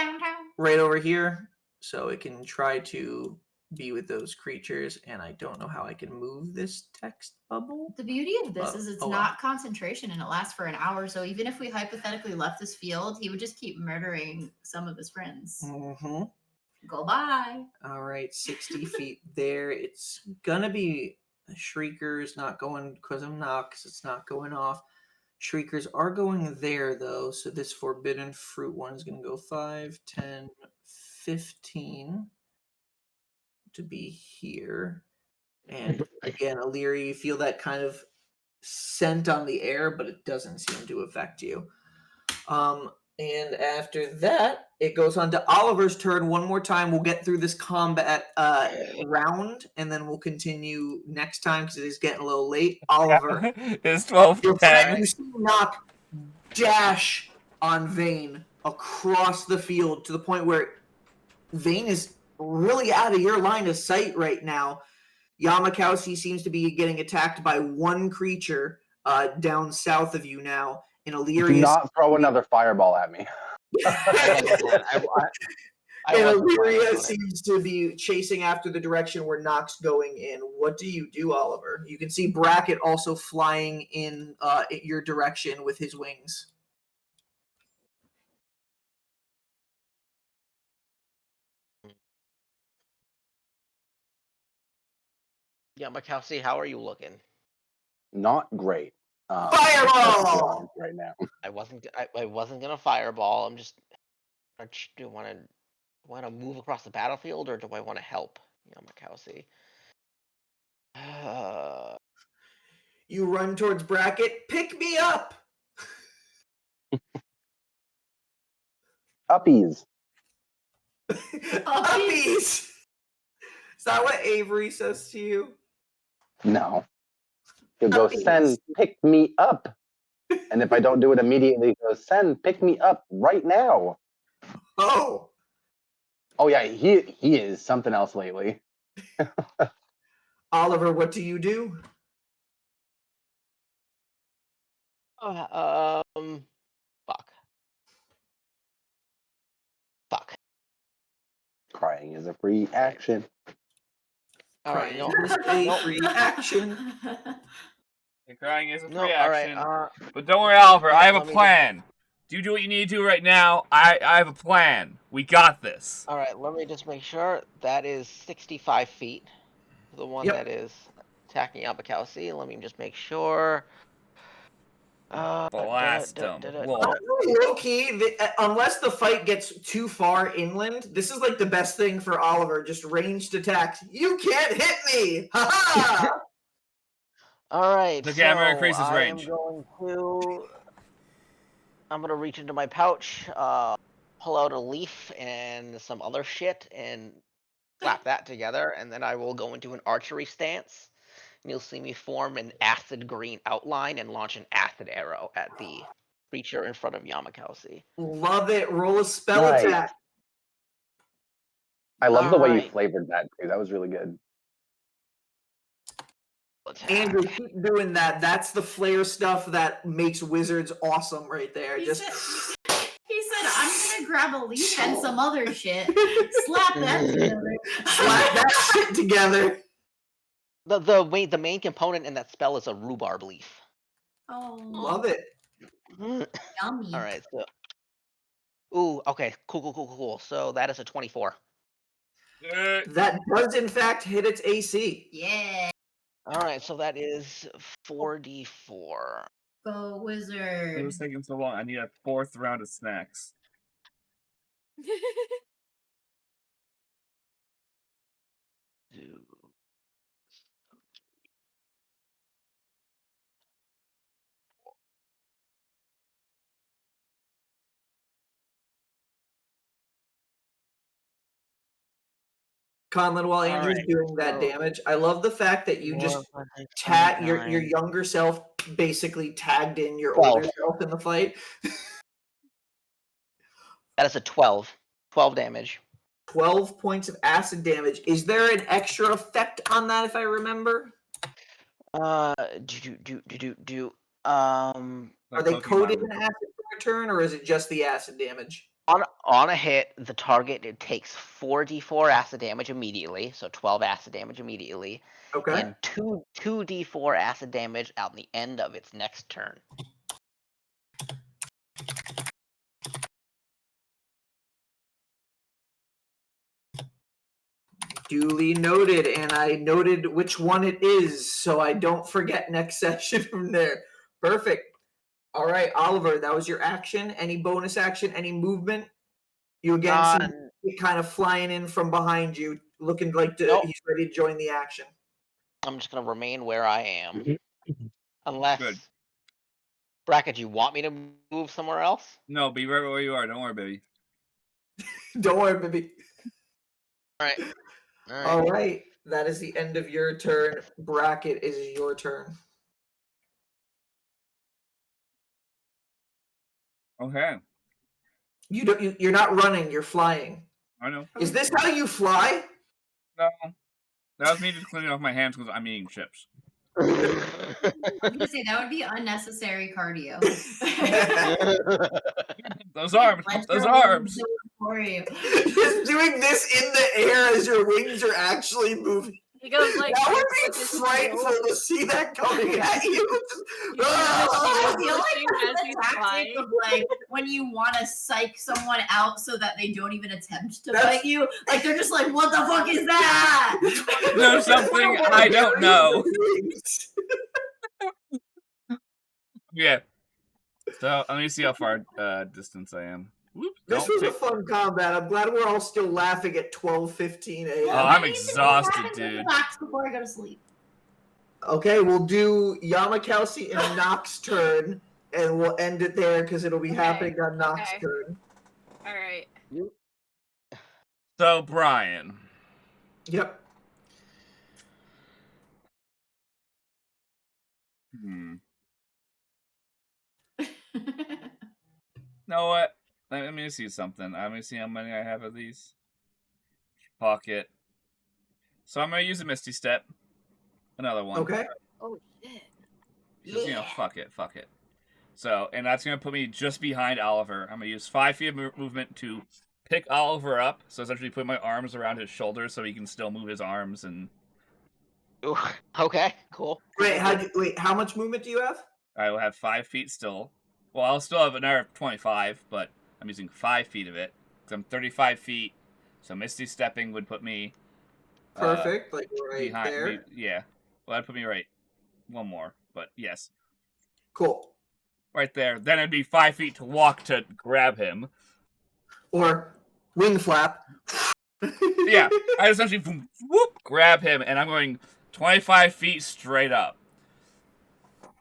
Downtown. right over here. So it can try to be with those creatures. And I don't know how I can move this text bubble. The beauty of this is it's well. not concentration and it lasts for an hour. So even if we hypothetically left this field, he would just keep murdering some of his friends. Mm-hmm. Go bye. All right, 60 feet there. It's gonna be Shriekers not going because I'm not, because it's not going off. Shriekers are going there though, so this forbidden fruit one is gonna go 5, 10, 15 to be here. And again, Illyria, you feel that kind of scent on the air, but it doesn't seem to affect you. And after that, it goes on to Oliver's turn one more time. We'll get through this combat round, and then we'll continue next time because it is getting a little late. Oliver, It's 12 your to friend 10. you see knock dash on Vane across the field to the point where Vane is really out of your line of sight right now. Yamakowski seems to be getting attacked by one creature down south of you now. And Do Illyria not throw another fireball at me. I and wasn't planning Illyria on it. seems to be chasing after the direction where Nox going in. What do you do, Oliver? You can see Bracket also flying in your direction with his wings. Yeah, Makowski, how are you looking? Not great. Fireball! Right now. I wasn't gonna fireball. I'm just. Do I want to move across the battlefield, or do I want to help? Yamakowski. You run towards Bracket. Pick me up! Uppies. Uppies! Is that what Avery says to you? No. He'll go, Uppies. Sen, pick me up. And if I don't do it immediately, he goes, Sen, pick me up right now. Oh! Oh yeah, he is something else lately. Oliver, what do you do? Fuck. Crying is a free action. All right, Crying no, is a free action. You're crying is a no, free all action. right. But don't worry, Oliver. I have a let me plan. Do you do what you need to do right now? I have a plan. We got this. All right, let me just make sure that is 65 feet. The one Yep. that is attacking Abakowski. Let me just make sure. Blast him. Whoa. Low key, unless the fight gets too far inland, this is like the best thing for Oliver. Just ranged attacks. You can't hit me! Ha ha! All right. The camera so increases I range. am going to I'm gonna reach into my pouch, pull out a leaf and some other shit, and slap that together, and then I will go into an archery stance. And you'll see me form an acid green outline and launch an acid arrow at the creature in front of Yamakasi. Love it. Roll a spell Nice. attack. I love the way you Alright. flavored that too. That was really good. Andrew, keep doing that. That's the flair stuff that makes wizards awesome right there. He Just He said, I'm gonna grab a leaf and some other shit, slap that together. slap that shit together. The main component in that spell is a rhubarb leaf. Oh, Love it. yummy. All right, so ooh, okay, cool. So that is a 24. That does in fact hit its AC. Yeah, All right, so that is 4d4. go It wizard. was taking so long. I need a 4th round of snacks. Conlon, while Andrew's Alright, doing that so- damage, I love the fact that you just 4, 5, 6, tag 7, your 9. younger self basically tagged in your 12. older self in the fight. That is a 12. 12 damage. 12 points of acid damage. Is there an extra effect on that if I remember? Are Are they coded in acid for a turn, or is it just the acid damage? on a hit, the target it takes 4d4 acid damage immediately, so 12 acid damage immediately, Okay. and 2d4 acid damage at the end of its next turn. Duly noted, and I noted which one it is, so I don't forget next session from there. Perfect. All right, Oliver, that was your action. Any bonus action? Any movement? You again see it kind of flying in from behind you, looking like Nope. he's ready to join the action. I'm just gonna remain where I am, unless Good. Bracket, you want me to move somewhere else? No, be right where you are. Don't worry, baby. Don't worry, baby. All right. All right, that is the end of your turn. Bracket is your turn. Okay. You're not running. You're flying. I know. Is this how you fly? No. That was me just cleaning off my hands because I'm eating chips. I was gonna say that would be unnecessary cardio. Those arms. Let Those your arms. wings do it for you. Just doing this in the air as your wings are actually moving. He goes like That would this be with his frightful tail. to see that coming at you. He's Ah! I feel like pushing as that's he's the tactic flying. of like when you want to psych someone out so that they don't even attempt to That's- fight you. Like they're just like, "What the fuck is that?" Know something I don't know. Yeah. So let me see how far distance I am. Whoop, This don't was a take- fun combat. I'm glad we're all still laughing at 12:15 a.m. Oh, I'm I need to go exhausted, back into the dude. box before I go to sleep. Okay, we'll do Yamakasi and Nox's turn, and we'll end it there because it'll be Okay, happening on Nox's okay. turn. All right. So Brian. Yep. Know what? Let me see something. Let me see how many I have of these. Pocket. So I'm gonna use a Misty Step. Another one. Okay. Oh shit. Because, you know, fuck it. So, and that's gonna put me just behind Oliver. I'm gonna use 5 feet of movement to pick Oliver up. So essentially put my arms around his shoulders so he can still move his arms and Ooh, okay, cool. Wait, how much movement do you have? I will have 5 feet still. Well, I'll still have another 25, but I'm using 5 feet of it. Because I'm 35 feet. So Misty Stepping would put me Perfect, like right behind there. yeah. Well, that'd put me right. One more, but yes. Cool. Right there. Then it'd be 5 feet to walk to grab him. Or wing flap. Yeah. I essentially whoop, grab him, and I'm going 25 feet straight up.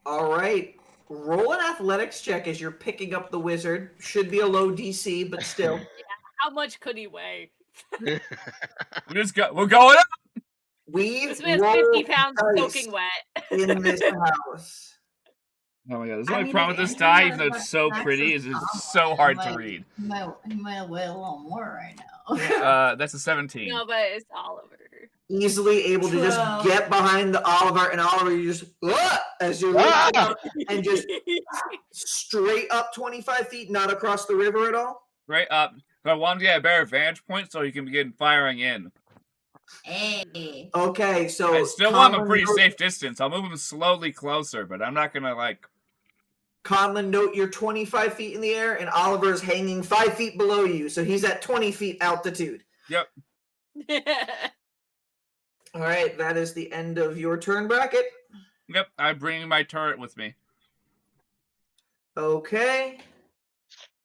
All right. roll an athletics check as you're picking up the wizard. Should be a low DC, but still. How much could he weigh? We're going up. We This man's roll 50 pounds dice soaking wet. in this house. Oh my god, this is I my mean, problem if with this Andrew die, has even though it's much so access pretty, to it's so someone, hard to read. He might weigh a little more right now. That's a 17. No, but it's Oliver. Easily able to just True. get behind the Oliver, and Oliver, you just as you're Ah! lifting up and just straight up 25 feet, not across the river at all. Right up. But I wanted to get a better vantage point so he can begin firing in. Hey. Okay, so I still want him a Conlon, pretty note- safe distance. I'll move him slowly closer, but I'm not gonna like. Conlon, note you're 25 feet in the air, and Oliver's hanging 5 feet below you, so he's at 20 feet altitude. Yep. All right, that is the end of your turn bracket. Yep. I'm bringing my turret with me. Okay.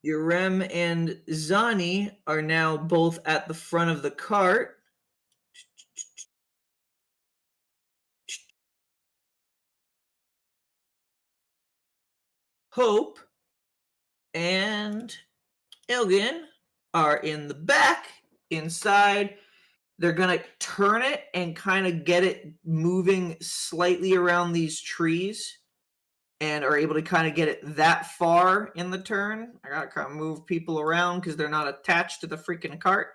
Yurem and Zani are now both at the front of the cart. Hope and Ilgin are in the back inside. They're going to turn it and kind of get it moving slightly around these trees and are able to kind of get it that far in the turn. I got to kind of move people around because they're not attached to the freaking cart.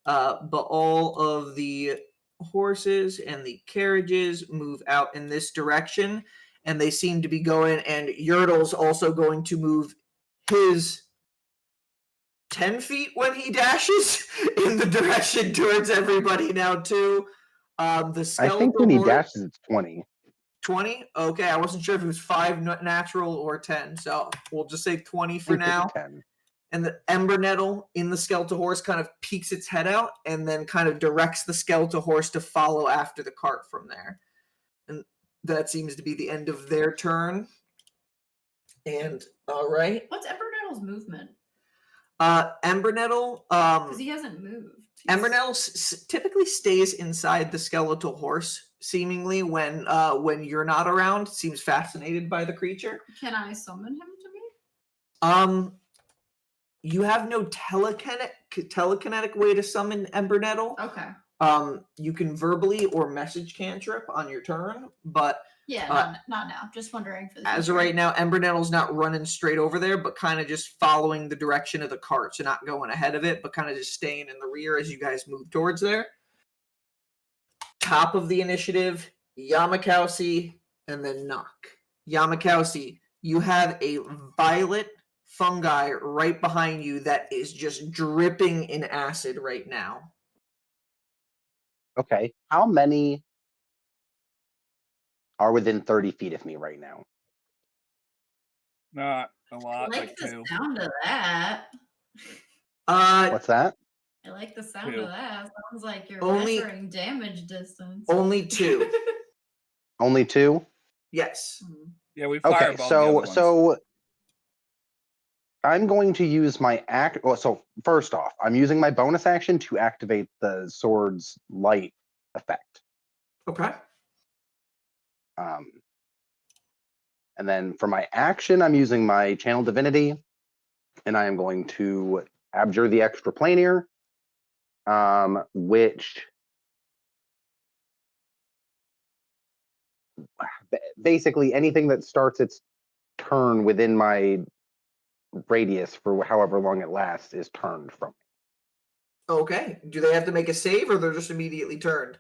But all of the horses and the carriages move out in this direction, and they seem to be going, and Yertle's also going to move his 10 feet when he dashes in the direction towards everybody now too. The I skeletal think when he horse- dashes, it's 20. 20? Okay, I wasn't sure if it was 5 natural or 10, so we'll just say 20 for I think now. it's 10. And the ember nettle in the skeletal horse kind of peeks its head out and then kind of directs the skeletal horse to follow after the cart from there. And that seems to be the end of their turn. And all right, What's Embernettle's movement? ember nettle. Because he hasn't moved. Ember nettle typically stays inside the skeletal horse, seemingly when you're not around. Seems fascinated by the creature. Can I summon him to me? You have no telekinetic way to summon Ember Nettle. Okay. You can verbally or message cantrip on your turn, but Yeah, not now. Just wondering for the as of future. right now, Ember Nettle's not running straight over there, but kind of just following the direction of the cart, so not going ahead of it, but kind of just staying in the rear as you guys move towards there. Top of the initiative, Yamakowski, and then Knock. Yamakowski, you have a violet fungi right behind you that is just dripping in acid right now. Okay. How many are within 30 feet of me right now? Not a I lot, like the 2. sound of that. What's that? I like the sound 2. of that. Sounds like you're Only- measuring damage distance. Only 2. Only 2? Yes. Yeah, we Okay, fireballed the other ones. so I'm going to use my so first off, I'm using my bonus action to activate the sword's light effect. Okay. And then for my action, I'm using my channel divinity, and I am going to abjure the extraplanar, which basically anything that starts its turn within my radius for however long it lasts is turned from me. Okay. Do they have to make a save or they're just immediately turned?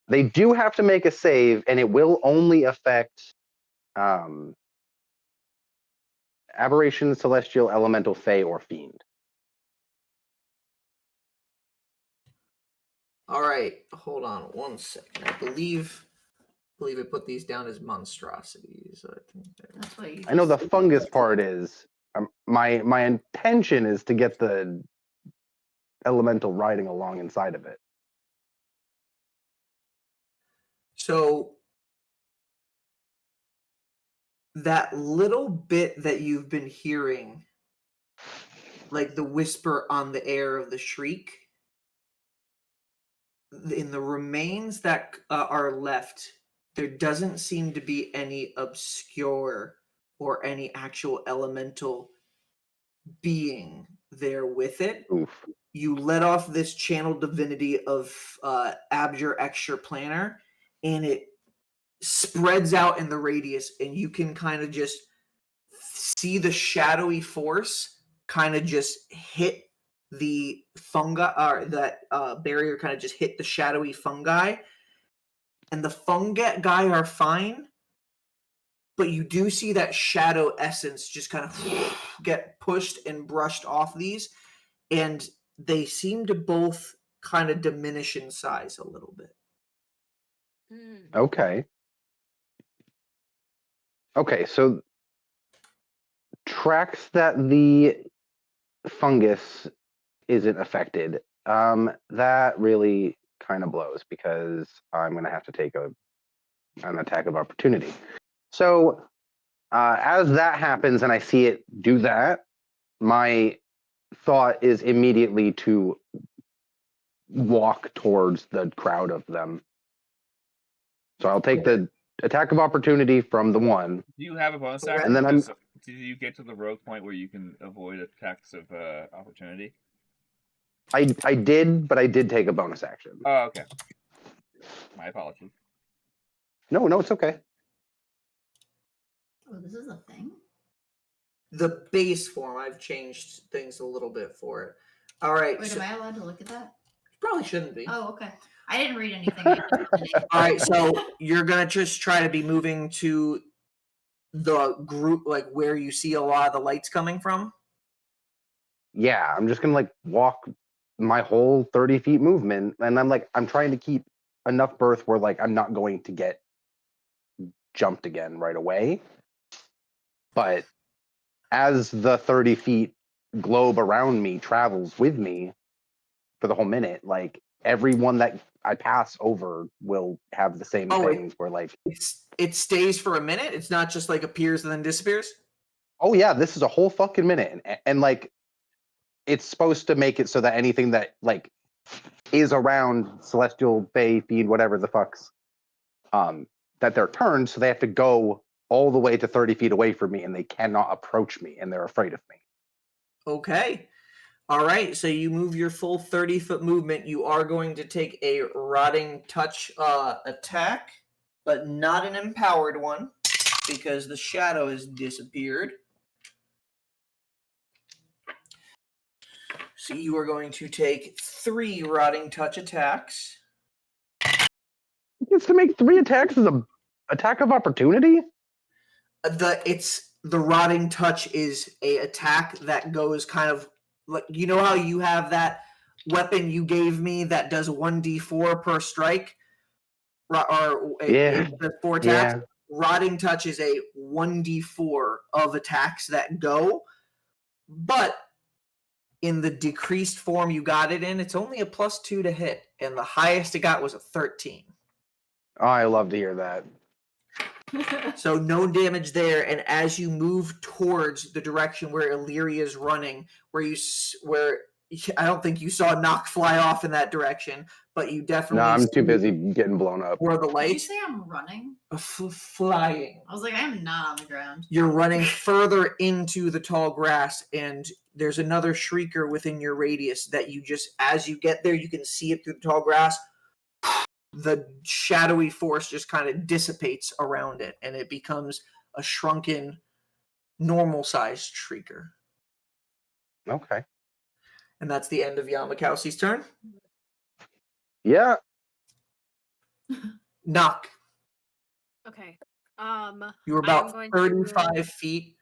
They do have to make a save, and it will only affect aberration, celestial, elemental, fey, or fiend. All right. Hold on 1 second. I believe I put these down as monstrosities. I think That's what you I know the just- fungus part is my intention is to get the elemental riding along inside of it. So that little bit that you've been hearing, like the whisper on the air of the shriek, in the remains that are left, there doesn't seem to be any obscure or any actual elemental being there with it. Oof. You let off this channel divinity of Abjur Extra Planner, and it spreads out in the radius, and you can kind of just see the shadowy force kind of just hit the fungi, or that barrier kind of just hit the shadowy fungi, and the fungi are fine, but you do see that shadow essence just kind of get pushed and brushed off these, and they seem to both kind of diminish in size a little bit. Okay. Okay, so tracks that the fungus isn't affected. That really kind of blows because I'm going to have to take an attack of opportunity. So as that happens and I see it do that, my thought is immediately to walk towards the crowd of them. So I'll take the attack of opportunity from the one. Do you have a bonus Okay. action? And then Did you get to the rogue point where you can avoid attacks of opportunity? I did, but I did take a bonus action. Oh, okay. My apologies. No, it's okay. Oh, this is a thing? The base form, I've changed things a little bit for it. All right. Wait, so, am I allowed to look at that? probably shouldn't be. Oh, okay. I didn't read anything. I didn't finish. All right, so you're gonna just try to be moving to the group, like where you see a lot of the lights coming from. Yeah, I'm just gonna like walk my whole 30 feet movement, and I'm trying to keep enough berth where like I'm not going to get jumped again right away. But as the 30 feet globe around me travels with me for the whole minute, like everyone that I pass over will have the same things where like, it stays for a minute. It's not just like appears and then disappears. oh yeah, this is a whole fucking minute, and like it's supposed to make it so that anything that like is around celestial, fae, fiend, whatever the fucks, that they're turned, so they have to go all the way to 30 feet away from me, and they cannot approach me, and they're afraid of me. Okay. All right. So you move your full 30-foot movement. You are going to take a rotting touch attack, but not an empowered one because the shadow has disappeared. So you are going to take 3 rotting touch attacks. He gets to make 3 attacks as a attack of opportunity? The rotting touch is a attack that goes kind of like, you know how you have that weapon you gave me that does 1d4 per strike, or Yeah. it does 4 attacks. Yeah. Rotting touch is a 1d4 of attacks that go, but in the decreased form you got it in, it's only a +2 to hit, and the highest it got was a 13. Oh, I love to hear that. So no damage there, and as you move towards the direction where Illyria is running, where I don't think you saw Nock fly off in that direction, but you definitely. No, I'm see too busy getting blown up. where the Did you lights say I'm running? flying. I was like, I'm not on the ground. You're running further into the tall grass, and there's another shrieker within your radius that you just, as you get there, you can see it through the tall grass. The shadowy force just kind of dissipates around it, and it becomes a shrunken, normal-sized shrieker. Okay. And that's the end of Yamakausi's turn. Yeah. Nock. Okay. You were I am about going 35 to... feet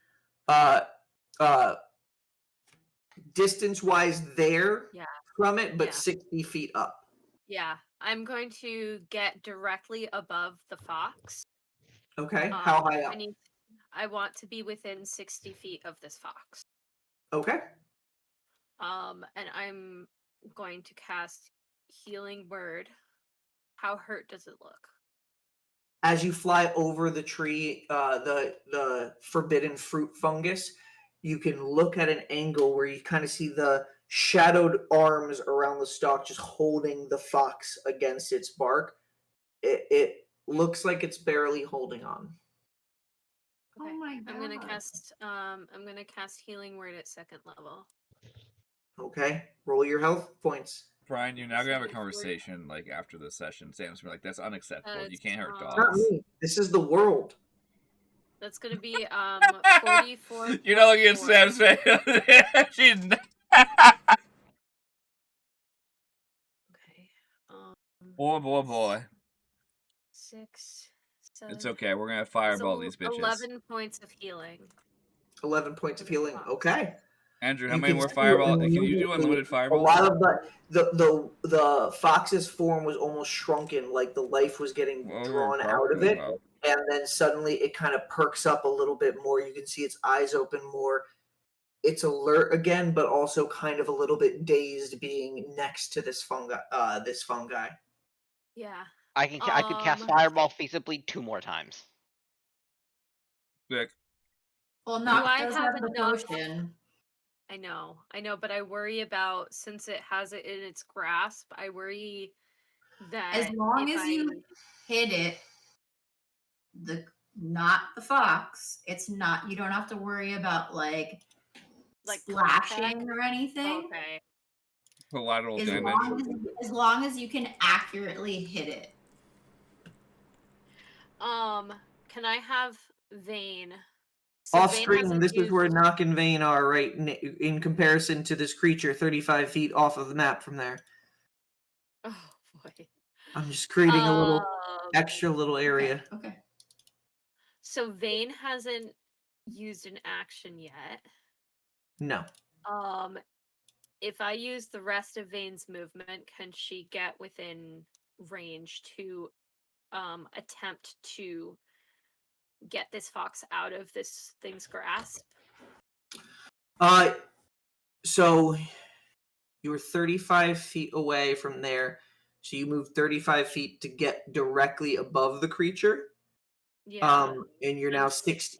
distance-wise there Yeah. from it, but Yeah. 60 feet up. Yeah, I'm going to get directly above the fox. Okay, how high up? I want to be within 60 feet of this fox. Okay. And I'm going to cast Healing Word. How hurt does it look? As you fly over the tree, the forbidden fruit fungus, you can look at an angle where you kind of see the shadowed arms around the stalk just holding the fox against its bark. It looks like it's barely holding on. Okay. Oh my god. I'm gonna cast Healing Word at 2nd level. Okay, roll your health points. Brian, you're now gonna have a Before- conversation like after the session. Sam's gonna be like, "That's unacceptable. You it's, can't hurt Not dogs." me. This is the world. That's gonna be 44. You're not looking at 4. Sam's face. She's. Okay. Boy. 6, 7. It's okay. We're gonna fireball these bitches. 11 points of healing. 11 points of healing. Okay. Andrew, how You many can more see fireball? Can you do immediately unlimited A fireballs? lot of the fox's form was almost shrunken, like the life was getting drawn out of it, and then suddenly it kind of perks up a little bit more. You can see its eyes open more. It's alert again, but also kind of a little bit dazed, being next to this fungi. Yeah. I could cast Fireball feasibly 2 more times. Sick. Well, Do Noct I does have have the enough- potion. I know, but I worry about, since it has it in its grasp, I worry that As long if as you hit it, not the fox, it's not, you don't have to worry about like splashing contact? or anything. Okay. Collateral As damage. long as you can accurately hit it. Can I have Vane? So Off Vane screen, hasn't this is used- where Nock and Vane are, right, in comparison to this creature 35 feet off of the map from there. Oh boy. I'm just creating a little extra little Okay, area. okay. So Vane hasn't used an action yet. No. If I use the rest of Vane's movement, can she get within range to attempt to get this fox out of this thing's grasp? So you were 35 feet away from there, so you moved 35 feet to get directly above the creature. Yeah. And you're now 65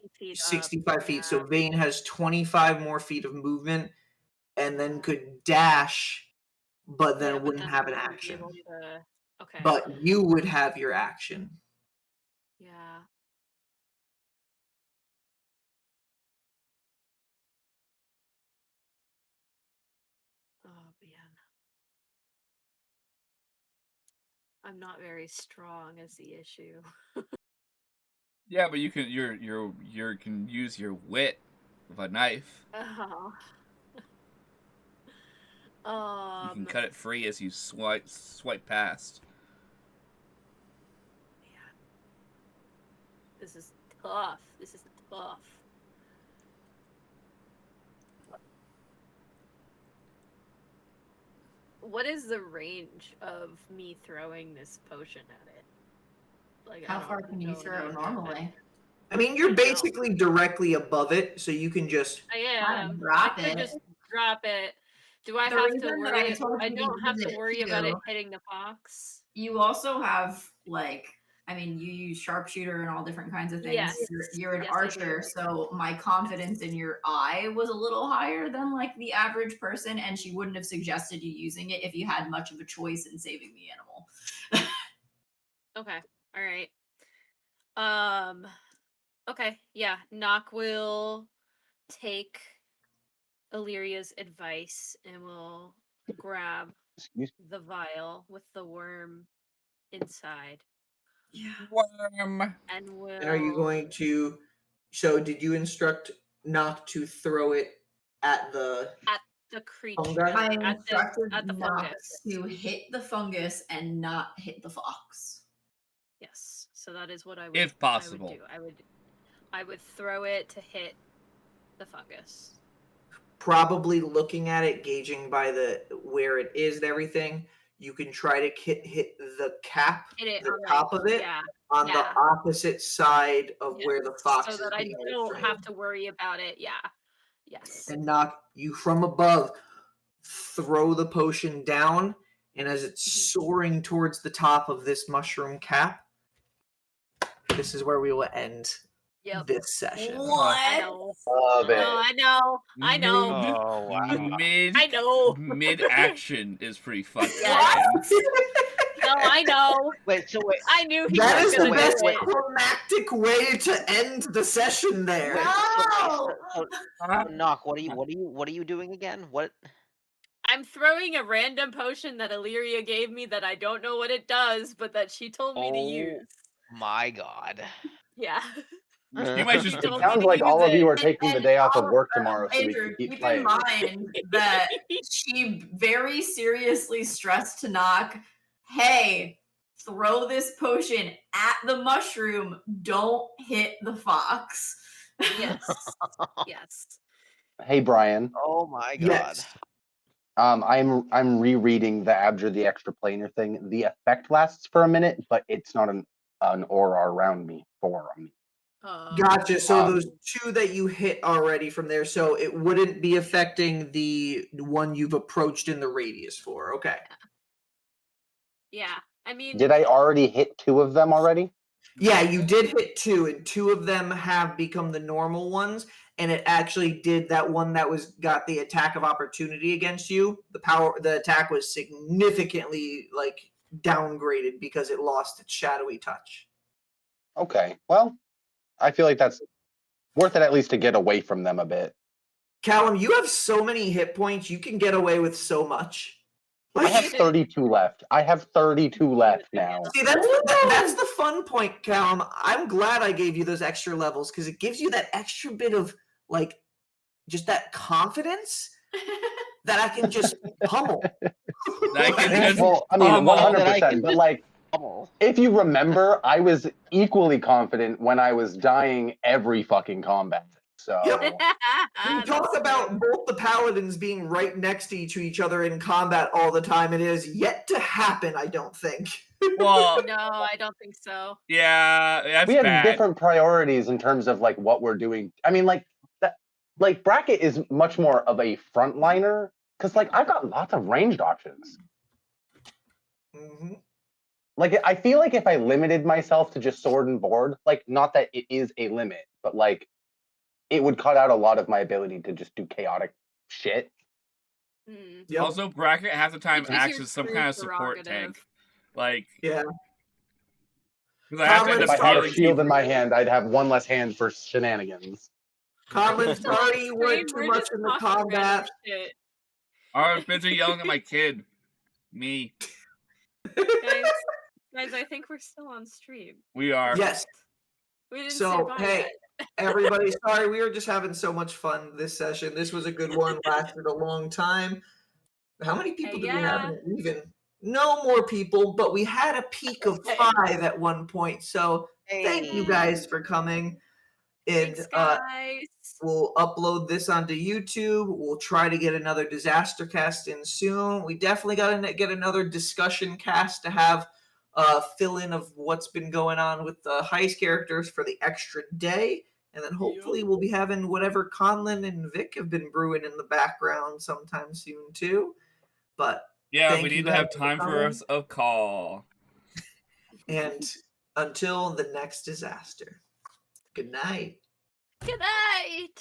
up, feet. yeah. So Vane has 25 more feet of movement, and then could dash, but then wouldn't have an action. Okay. But you would have your action. Yeah. Oh man. I'm not very strong is the issue. Yeah, but you can you can use your wit with a knife. You can cut it free as you swipe past. Man. This is tough. This is tough. What is the range of me throwing this potion at it? Like, How far can you throw normally? I mean, you're basically directly above it, so you can just. I am. Drop I could it. just drop it. Do I The have to reason that worry? I told I you to don't have use to it worry about it too- hitting the fox. You also have like, I mean, you use sharpshooter and all different kinds of things. Yes. You're an Yes, I archer, do. so my confidence in your eye was a little higher than like the average person, and she wouldn't have suggested you using it if you had much of a choice in saving the animal. Okay. All right. Okay. Yeah. Nock will take Illyria's advice and will grab the vial with the worm inside. Yeah. Worm. And will. And are you going to? So, did you instruct Nock to throw it at the creature? fungi? I At instructed the Nock fungus. to hit the fungus and not hit the fox. Yes. So that is what I would. If possible. I would throw it to hit the fungus. Probably looking at it, gauging by where it is and everything, you can try to hit the cap, the top of it, on the opposite side of where the fox is. So that I don't have to worry about it. Yeah. Yes. And Knock you from above, throw the potion down, and as it's soaring towards the top of this mushroom cap, this is where we will end this session. What? I know. Love it. I know. I know. Oh, wow. Mid I know. mid action is pretty fucking. Yes. No, I know. Wait, so wait. I knew he That was is the gonna do best it. climactic way to end the session there. Wait, No! Knock, what are you doing again? What? I'm throwing a random potion that Illyria gave me that I don't know what it does, but that she told me to Oh use. my god. Yeah. You might just She It told me sounds to like use all of you it. are taking the And day off of all- work tomorrow so we Andrew, can keep keep playing. in mind that she very seriously stressed to Knock, hey, throw this potion at the mushroom, don't hit the fox. Yes. Yes. Hey Brian, Oh my god. Yes. I'm rereading the Abjure the Extra Planar thing. The effect lasts for a minute, but it's not an aura around me for me. Gotcha. So Um, those two that you hit already from there, so it wouldn't be affecting the one you've approached in the radius for. Okay. Yeah. I mean, Did I already hit 2 of them already? Yeah, you did hit 2, and 2 of them have become the normal ones, and it actually did that one that was got the attack of opportunity against you. The attack was significantly like downgraded because it lost its shadowy touch. Okay. Well, I feel like that's worth it at least to get away from them a bit. Callum, you have so many hit points, you can get away with so much. I have 32 left. I have 32 left now. See, that's the fun point, Callum. I'm glad I gave you those extra levels because it gives you that extra bit of like just that confidence that I can just pummel. That can just Well, I mean, pummel. 100%. But like, Pummel. if you remember, I was equally confident when I was dying every fucking combat. So Yep. We That's talk about true. both the paladins being right next to each other in combat all the time. It is yet to happen, I don't think. Well, No, I don't think so. yeah, that's we have bad. different priorities in terms of like what we're doing. I mean, like that, like Bracket is much more of a frontliner because like I've got lots of ranged options. Mhm. Like I feel like if I limited myself to just sword and board, like not that it is a limit, but like it would cut out a lot of my ability to just do chaotic shit. Hmm. Yep. Also, Bracket half the time Which is acts your as some true kind of support prerogative. tank. Like, Yeah. because I have to end Conlon, If up I had a healing shield in people. my hand, I'd have one less hand for shenanigans. Conlon, Still on sorry you weren't stream, too we're much just in the talking random combat. shit. I was busy yelling at my kid. Me. Guys, I think we're still on stream. We are. Yes. We didn't say So, bye hey, yet. everybody, sorry, we were just having so much fun this session. This was a good one, lasted a long time. How many people did we have? Even no more people, but we had a peak of 5 at one point. So thank you guys for coming. And Thanks, guys. we'll upload this onto YouTube. We'll try to get another disaster cast in soon. We definitely got to get another discussion cast to have fill in of what's been going on with the heist characters for the extra day. And then hopefully we'll be having whatever Conlon and Vic have been brewing in the background sometime soon too. But Yeah, thank we you need to guys have time for coming. us a call. And until the next disaster, good night. Good night.